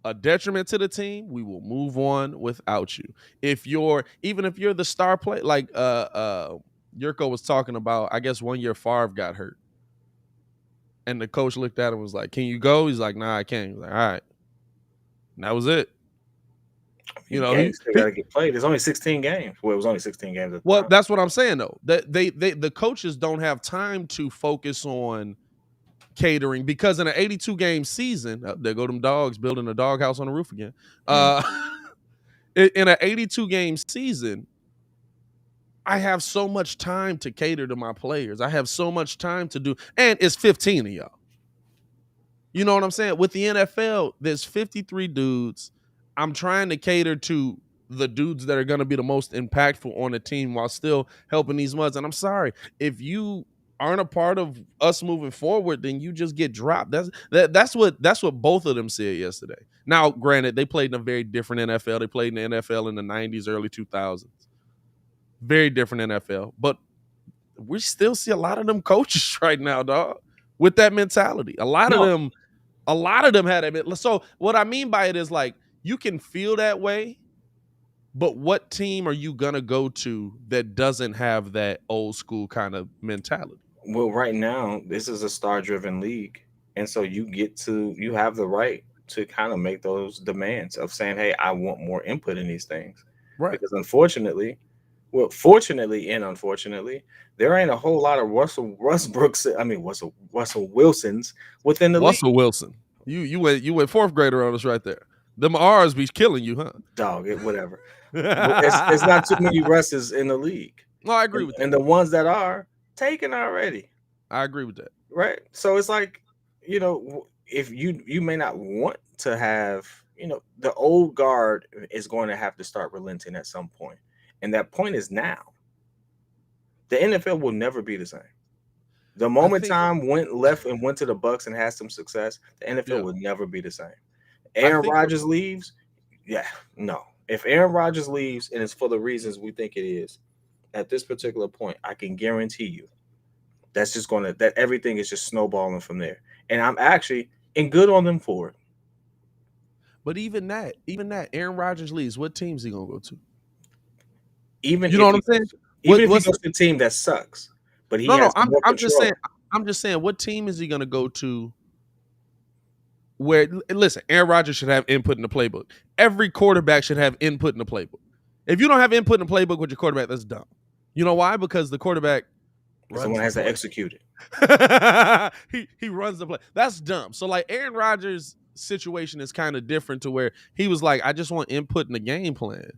a detriment to the team, we will move on without you. Even if you're the star player, like Yurko was talking about, I guess 1 year Favre got hurt. And the coach looked at him and was like, "Can you go?" He's like, "Nah, I can't." He's like, "All right." And that was it. You know, games still got to get played. There's only 16 games. Well, it was only 16 games at the time. That's what I'm saying though. That the coaches don't have time to focus on catering because in an 82 game season, there go them dogs building a doghouse on the roof again. In an 82 game season, I have so much time to cater to my players. I have so much time to do, and it's 15 of y'all. You know what I'm saying? With the NFL, there's 53 dudes. I'm trying to cater to the dudes that are going to be the most impactful on the team while still helping these muds. And I'm sorry, if you aren't a part of us moving forward, then you just get dropped. That's what both of them said yesterday. Now, granted, they played in a very different NFL. They played in the NFL in the 90s, early 2000s. Very different NFL. But we still see a lot of them coaches right now, dog, with that mentality. A lot of them had it. So what I mean by it is like, you can feel that way, but what team are you going to go to that doesn't have that old school kind of mentality? Well, right now, this is a star-driven league. And so you have the right to kind of make those demands of saying, hey, I want more input in these things. Right. Because fortunately, and unfortunately, there ain't a whole lot of Russell Wilsons within the league. Russell Wilson. You went fourth grader on us right there. Them R's be killing you, huh? Dog, whatever. It's not too many Russes in the league. No, I agree with that. And the ones that are taken already. I agree with that. Right. So it's like, if you may not want to have, the old guard is going to have to start relenting at some point. And that point is now. The NFL will never be the same. The moment time went left and went to the Bucks and had some success, the NFL will never be the same. Aaron Rodgers leaves. Yeah, no. If Aaron Rodgers leaves and it's for the reasons we think it is, at this particular point, I can guarantee you that everything is just snowballing from there. And I'm actually good on them for it. But even that, Aaron Rodgers leaves, what team is he gonna go to? Even you know what I'm saying? Even if he goes to a team that sucks, but I'm just saying, what team is he gonna go to? Where, listen, Aaron Rodgers should have input in the playbook. Every quarterback should have input in the playbook. If you don't have input in the playbook with your quarterback, that's dumb. You know why? Because the quarterback someone has to execute it. he runs the play. That's dumb. So like Aaron Rodgers' situation is kind of different to where he was like, I just want input in the game plan.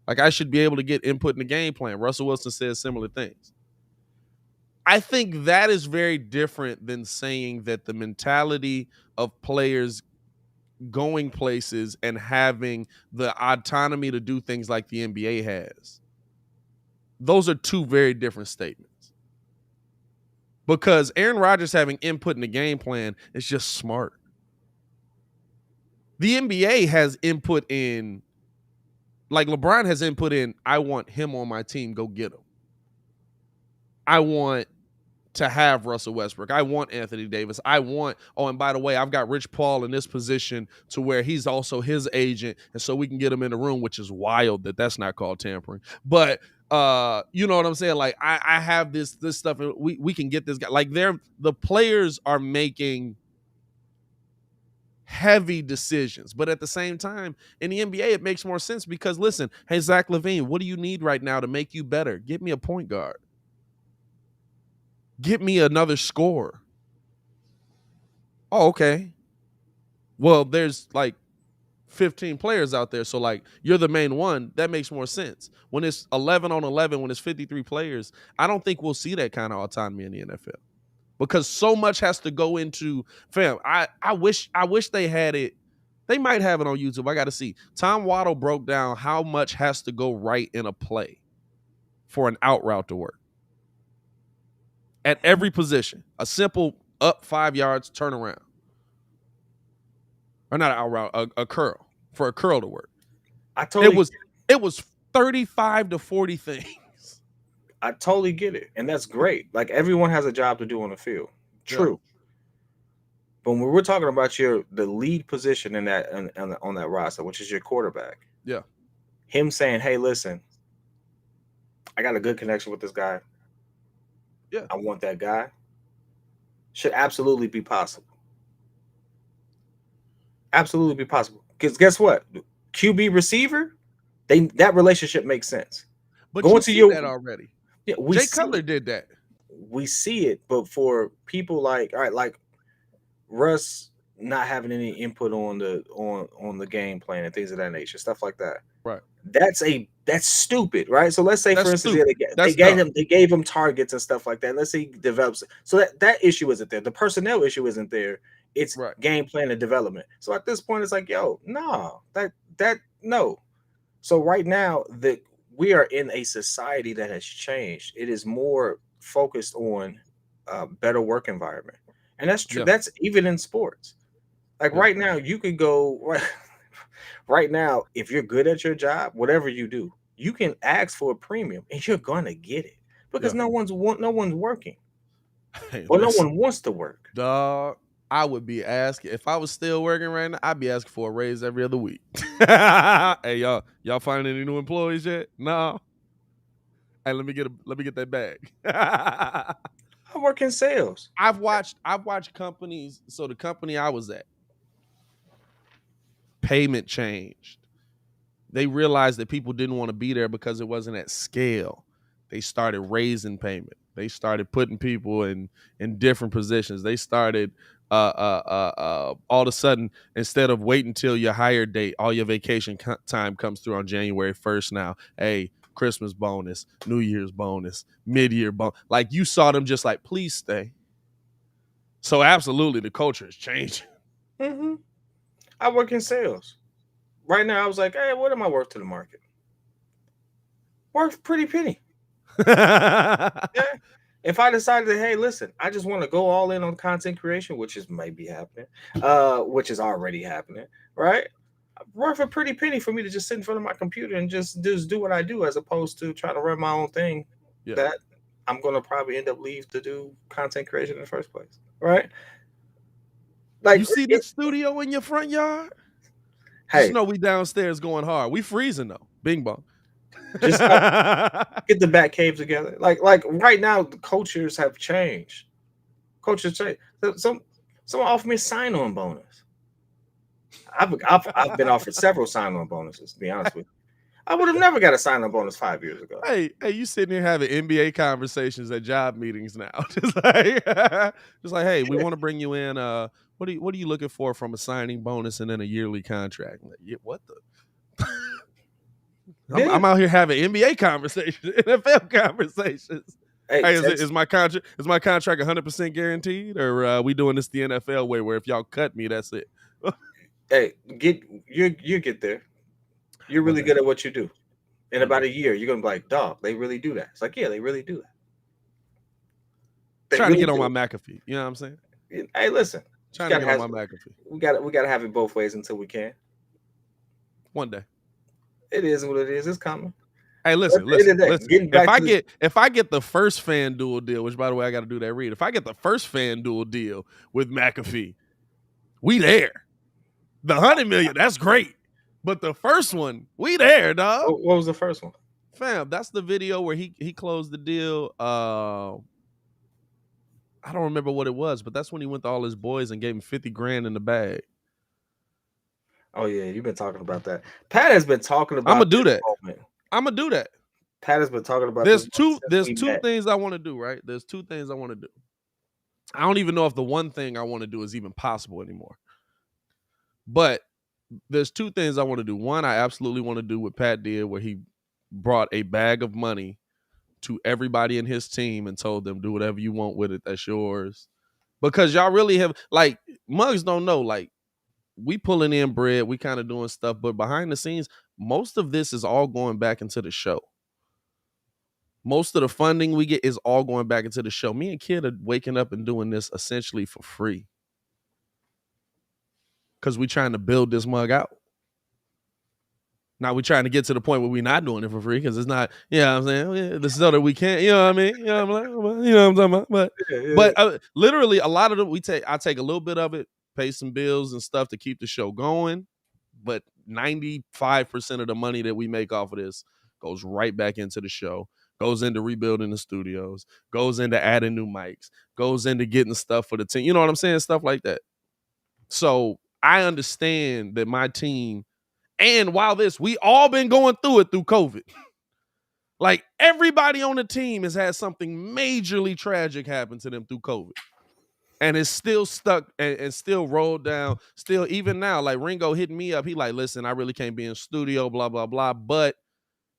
Like I should be able to get input in the game plan. Russell Wilson says similar things. I think that is very different than saying that the mentality of players going places and having the autonomy to do things like the NBA has. Those are two very different statements. Because Aaron Rodgers having input in the game plan is just smart. The NBA has input in, like LeBron has input in, I want him on my team, go get him. I want to have Russell Westbrook. I want Anthony Davis. And by the way, I've got Rich Paul in this position to where he's also his agent, and so we can get him in the room, which is wild that that's not called tampering. But you know what I'm saying? Like I have this stuff, and we can get this guy. Like the players are making heavy decisions, but at the same time, in the NBA, it makes more sense because listen, hey Zach LaVine, what do you need right now to make you better? Give me a point guard. Get me another scorer. Oh, okay. Well, there's like 15 players out there, so like you're the main one. That makes more sense. When it's 11 on 11, when it's 53 players, I don't think we'll see that kind of autonomy in the NFL because so much has to go into fam. I wish they had it. They might have it on YouTube. I got to see. Tom Waddle broke down how much has to go right in a play for an out route to work at every position. A simple up 5 yards, turn around. Or not an out route, a curl. For a curl to work. It was 35 to 40 things. I totally get it. And that's great. Like everyone has a job to do on the field. True. Yeah. But when we're talking about the lead position in that on that roster, which is your quarterback. Yeah. Him saying, "Hey, listen, I got a good connection with this guy. Yeah. I want that guy." Should absolutely be possible. Absolutely be possible. Because guess what? QB receiver, that relationship makes sense. But going to that already. Yeah, Jade Cargill did that. We see it, but for people like Russ not having any input on the game plan and things of that nature, stuff like that. Right. That's stupid, right? So let's say, for instance, they gave him targets and stuff like that. Let's say he develops it. So that issue isn't there. The personnel issue isn't there. It's game plan and development. So at this point, it's like, yo, no, no. So right now that we are in a society that has changed, it is more focused on a better work environment, and that's true. Yeah. That's even in sports. Like right now, you could go right now if you're good at your job, whatever you do, you can ask for a premium, and you're gonna get it because no one's working, or no one wants to work. Dog. I would be asking if I was still working right now. I'd be asking for a raise every other week. Hey y'all finding any new employees yet? No. Hey, let me get that bag. I work in sales. I've watched companies. So the company I was at, payment changed. They realized that people didn't want to be there because it wasn't at scale. They started raising payment. They started putting people in different positions. They started all of a sudden, instead of waiting till your hire date, all your vacation time comes through on January 1st now. Hey, Christmas bonus, New Year's bonus, mid-year bonus. Like you saw them just like, please stay. So absolutely, the culture is changing. Mm-hmm. I work in sales. Right now, I was like, hey, what am I worth to the market? Worth pretty penny. Yeah. If I decided that, hey, listen, I just want to go all in on content creation, which might be happening, which is already happening, right? Worth a pretty penny for me to just sit in front of my computer and just do what I do, as opposed to trying to run my own thing. Yeah. That I'm going to probably end up leave to do content creation in the first place, right? Like, you see the studio in your front yard? Hey, just know we downstairs going hard. We freezing though. Bing bong. Just get the back cave together. Like right now, the cultures have changed. Cultures change. Someone offered me a sign-on bonus. I've been offered several sign-on bonuses. To be honest with you, I would have never got a sign-on bonus 5 years ago. Hey, you sitting here having NBA conversations at job meetings now? just like, hey, we want to bring you in. What are you looking for from a signing bonus and then a yearly contract? Like, yeah, what the? I'm out here having NBA conversations, NFL conversations. Hey, is my contract 100% guaranteed, or are we doing this the NFL way, where if y'all cut me, that's it? Hey, you get there. You're really good at what you do. In about a year, you're gonna be like, dog, they really do that. It's like, yeah, they really do that. Trying to get on my McAfee. You know what I'm saying? Hey, listen. Trying to get on my McAfee. We gotta have it both ways until we can. One day. It is what it is. It's coming. Hey, listen. If I get the first FanDuel deal, which by the way I got to do that read. If I get the first FanDuel deal with McAfee, we there. The $100 million, that's great. But the first one, we there, dog. What was the first one? Fam, that's the video where he closed the deal. I don't remember what it was, but that's when he went to all his boys and gave him $50,000 in the bag. Oh yeah, you've been talking about that. Pat has been talking about. I'm gonna do that. Pat has been talking about this There's since there's we two met. things I want to do, right? There's two things I want to do. I don't even know if the one thing I want to do is even possible anymore. But there's two things I want to do. One, I absolutely want to do what Pat did, where he brought a bag of money to everybody in his team and told them, do whatever you want with it. That's yours. Because y'all really have, like, mugs don't know, like, we pulling in bread, we kind of doing stuff, but behind the scenes, most of this is all going back into the show. Most of the funding we get is all going back into the show. Me and Kidd are waking up and doing this essentially for free because we're trying to build this mug out. Now we're trying to get to the point where we're not doing it for free because it's not, you know what I'm saying? This is so that we can't, you know what I mean? You know what I'm talking about? But literally a lot of them, I take a little bit of it, pay some bills and stuff to keep the show going. But 95% of the money that we make off of this goes right back into the show, goes into rebuilding the studios, goes into adding new mics, goes into getting stuff for the team. You know what I'm saying? Stuff like that. So I understand that my team, and while we all been going through it through COVID. Like everybody on the team has had something majorly tragic happen to them through COVID. And it's still stuck and still rolled down. Still, even now, like Ringo hitting me up. He like, listen, I really can't be in studio, blah, blah, blah. But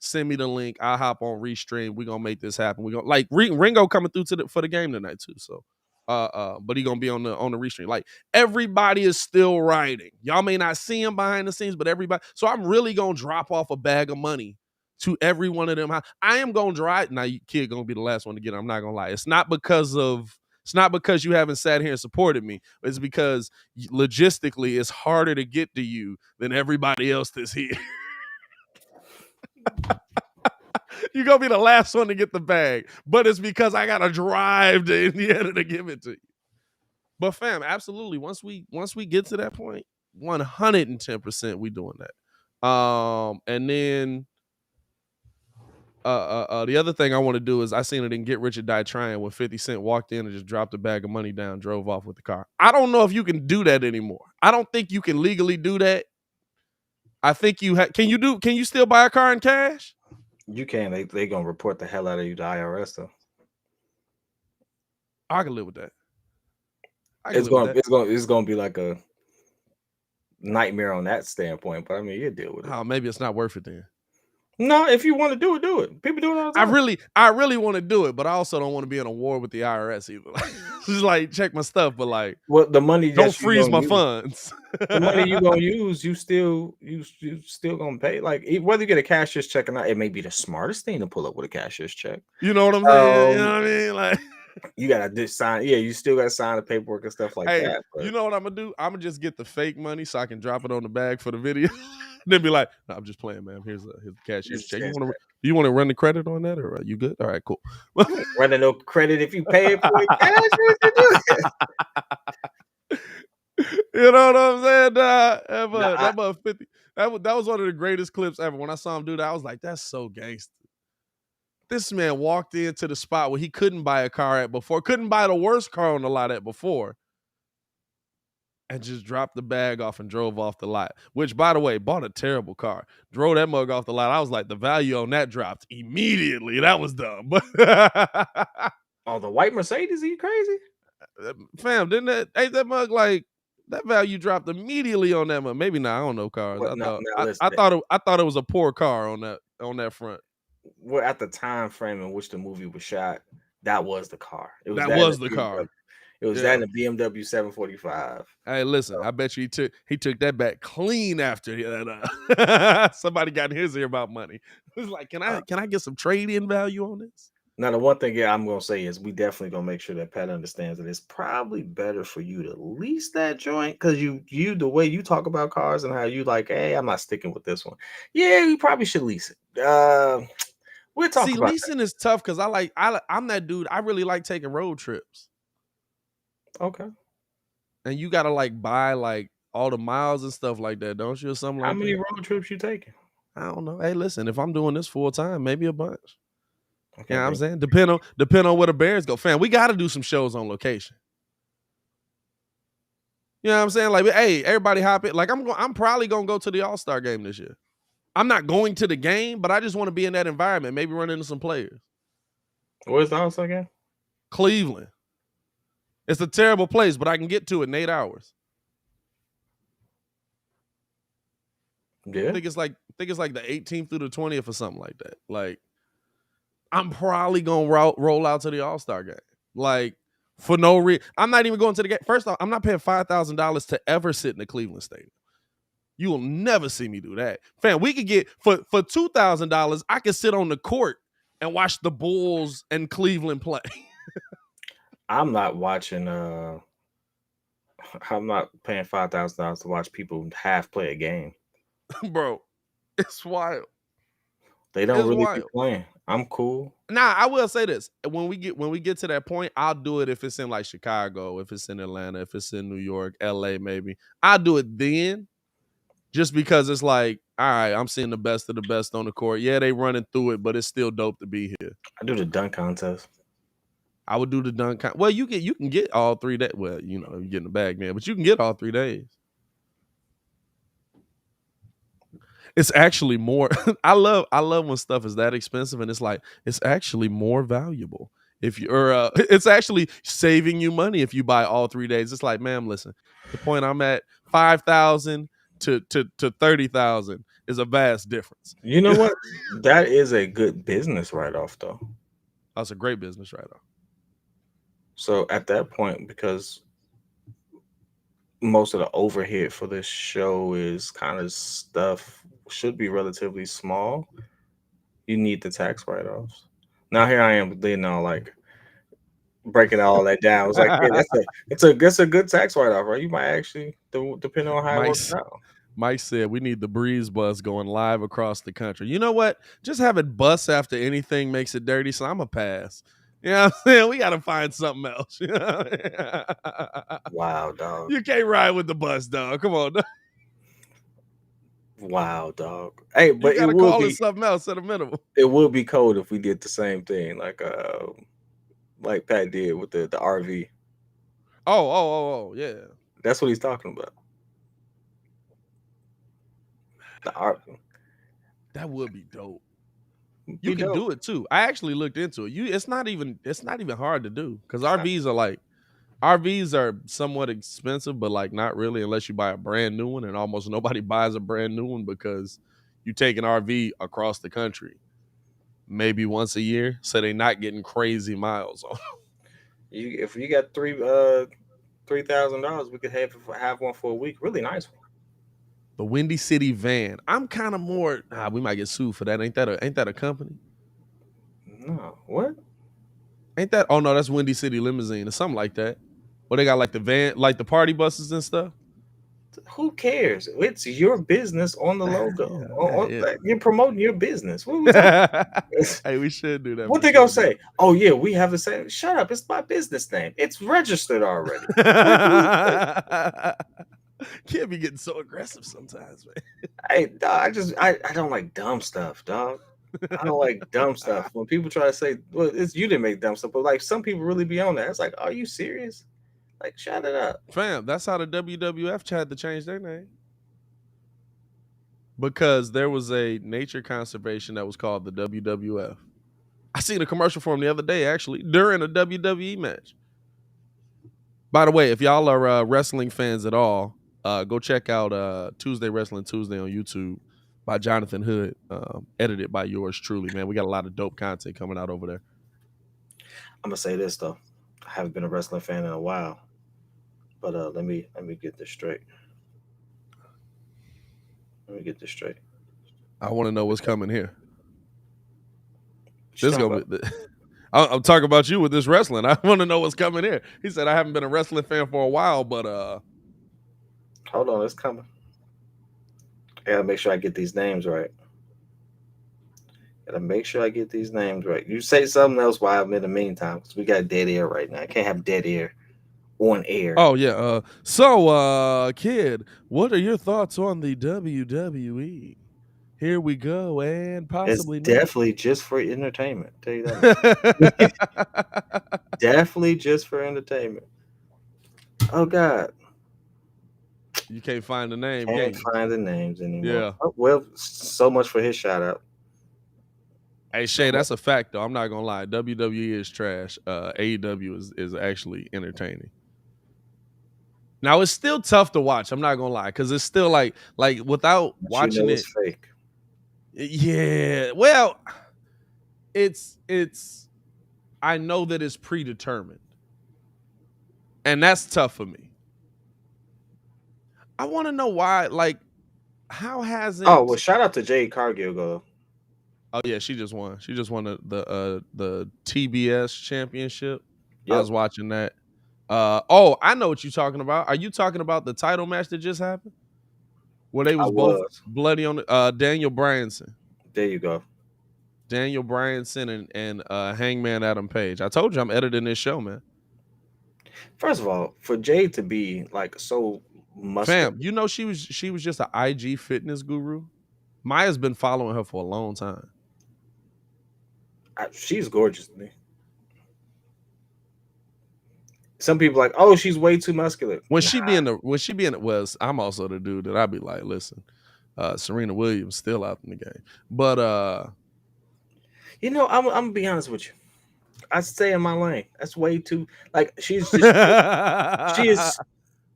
send me the link. I'll hop on Restream. We're gonna make this happen. We're gonna like Ringo coming through for the game tonight, too. So but he gonna be on the Restream. Like everybody is still writing. Y'all may not see him behind the scenes, but everybody. So I'm really gonna drop off a bag of money to every one of them. I am gonna drive. Now, Kidd gonna be the last one to get it. I'm not gonna lie. It's not because you haven't sat here and supported me. It's because logistically it's harder to get to you than everybody else that's here. You're going to be the last one to get the bag. But it's because I got to drive to Indiana to give it to you. But fam, absolutely. Once we get to that point, 110% we doing that. And then the other thing I want to do is I seen it in Get Rich or Die Trying when 50 Cent walked in and just dropped a bag of money down, drove off with the car. I don't know if you can do that anymore. I don't think you can legally do that. I think can you still buy a car in cash? You can. They gonna report the hell out of you to IRS though. I can live with that. It's gonna be like a nightmare on that standpoint. But I mean, you deal with it. Oh, maybe it's not worth it then. No, if you want to do it, do it. People do it all the time. I really want to do it, but I also don't want to be in a war with the IRS either. Just like check my stuff, but like, well, the money don't freeze my funds. The money you gonna use, you still gonna pay. Like whether you get a cashier's check or not, it may be the smartest thing to pull up with a cashier's check. You know what I'm saying? You know what I mean? Like, you gotta sign. Yeah, you still gotta sign the paperwork and stuff like that. But you know what I'm gonna do? I'm gonna just get the fake money so I can drop it on the bag for the video. Then be like, no, I'm just playing, man. Here's the cashier's check. You want to run the credit on that, or are you good? All right, cool. Running no credit if you pay it for it cash. You know what I'm saying? That 50. That was one of the greatest clips ever. When I saw him do that, I was like, that's so gangster. This man walked into the spot where he couldn't buy a car at before, couldn't buy the worst car on the lot at before, and just dropped the bag off and drove off the lot. Which, by the way, bought a terrible car. Drove that mug off the lot. I was like, the value on that dropped immediately. That was dumb. Oh, the white Mercedes? Are you crazy? Fam, ain't that mug like that value dropped immediately on that mug? Maybe not. I don't know cars. I thought it was a poor car on that front. Well, at the time frame in which the movie was shot, that was the car. It was the car. It was that in the BMW 745. Hey, listen, I bet you he took that back clean after that. Somebody got in his ear about money. It was like, can I get some trade-in value on this? Now, the one thing I'm going to say is we definitely going to make sure that Pat understands that it's probably better for you to lease that joint because you the way you talk about cars and how you like, hey, I'm not sticking with this one. Yeah, you probably should lease it. We'll talk about leasing is tough because I'm that dude. I really like taking road trips. Okay. And you got to like buy like all the miles and stuff like that, don't you? Or something how like many that? road trips you taking? I don't know. Hey, listen, if I'm doing this full time, maybe a bunch. Okay, you know what I'm saying? Depend on where the Bears go. Fam, we got to do some shows on location. You know what I'm saying? Like, hey, everybody hop in. Like, I'm probably gonna go to the All-Star game this year. I'm not going to the game, but I just want to be in that environment. Maybe run into some players. Where's the house again? Cleveland. It's a terrible place, but I can get to it in 8 hours. Yeah. I think it's like the 18th through the 20th or something like that. Like, I'm probably gonna roll out to the All-Star game. Like, for no reason. I'm not even going to the game. First off, I'm not paying $5,000 to ever sit in the Cleveland Stadium. You will never see me do that. Fam, we could get for $2,000, I could sit on the court and watch the Bulls and Cleveland play. I'm not watching. I'm not paying $5,000 to watch people half play a game. Bro, it's wild. They don't It's really wild. be playing. I'm cool. Nah, I will say this. When we get to that point, I'll do it if it's in like Chicago, if it's in Atlanta, if it's in New York, LA, maybe. I'll do it then. Just because it's like, all right, I'm seeing the best of the best on the court. Yeah, they running through it, but it's still dope to be here. I do the dunk contest. I would do the dunk. Well, you can get all 3 days. Well, you know, you get in the bag, man, but you can get all 3 days. It's actually more. I love when stuff is that expensive, and it's like it's actually more valuable if you're. It's actually saving you money if you buy all 3 days. It's like, ma'am, listen, the point I'm at, 5,000 to 30,000 is a vast difference. You know what? That is a good business write-off, though. That's a great business write-off. So at that point, because most of the overhead for this show is kind of stuff should be relatively small, you need the tax write-offs. Now here I am, like breaking all that down. It's like, yeah, that's a good tax write-off, right? You might actually, depending on how it works out. Mike said we need the breeze bus going live across the country. You know what? Just have it bus after anything makes it dirty, so I'm a pass. You know what I'm saying? We got to find something else. You know? Wow, dog. You can't ride with the bus, dog. Come on, dog. Wow, dog. Hey, but you gotta call it something else at a minimum. It would be cold if we did the same thing, like Pat did with the RV. Oh, yeah. That's what he's talking about. The RV. That would be dope. You can do it too. I actually looked into it. It's not even hard to do because RVs are somewhat expensive, but like not really unless you buy a brand new one, and almost nobody buys a brand new one because you take an RV across the country maybe once a year, so they're not getting crazy miles on. If you got $3,000, we could have one for a week. Really nice one. The Windy City van. I'm kind of more. We might get sued for that. Ain't that a company? No. What? Ain't that? Oh no, that's Windy City Limousine or something like that. Well, they got like the van, like the party buses and stuff. Who cares? It's your business on the logo. You're promoting your business. What are we talking? Hey, we should do that. What they gonna say? Oh yeah, we have the same. Shut up! It's my business name. It's registered already. Can't be getting so aggressive sometimes, man. Hey, dog, I don't like dumb stuff, dog. I don't like dumb stuff. When people try to say, well, it's you didn't make dumb stuff, but like some people really be on that. It's like, are you serious? Like, shut it up. Fam, that's how the WWF had to change their name. Because there was a nature conservation that was called the WWF. I seen a commercial for them the other day, actually, during a WWE match. By the way, if y'all are wrestling fans at all, go check out Tuesday Wrestling Tuesday on YouTube by Jonathan Hood, edited by yours truly, man. We got a lot of dope content coming out over there. I'm gonna say this though, I haven't been a wrestling fan in a while, but let me get this straight. I want to know what's coming here. This is gonna be. I'm talking about you with this wrestling. I want to know what's coming here. He said I haven't been a wrestling fan for a while, but hold on, it's coming. I gotta make sure I get these names right. You say something else while I'm in the meantime, because we got dead air right now. I can't have dead air on air. Oh yeah. So, kid, what are your thoughts on the WWE? Here we go, and possibly it's definitely just for entertainment. Tell you that. Definitely just for entertainment. Oh God. You can't find the name, Can't can you? find the names anymore. Yeah. Oh, well, so much for his shout out. Hey So Shay, much. that's a fact though. I'm not gonna lie. WWE is trash. AEW is actually entertaining. Now it's still tough to watch. I'm not gonna lie, because it's still like without But you watching know it. it's fake. Yeah. Well, it's. I know that it's predetermined, and that's tough for me. I want to know why. Like, how Oh well, hasn't? shout out to Jade Cargill though. Oh yeah, she just won. She just won the TBS championship. I Yep, was watching that. Oh, I know what you're talking about. Are you talking about the title match that just happened? Where they I was both was. bloody on Daniel Bryanson. There you go. Daniel Bryanson and Hangman Adam Page. I told you I'm editing this show, man. First of all, for Jade to be like so muscular, Fam, you know she was just an IG fitness guru. Maya's been following her for a long time. she's gorgeous to me. Some people like, oh, she's way too muscular. When Nah, she be in the well, I'm also the dude that I'd be like, listen, Serena Williams still out in the game. But you know, I'm gonna be honest with you. I stay in my lane. That's way too like she's just she is.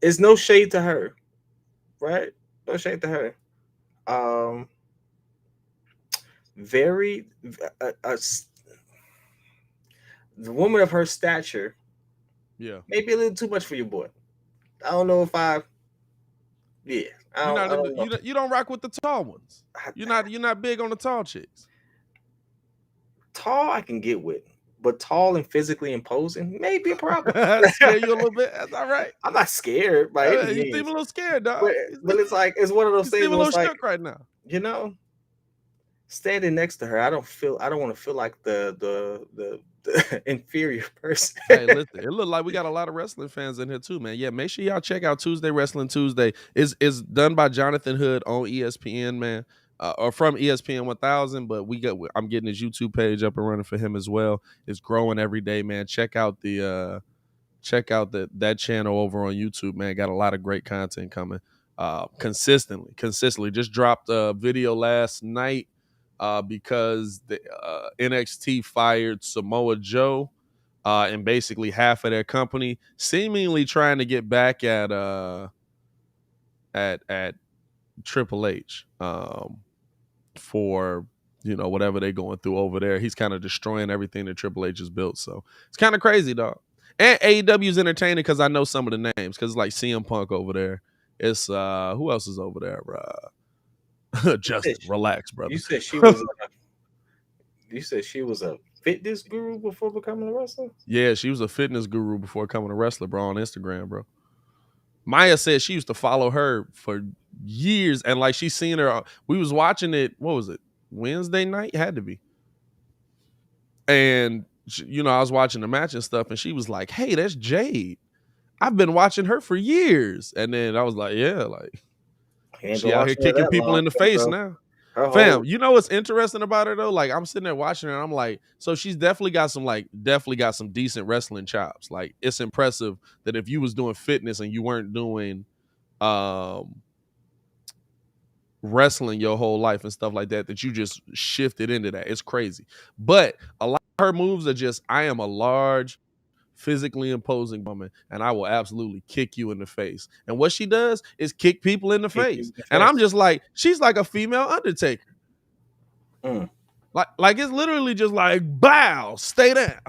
It's no shade to her, right? No shade to her. Um, very the woman of her stature, yeah. maybe a little too much for your boy. I don't know if I. Yeah, You're I not in don't know. the, you don't rock with the tall ones. You're not big on the tall chicks. Tall, I can get with, but tall and physically imposing may be a problem. Scare you a little bit. That's all right. I'm not scared by any You seem a means, little scared, dog. but it's like it's one of those You things seem a where little it's like, shook right now. you know, standing next to her, I don't want to feel like the inferior person. Hey, listen, it looked like we got a lot of wrestling fans in here too, man. Yeah, make sure y'all check out Tuesday Wrestling Tuesday. Is done by Jonathan Hood on ESPN, man. Or from ESPN 1000, but I'm getting his YouTube page up and running for him as well. It's growing every day, man. Check out that channel over on YouTube, man. Got a lot of great content coming. Consistently. Just dropped a video last night because the NXT fired Samoa Joe and basically half of their company, seemingly trying to get back at Triple H for whatever they're going through over there. He's kind of destroying everything that Triple H has built. So it's kind of crazy, dog. And AEW is entertaining because I know some of the names, because it's like CM Punk over there. It's who else is over there? Justin, relax, brother. You said she was. You said she was a fitness guru before becoming a wrestler. Yeah, she was a fitness guru before becoming a wrestler, bro, on Instagram, bro. Maya said she used to follow her for years, and like she's seen her. We was watching it. What was it? Wednesday night? Had to be. And I was watching the match and stuff, and she was like, "Hey, that's Jade. I've been watching her for years." And then I was like, "Yeah, like she out here kicking people in the face now." Fam, you know what's interesting about her though? Like I'm sitting there watching her, and I'm like, so she's definitely got some decent wrestling chops. Like it's impressive that if you was doing fitness and you weren't doing wrestling your whole life and stuff like that, that you just shifted into that. It's crazy. But a lot of her moves are just, I am a large, physically imposing woman, and I will absolutely kick you in the face. And what she does is kick people in the face. And I'm just like, she's like a female Undertaker. Like it's literally just like, bow, stay down.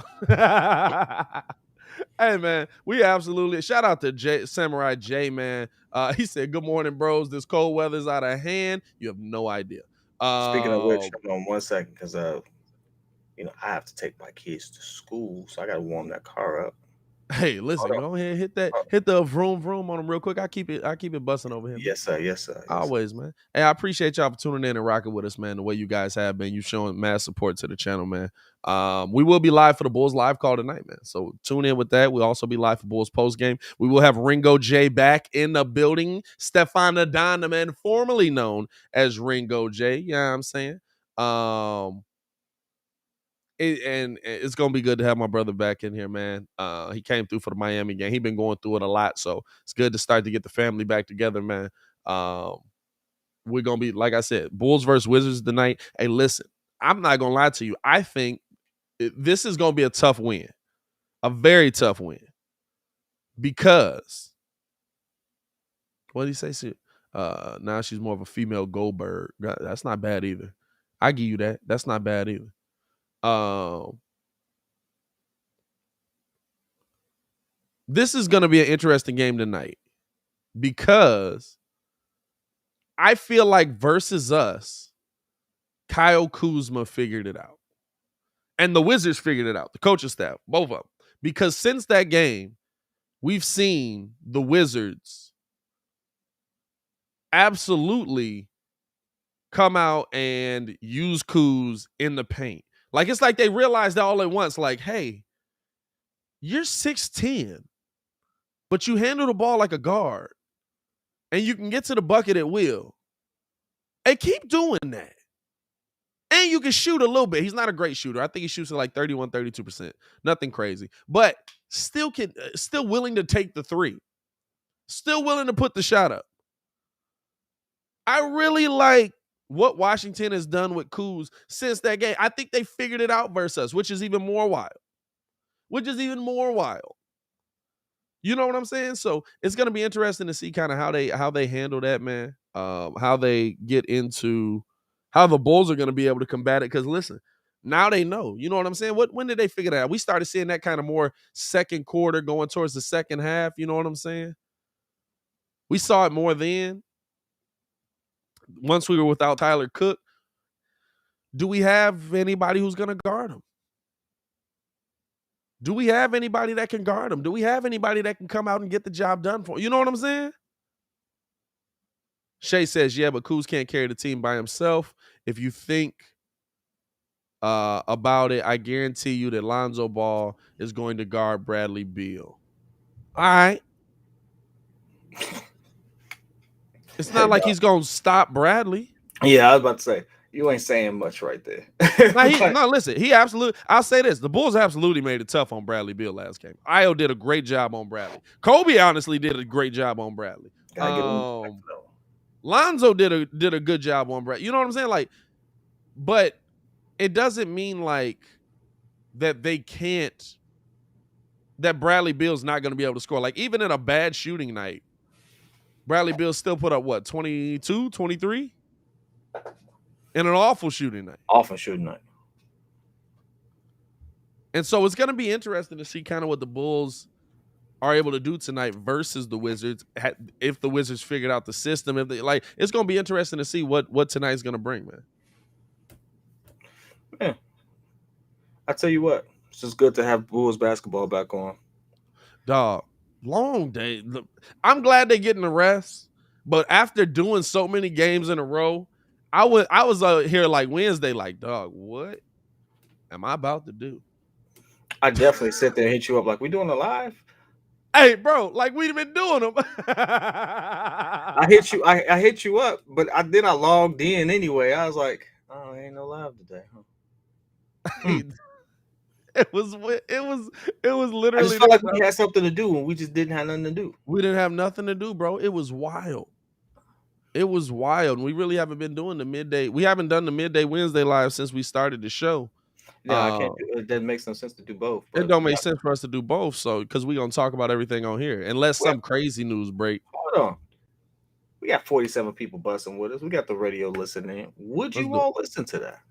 Hey man, we absolutely shout out to Samurai J, man. He said, "Good morning, bros. This cold weather's out of hand. You have no idea." Speaking of which, hold on 1 second, because I have to take my kids to school, so I gotta warm that car up. Hey, listen, go ahead, hit the vroom on them real quick. I keep it busting over here. Yes, sir. Yes, sir. Always, man. Hey, I appreciate y'all for tuning in and rocking with us, man. The way you guys have been, you showing mass support to the channel, man. We will be live for the Bulls live call tonight, man. So tune in with that. We'll also be live for Bulls post game. We will have Ringo J back in the building. Stefan Adana, man, formerly known as Ringo J. You know what I'm saying? and it's gonna be good to have my brother back in here, man. He came through for the Miami game. He been going through it a lot, so it's good to start to get the family back together, man. We're gonna be, like I said, Bulls versus Wizards tonight. Hey, listen, I'm not gonna lie to you. I think this is gonna be a tough win, a very tough win, because what did he say? Now she's more of a female Goldberg. That's not bad either. I give you that. That's not bad either. This is going to be an interesting game tonight because I feel like versus us, Kyle Kuzma figured it out. And the Wizards figured it out, the coaching staff, both of them. Because since that game, we've seen the Wizards absolutely come out and use Kuz in the paint. Like, it's like they realized all at once, like, hey, you're 6'10", but you handle the ball like a guard, and you can get to the bucket at will. And keep doing that. And you can shoot a little bit. He's not a great shooter. I think he shoots at like 31, 32%. Nothing crazy. But still willing to take the three. Still willing to put the shot up. I really like what Washington has done with Kuz since that game. I think they figured it out versus us, which is even more wild. You know what I'm saying? So it's going to be interesting to see kind of how they handle that, man. How they get into how the Bulls are going to be able to combat it. Because listen, now they know. You know what I'm saying? When did they figure that out? We started seeing that kind of more second quarter going towards the second half. You know what I'm saying? We saw it more then. Once we were without Tyler Cook, do we have anybody who's going to guard him? Do we have anybody that can guard him? Do we have anybody that can come out and get the job done for him? You know what I'm saying? Shay says, yeah, but Kuz can't carry the team by himself. If you think about it, I guarantee you that Lonzo Ball is going to guard Bradley Beal. All right. It's not like he's going to stop Bradley. Yeah, I was about to say, you ain't saying much right there. Listen, I'll say this. The Bulls absolutely made it tough on Bradley Beal last game. Io did a great job on Bradley. Kobe honestly did a great job on Bradley. Lonzo did a good job on Bradley. You know what I'm saying? Like, but it doesn't mean like that that Bradley Beal's not going to be able to score. Like, even in a bad shooting night, Bradley Beal still put up what, 22, 23? In an awful shooting night. And so it's going to be interesting to see kind of what the Bulls are able to do tonight versus the Wizards. If the Wizards figured out the system, it's going to be interesting to see what tonight's going to bring, man. Yeah. I tell you what, it's just good to have Bulls basketball back on. Dog, long day. I'm glad they're getting the rest, but after doing so many games in a row, I was here like Wednesday, like, dog, what am I about to do? I definitely sit there and hit you up like, we doing a live? Hey, bro, like we've been doing them. I hit you up, but then I logged in anyway. I was like, oh, ain't no live today, huh? It was literally. I just felt like we had something to do and we just didn't have nothing to do. We didn't have nothing to do, bro. It was wild. It was wild. We really haven't been doing the midday. We haven't done the midday Wednesday live since we started the show. Yeah, I can't. It doesn't make no sense to do both. It don't make sense for us to do both. So, because we're gonna talk about everything on here, unless some crazy news break. Hold on. We got 47 people busting with us. We got the radio listening. Would you all listen to that?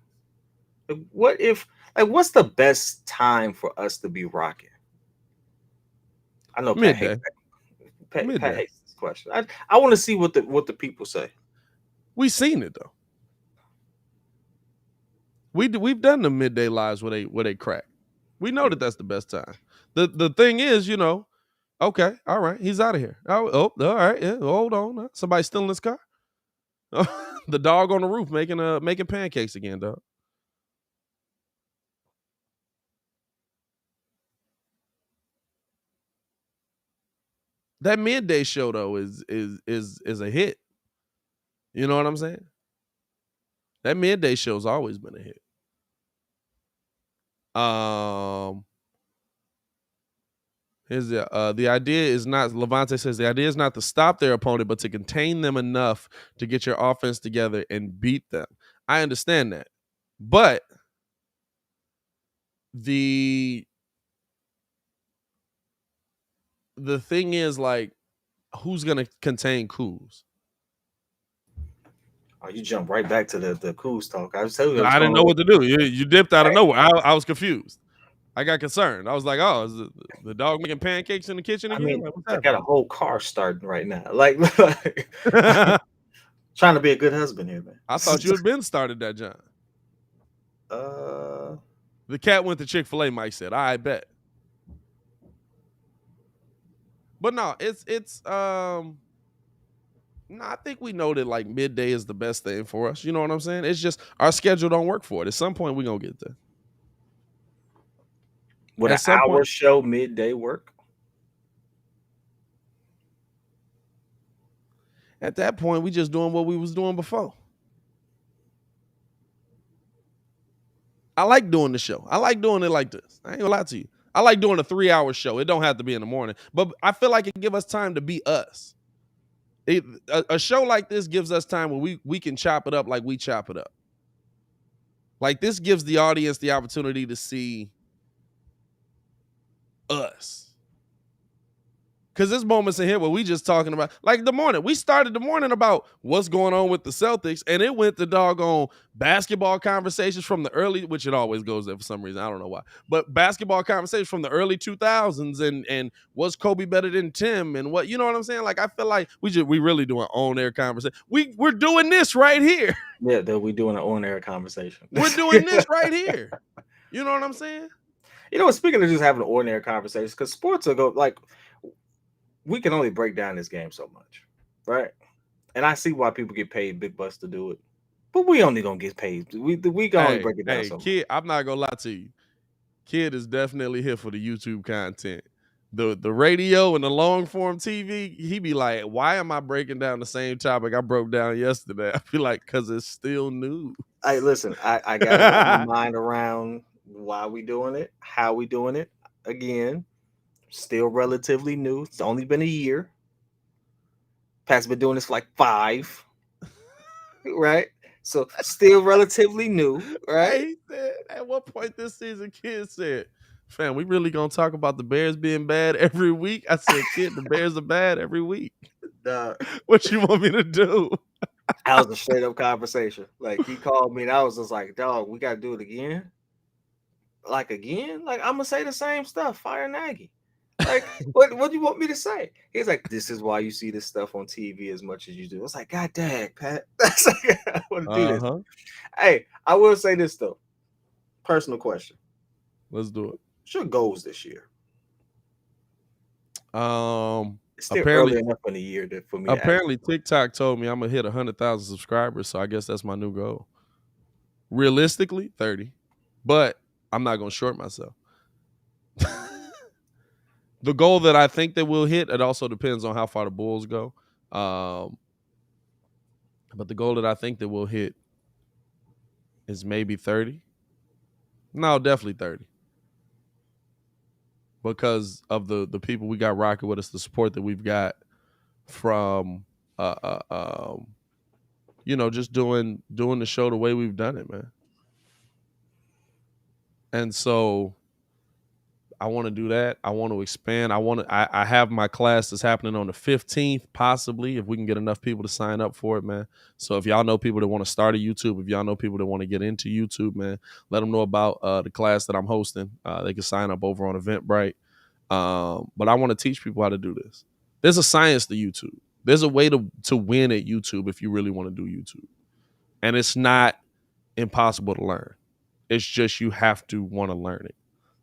What if? Like, what's the best time for us to be rocking? I know Pat hates that. Pat hates this question. I want to see what the people say. We seen it though. We've done the midday lives where they crack. We know that that's the best time. The thing is, you know, okay, all right, he's out of here. Oh, all right, yeah, hold on. Somebody still in this car? The dog on the roof making pancakes again, dog. That midday show though is a hit. You know what I'm saying? That midday show's always been a hit. The idea is not, Levante says, the idea is not to stop their opponent, but to contain them enough to get your offense together and beat them. I understand that. But the thing is, like, who's going to contain Kuz? Oh, you jump right back to the Kuz talk. I was telling you, I didn't know what to do. You dipped out of nowhere. I was confused. I got concerned. I was like, oh, is the dog making pancakes in the kitchen I again? mean, Like, what's I got a happening? whole car starting right now. Like trying to be a good husband here, man. I thought you had been started that, John. The cat went to Chick-fil-A, Mike said. I bet. But no, no, I think we know that like midday is the best thing for us. You know what I'm saying? It's just our schedule don't work for it. At some point, we're gonna get there. Would an hour show midday work? At that point, we just doing what we was doing before. I like doing the show. I like doing it like this. I ain't gonna lie to you. I like doing a 3-hour show. It don't have to be in the morning, but I feel like it give us time to be us. A show like this gives us time where we can chop it up like we chop it up. Like, this gives the audience the opportunity to see us. Because there's moments in here where we just talking about, like, the morning. We started the morning about what's going on with the Celtics, and it went to doggone basketball conversations from the early, which it always goes there for some reason. I don't know why. But basketball conversations from the early 2000s, and was Kobe better than Tim, and what, you know what I'm saying? Like, I feel like we really doing on-air conversation. We're doing this right here. Yeah, that we doing an on-air conversation. We're doing this right here. You know what I'm saying? You know, speaking of just having an ordinary conversation, because sports will go, like, we can only break down this game so much, right? And I see why people get paid big bucks to do it, but we only gonna get paid. We can only break it down so much. Kidd, I'm not gonna lie to you. Kidd is definitely here for the YouTube content. The radio and the long form TV, he be like, why am I breaking down the same topic I broke down yesterday? I feel like, because it's still new. Hey, listen, I got to wrap my mind around why we doing it, how we doing it. Again, still relatively new. It's only been a year. Pat's been doing this for like 5, right? So still relatively new, right? He said, at what point this season, Kidd said, fam, we really gonna talk about the Bears being bad every week? I said, Kidd, the Bears are bad every week. What you want me to do? That was a straight up conversation. Like, he called me and I was just like, dog, we gotta do it again. Like, again? Like, I'm gonna say the same stuff. Fire Nagy. Like, what do you want me to say? He's like, this is why you see this stuff on TV as much as you do. I was like, God dang, Pat. That's like, I want to do this. Hey, I will say this though. Personal question. Let's do it. What's your goals this year? It's still apparently early enough in the year that for me. Apparently, TikTok told me I'm gonna hit 100,000 subscribers, so I guess that's my new goal. Realistically, 30, but I'm not gonna short myself. The goal that I think that we'll hit, it also depends on how far the Bulls go. But the goal that I think that we'll hit is maybe 30. No, definitely 30. Because of the people we got rocking with us, the support that we've got from just doing the show the way we've done it, man. And so I want to do that. I want to expand. I have my class that's happening on the 15th, possibly, if we can get enough people to sign up for it, man. So if y'all know people that want to start a YouTube, if y'all know people that want to get into YouTube, man, let them know about the class that I'm hosting. They can sign up over on Eventbrite. But I want to teach people how to do this. There's a science to YouTube. There's a way to win at YouTube if you really want to do YouTube. And it's not impossible to learn. It's just you have to want to learn it.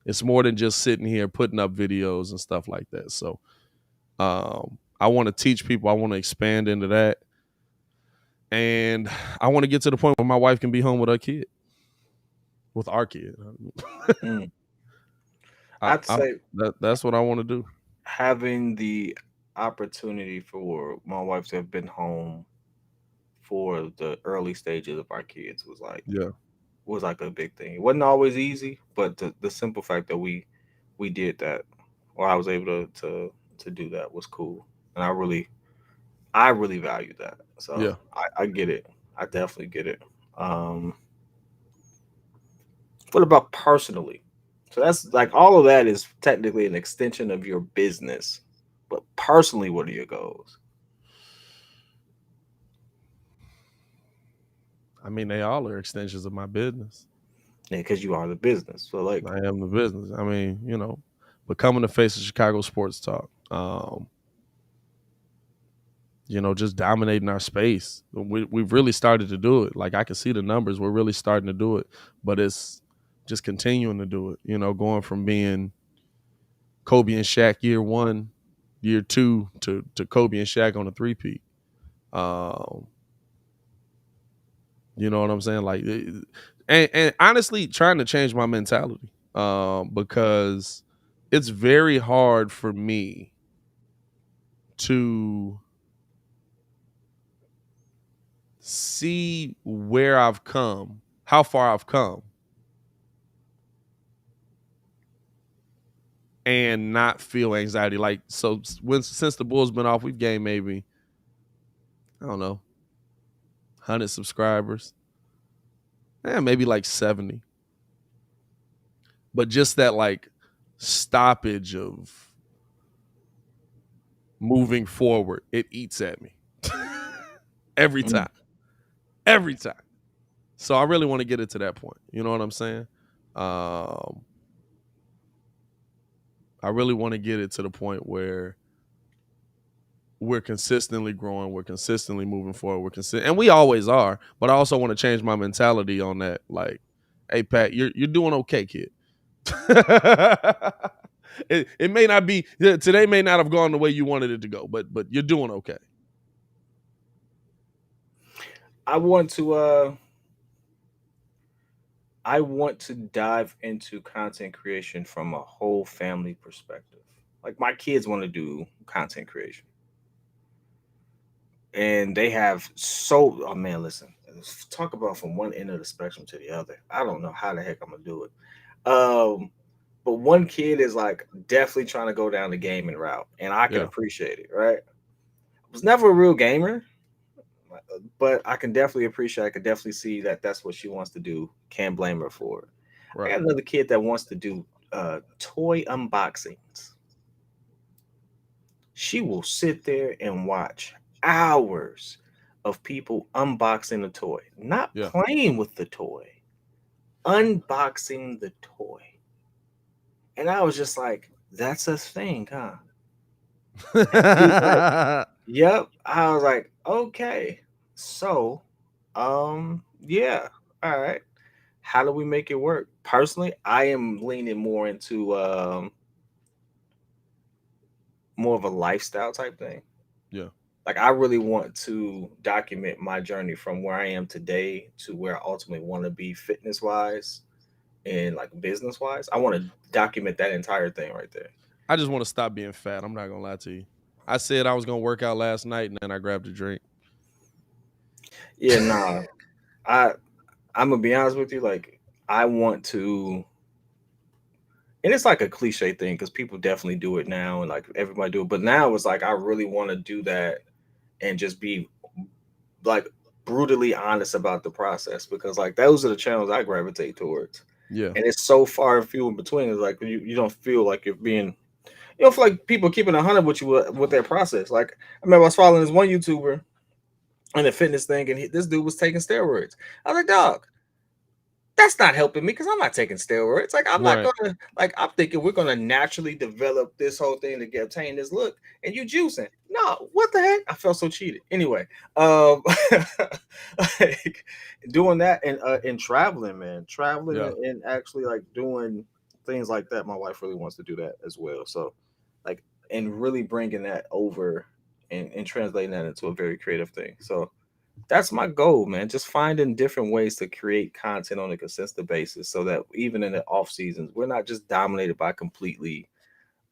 It's more than just sitting here putting up videos and stuff like that. So I want to teach people. I want to expand into that. And I want to get to the point where my wife can be home with her kid. With our kid. I'd say that's what I want to do. Having the opportunity for my wife to have been home for the early stages of our kids was like, yeah, was like a big thing. It wasn't always easy, but the simple fact that we did that, or I was able to do that, was cool, and I really value that. So Yeah. I get it. I definitely get it. Um, what about personally? So that's like all of that is technically an extension of your business, but personally, what are your goals? I mean, they all are extensions of my business. Yeah, because you are the business. So like, I am the business. I mean, becoming the face of Chicago sports talk. Just dominating our space. We've really started to do it. Like I can see the numbers. We're really starting to do it, but it's just continuing to do it. Going from being Kobe and Shaq year one, year two to Kobe and Shaq on a three-peat. Um, you know what I'm saying? Like, and honestly, trying to change my mentality because it's very hard for me to see where I've come, how far I've come, and not feel anxiety. Like, so since the Bulls been off, we've gained maybe, I don't know, 100 subscribers, maybe like 70. But just that like stoppage of moving forward, it eats at me every mm, time, every time. So I really want to get it to that point. You know what I'm saying? Um, I really want to get it to the point where we're consistently growing, we're consistently moving forward, and we always are. But I also want to change my mentality on that. Like, hey Pat, you're doing okay, kid. It may not be today, may not have gone the way you wanted it to go, but you're doing okay. I want to uh I want to dive into content creation from a whole family perspective. Like my kids want to do content creation, and they have oh man, listen, talk about from one end of the spectrum to the other. I don't know how the heck I'm gonna do it. But one kid is like definitely trying to go down the gaming route, and I can Yeah, appreciate it. Right? I was never a real gamer, but I can definitely appreciate. I can definitely see that that's what she wants to do. Can't blame her for it. I right. got another kid that wants to do toy unboxings. She will sit there and watch hours of people unboxing the toy, not Yeah. playing with the toy, unboxing the toy. And I was just like, that's a thing, huh? And he was like, yep. I was like, okay. So, yeah. All right. How do we make it work? Personally, I am leaning more of a lifestyle type thing. Yeah. Like I really want to document my journey from where I am today to where I ultimately want to be fitness wise and like business wise. I want to document that entire thing right there. I just want to stop being fat. I'm not gonna lie to you. I said I was gonna work out last night, and then I grabbed a drink. Yeah, nah. I I'm gonna be honest with you. Like I want to, and it's like a cliche thing because people definitely do it now, and like everybody do it. But now it's like I really want to do that and just be like brutally honest about the process because like those are the channels I gravitate towards. Yeah. And it's so far and few in between. It's like you don't feel like you're being, you don't feel like people keeping 100 with you with their process. Like I remember I was following this one YouTuber in the fitness thing, and this dude was taking steroids. I was like, dog, that's not helping me because I'm not taking steroids. Like I'm not Right. gonna like I'm thinking we're gonna naturally develop this whole thing to get obtain this look, and you juicing. No, what the heck? I felt so cheated. Anyway, um, like doing that and traveling, man, traveling Yeah. and actually like doing things like that. My wife really wants to do that as well. So, like, and really bringing that over and translating that into a very creative thing. So that's my goal, man. Just finding different ways to create content on a consistent basis so that even in the off seasons, we're not just dominated by completely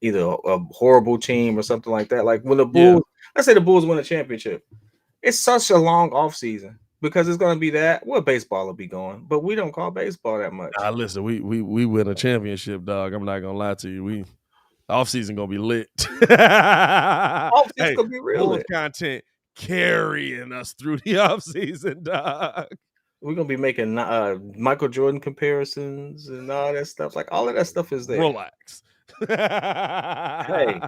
either a horrible team or something like that. Like when the Yeah. Bulls, let's say the Bulls win a championship, it's such a long off season. because it's going to be that. Well, baseball will be going, but we don't call baseball that much. Listen, we win a championship, dog. I'm not gonna lie to you. Off season gonna be lit. Off season Hey, going to be real Bulls lit. content carrying us through the off season, dog. We're going to be making Michael Jordan comparisons and all that stuff. Like, all of that stuff is there. Relax. Hey,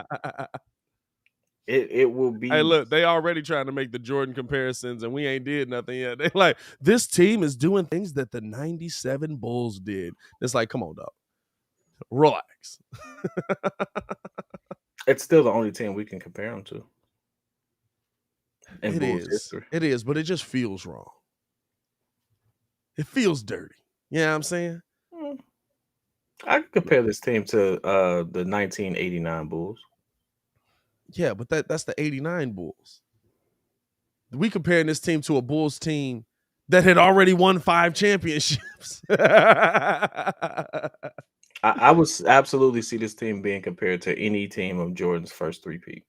it will be. Hey, look, they already trying to make the Jordan comparisons, and we ain't did nothing yet. They like, this team is doing things that the '97 Bulls did. It's like, come on, dog. Relax. It's still the only team we can compare them to. In It Bulls is. history. It is, but it just feels wrong. It feels dirty. You know what I'm saying? I could compare this team to the 1989 Bulls. Yeah, but that's the '89 Bulls. We comparing this team to a Bulls team that had already won 5 championships. I would absolutely see this team being compared to any team of Jordan's first three-peat.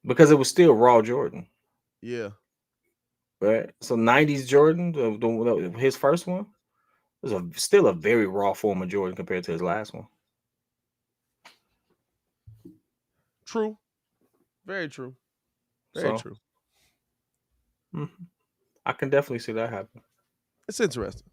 Because it was still raw Jordan. Yeah. Right? So 90s Jordan, his first one, was still a very raw form of Jordan compared to his last one. True. Very true. Very true. I can definitely see that happen. It's interesting.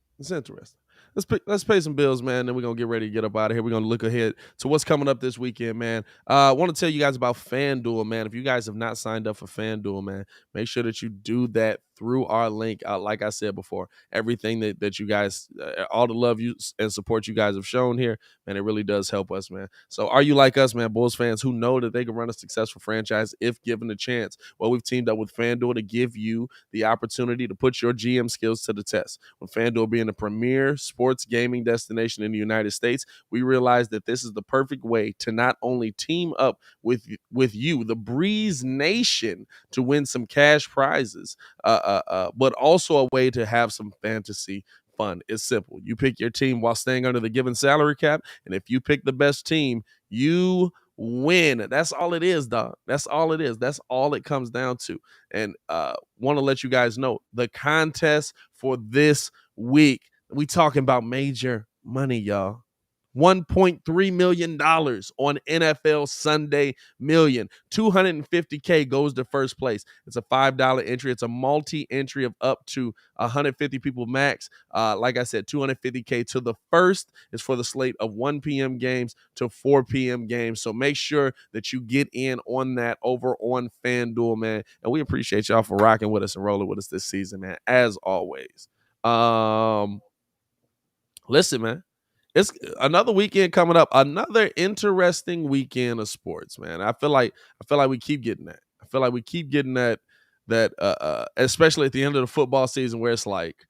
Let's pay some bills, man. Then we're gonna get ready to get up out of here. We're gonna look ahead to what's coming up this weekend, man. I want to tell you guys about FanDuel, man. If you guys have not signed up for FanDuel, man, make sure that you do that through our link. Like I said before, everything that you guys, all the love you and support you guys have shown here, man, it really does help us, man. So are you like us, man, Bulls fans who know that they can run a successful franchise if given a chance? Well, we've teamed up with FanDuel to give you the opportunity to put your GM skills to the test. With FanDuel being the premier sports gaming destination in the United States, we realize that this is the perfect way to not only team up with you, the Breeze Nation, to win some cash prizes, but also a way to have some fantasy fun. It's simple. You pick your team while staying under the given salary cap, and if you pick the best team, you win. That's all it is, dog. That's all it is. That's all it comes down to. And want to let you guys know the contest for this week. We talking about major money, y'all. $1.3 million on NFL Sunday Million. $250K goes to first place. It's a $5 entry. It's a multi-entry of up to 150 people max. Like I said, $250K to the first is for the slate of 1 p.m. games to 4 p.m. games. So make sure that you get in on that over on FanDuel, man. And we appreciate y'all for rocking with us and rolling with us this season, man, as always. Listen, man. It's another weekend coming up. Another interesting weekend of sports, man. I feel like we keep getting that. I feel like we keep getting that especially at the end of the football season where it's like,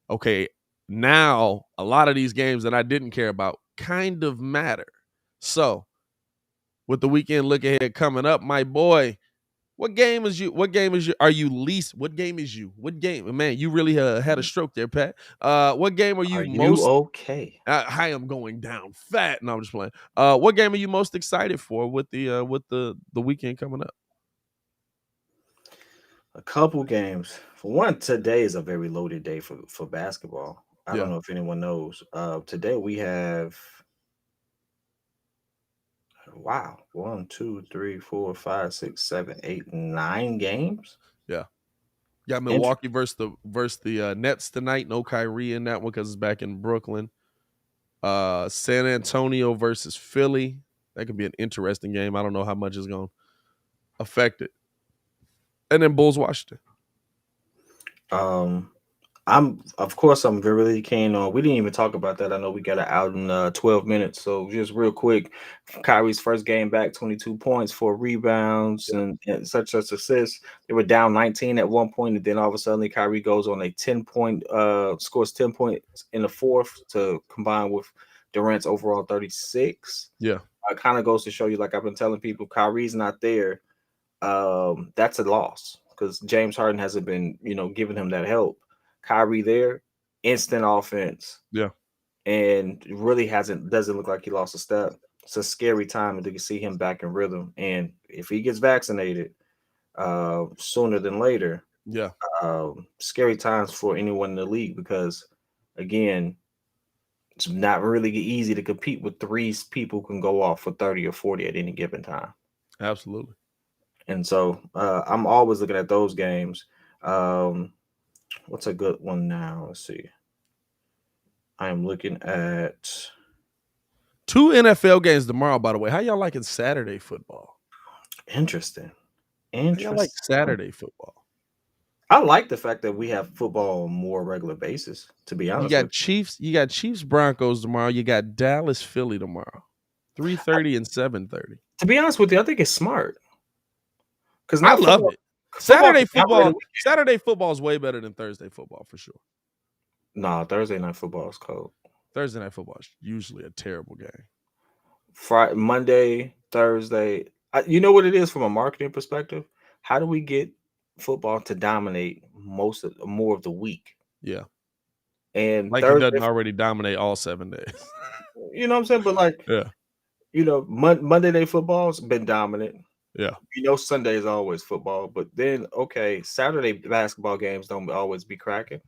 okay, now a lot of these games that I didn't care about kind of matter. So, with the weekend look ahead coming up, my boy, what game is you? What game is you? Are you least? What game is you? What game? Man, you really had a stroke there, Pat. What game are you most? Okay? I am going down fat. No, I'm just playing. What game are you most excited for with the weekend coming up? A couple games. For one, today is a very loaded day for basketball. I don't know if anyone knows. Today we have 1, 2, 3, 4, 5, 6, 7, 8, 9 games. Yeah. Got Milwaukee versus the Nets tonight. No Kyrie in that one because it's back in Brooklyn. San Antonio versus Philly. That could be an interesting game. I don't know how much it's going to affect it. And then Bulls Washington. I'm really keen on. We didn't even talk about that. I know we got it out in 12 minutes. So just real quick, Kyrie's first game back, 22 points, 4 rebounds, and such assists. They were down 19 at one point, and then all of a sudden, Kyrie goes on a 10-point, scores 10 points in the fourth to combine with Durant's overall 36. Yeah, it kind of goes to show you, like I've been telling people, Kyrie's not there. That's a loss because James Harden hasn't been, giving him that help. Kyrie there, instant offense. Yeah. And really doesn't look like he lost a step. It's a scary time to see him back in rhythm. And if he gets vaccinated, sooner than later. Yeah, Scary times for anyone in the league because, again, it's not really easy to compete with three people who can go off for 30 or 40 at any given time. absolutely. And so I'm always looking at those games. Um, what's a good one now? Let's see. I am looking at 2 NFL games tomorrow, by the way. How y'all liking Saturday football? interesting. How y'all like Interesting. Saturday football? I like the fact that we have football on more regular basis, to be You honest got with Chiefs Broncos tomorrow. You got Dallas Philly tomorrow. you. 3:30 and 7:30. To be honest with you, I think it's smart. Because I now love it. football Saturday can operate a football, week. Saturday football is way better than Thursday football for sure. Nah, Thursday night football is cold. Thursday night football is usually a terrible game. Friday, Monday, Thursday. You know what it is from a marketing perspective? How do we get football to dominate more of the week? Yeah. And Like it Thursday, doesn't already dominate all 7 days. you know what I'm saying? But like, Yeah. Monday Night Football's been dominant. Yeah. Sunday is always football. But then, okay, Saturday basketball games don't always be cracking.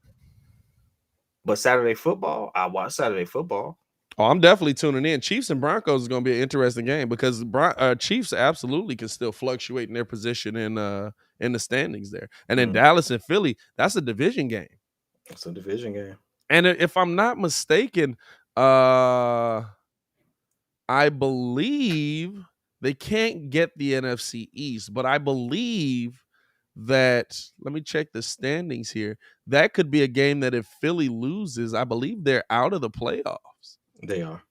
But Saturday football, I watch Saturday football. Oh, I'm definitely tuning in. Chiefs and Broncos is going to be an interesting game because Chiefs absolutely can still fluctuate in their position in the standings there. And then Dallas and Philly, that's a division game. It's a division game. And if I'm not mistaken, I believe they can't get the NFC East, but I believe that, let me check the standings here. That could be a game that if Philly loses, I believe they're out of the playoffs. They are.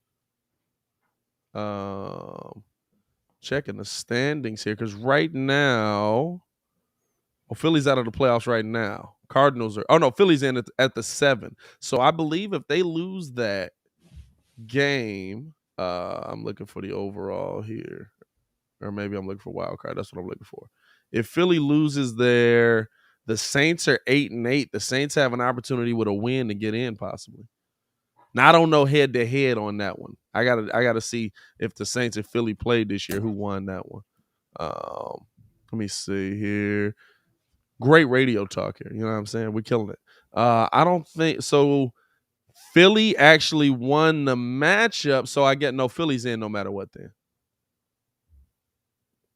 Checking the standings here because right now, Philly's out of the playoffs right now. Cardinals are. Oh no, Philly's in at the 7. So I believe if they lose that game, I'm looking for the overall here, or maybe I'm looking for wild card. That's what I'm looking for. If Philly loses there, the Saints are 8-8. The Saints have an opportunity with a win to get in, possibly. Now I don't know head to head on that one. I gotta see if the Saints and Philly played this year. Who won that one? Let me see here. Great radio talk here. You know what I'm saying? We're killing it. I don't think so. Philly actually won the matchup, so I get no Philly's in no matter what then.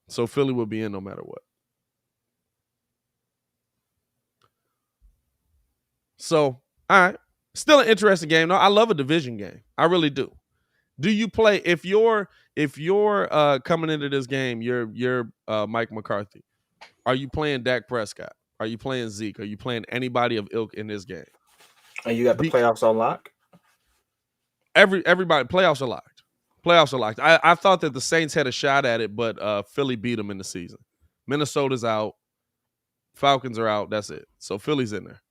So Philly will be in no matter what. So, all right. Still an interesting game. No, I love a division game. I really do. Do you play if you're coming into this game, you're Mike McCarthy. Are you playing Dak Prescott? Are you playing Zeke? Are you playing anybody of ilk in this game? And you got the playoffs on lock? Everybody, playoffs are locked. Playoffs are locked. I thought that the Saints had a shot at it, but Philly beat them in the season. Minnesota's out. Falcons are out. That's it. So Philly's in there.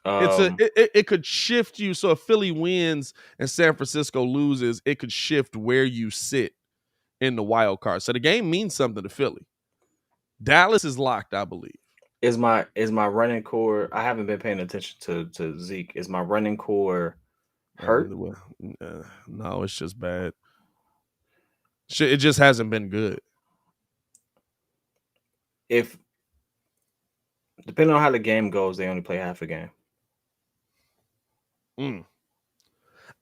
It could shift you. So if Philly wins and San Francisco loses, it could shift where you sit in the wild card. So the game means something to Philly. Dallas is locked, I believe. Is my running core? I haven't been paying attention to Zeke. Is my running core hurt? No, it's just bad. It just hasn't been good. If depending on how the game goes, they only play half a game.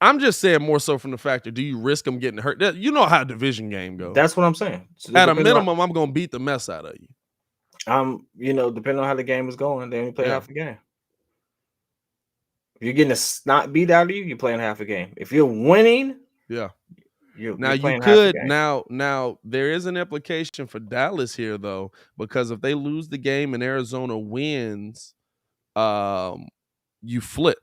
I'm just saying more so from the fact that do you risk them getting hurt? You know how a division game goes. That's what I'm saying. So at a minimum, I'm going to beat the mess out of you. Depending on how the game is going, they only play half a game. If you're getting a snot beat out of you, you're playing half a game. If you're winning, you're playing you could now there is an implication for Dallas here though, because if they lose the game and Arizona wins, you flip.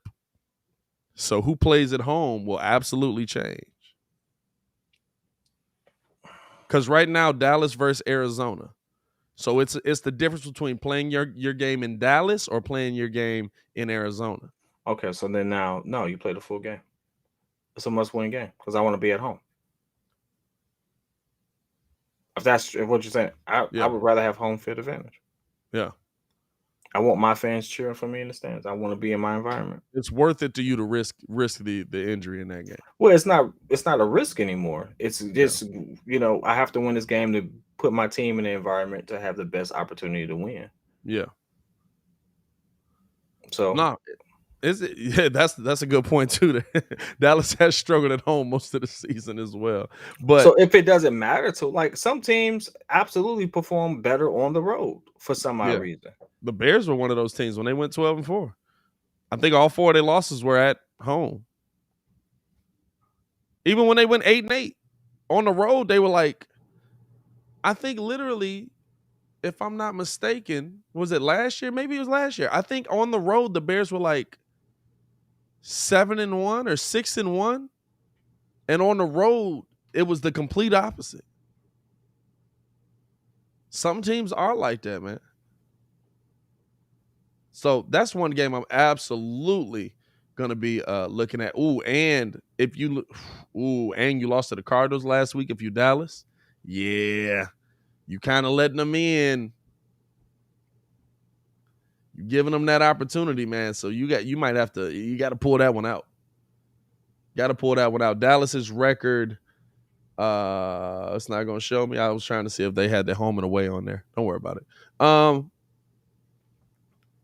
So who plays at home will absolutely change. Because right now, Dallas versus Arizona. So it's the difference between playing your game in Dallas or playing your game in Arizona. Okay, so then now, no, you play the full game. It's a must-win game because I want to be at home. If that's what you're saying, I would rather have home field advantage. Yeah. I want my fans cheering for me in the stands. I want to be in my environment. It's worth it to you to risk the injury in that game. Well, it's not a risk anymore. It's just I have to win this game to put my team in an environment to have the best opportunity to win. Yeah. So No, is it? Yeah, that's a good point too. Dallas has struggled at home most of the season as well. so But if it doesn't matter to like some teams absolutely perform better on the road for some odd yeah, reason. the Bears were one of those teams when they went 12-4. I think all 4 of their losses were at home. Even when they went 8-8 on the road, they were like, I think literally, if I'm not mistaken, was it last year? Maybe it was last year. I think on the road the Bears were like 7-1 or 6-1, and on the road it was the complete opposite. Some teams are like that, man. So that's one game I'm absolutely gonna be looking at. Ooh, and if you and you lost to the Cardinals last week, if you Dallas, yeah, you kind of letting them in. You giving them that opportunity, man. So you got to pull that one out. Got to pull that one out. Dallas's record, it's not gonna show me. I was trying to see if they had their home and away on there. Don't worry about it.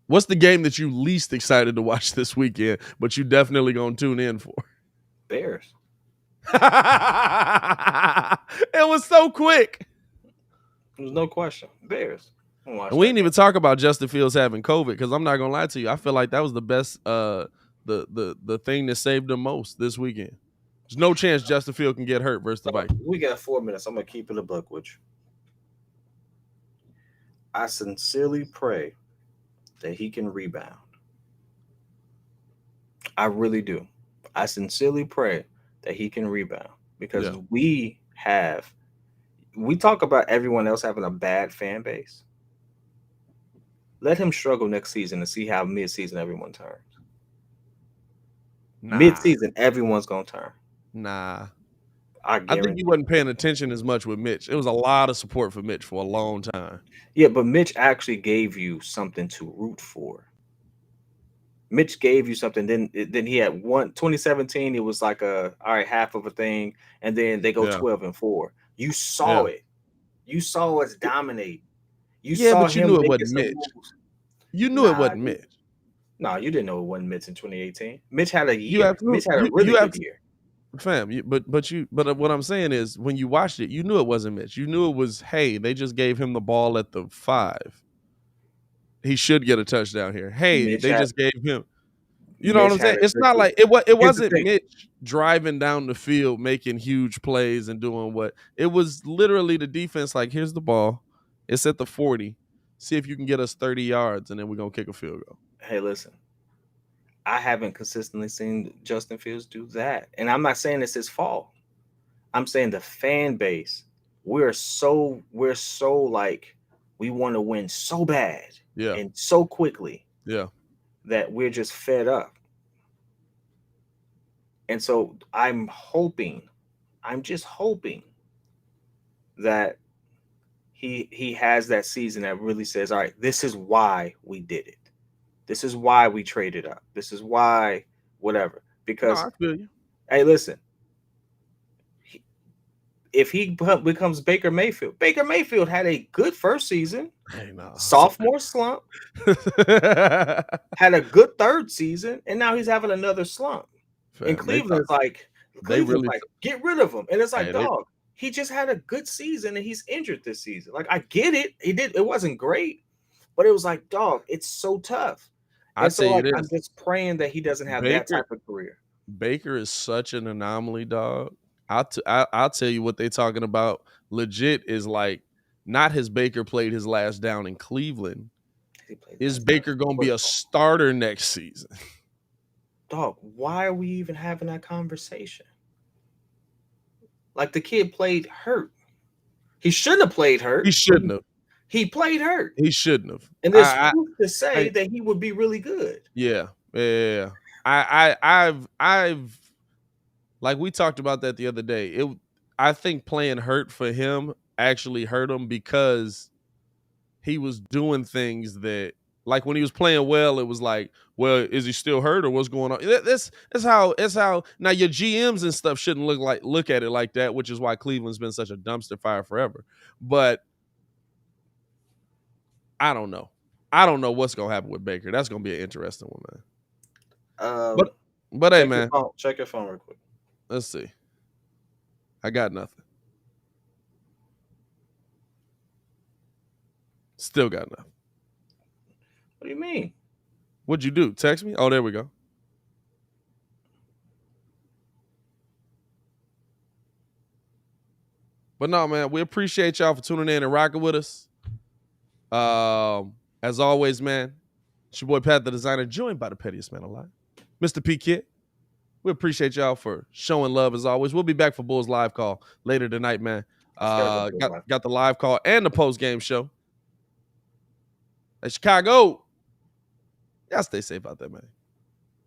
What's the game that you least excited to watch this weekend, but you definitely gonna tune in for? Bears. It was so quick. There's no question. Bears. And we didn't even talk about Justin Fields having COVID, because I'm not gonna lie to you. I feel like that was the best the thing that saved them most this weekend. There's no chance Justin Fields can get hurt versus the Vikings. We got 4 minutes. I'm gonna keep it a buck with you. I sincerely pray that he can rebound. I really do. I sincerely pray that he can rebound because we talk about everyone else having a bad fan base. Let him struggle next season and see how mid-season everyone turns. Nah. Mid-season, everyone's gonna turn. Nah. I think he wasn't paying attention as much with Mitch. It was a lot of support for Mitch for a long time. Yeah, but Mitch actually gave you something to root for. Mitch gave you something. Then he had 2017. It was like half of a thing, and then they go 12-4. You saw it. You saw us dominate. You saw but you knew it wasn't Mitch. You knew it wasn't Mitch. No, you didn't know it wasn't Mitch in 2018. Mitch had a year. Mitch had a really good year. Fam, but what I'm saying is, when you watched it, you knew it wasn't Mitch. You knew it was, hey, they just gave him the ball at the 5. He should get a touchdown here. Hey, just gave him. You know what I'm saying? It's not like it wasn't Mitch driving down the field making huge plays and doing what. It was literally the defense like, here's the ball. It's at the 40. See if you can get us 30 yards, and then we're going to kick a field goal. Hey, listen. I haven't consistently seen Justin Fields do that. And I'm not saying it's his fault. I'm saying the fan base, we're so like, we want to win so bad and so quickly that we're just fed up. And so I'm just hoping that he has that season that really says, all right, this is why we did it. This is why we traded up. This is why whatever. Because, I feel you. Hey, listen, if he becomes Baker Mayfield had a good first season, sophomore slump, had a good third season, and now he's having another slump. And Cleveland's like, get rid of him. And it's like, dog, he just had a good season and he's injured this season. Like, I get it. It wasn't great, but it was like, dog, it's so tough. I'm just praying that he doesn't have that type of career. Baker is such an anomaly, dog. I'll tell you what they're talking about. Legit is like, not has Baker played his last down in Cleveland. Is Baker going to be a starter next season? Dog, why are we even having that conversation? Like, the kid played hurt. He shouldn't have played hurt. He shouldn't have. He played hurt. He shouldn't have. And there's proof to say that he would be really good. Yeah. I've like, we talked about that the other day. I think playing hurt for him actually hurt him, because he was doing things that Like when he was playing well, it was like, well, is he still hurt or what's going on? That's how now your GMs and stuff shouldn't look at it like that, which is why Cleveland's been such a dumpster fire forever. But I don't know. I don't know what's gonna happen with Baker. That's gonna be an interesting one, man. But hey, man, check your phone real quick. Let's see. I got nothing. Still got nothing. What do you mean? What'd you do? Text me? Oh, there we go. But no, man, we appreciate y'all for tuning in and rocking with us. As always, man, it's your boy Pat the Designer, joined by the pettiest man alive, Mr. P.kidd. We appreciate y'all for showing love as always. We'll be back for Bulls live call later tonight, man. Got the live call and the post game show. Hey, Chicago, y'all stay safe out there, man.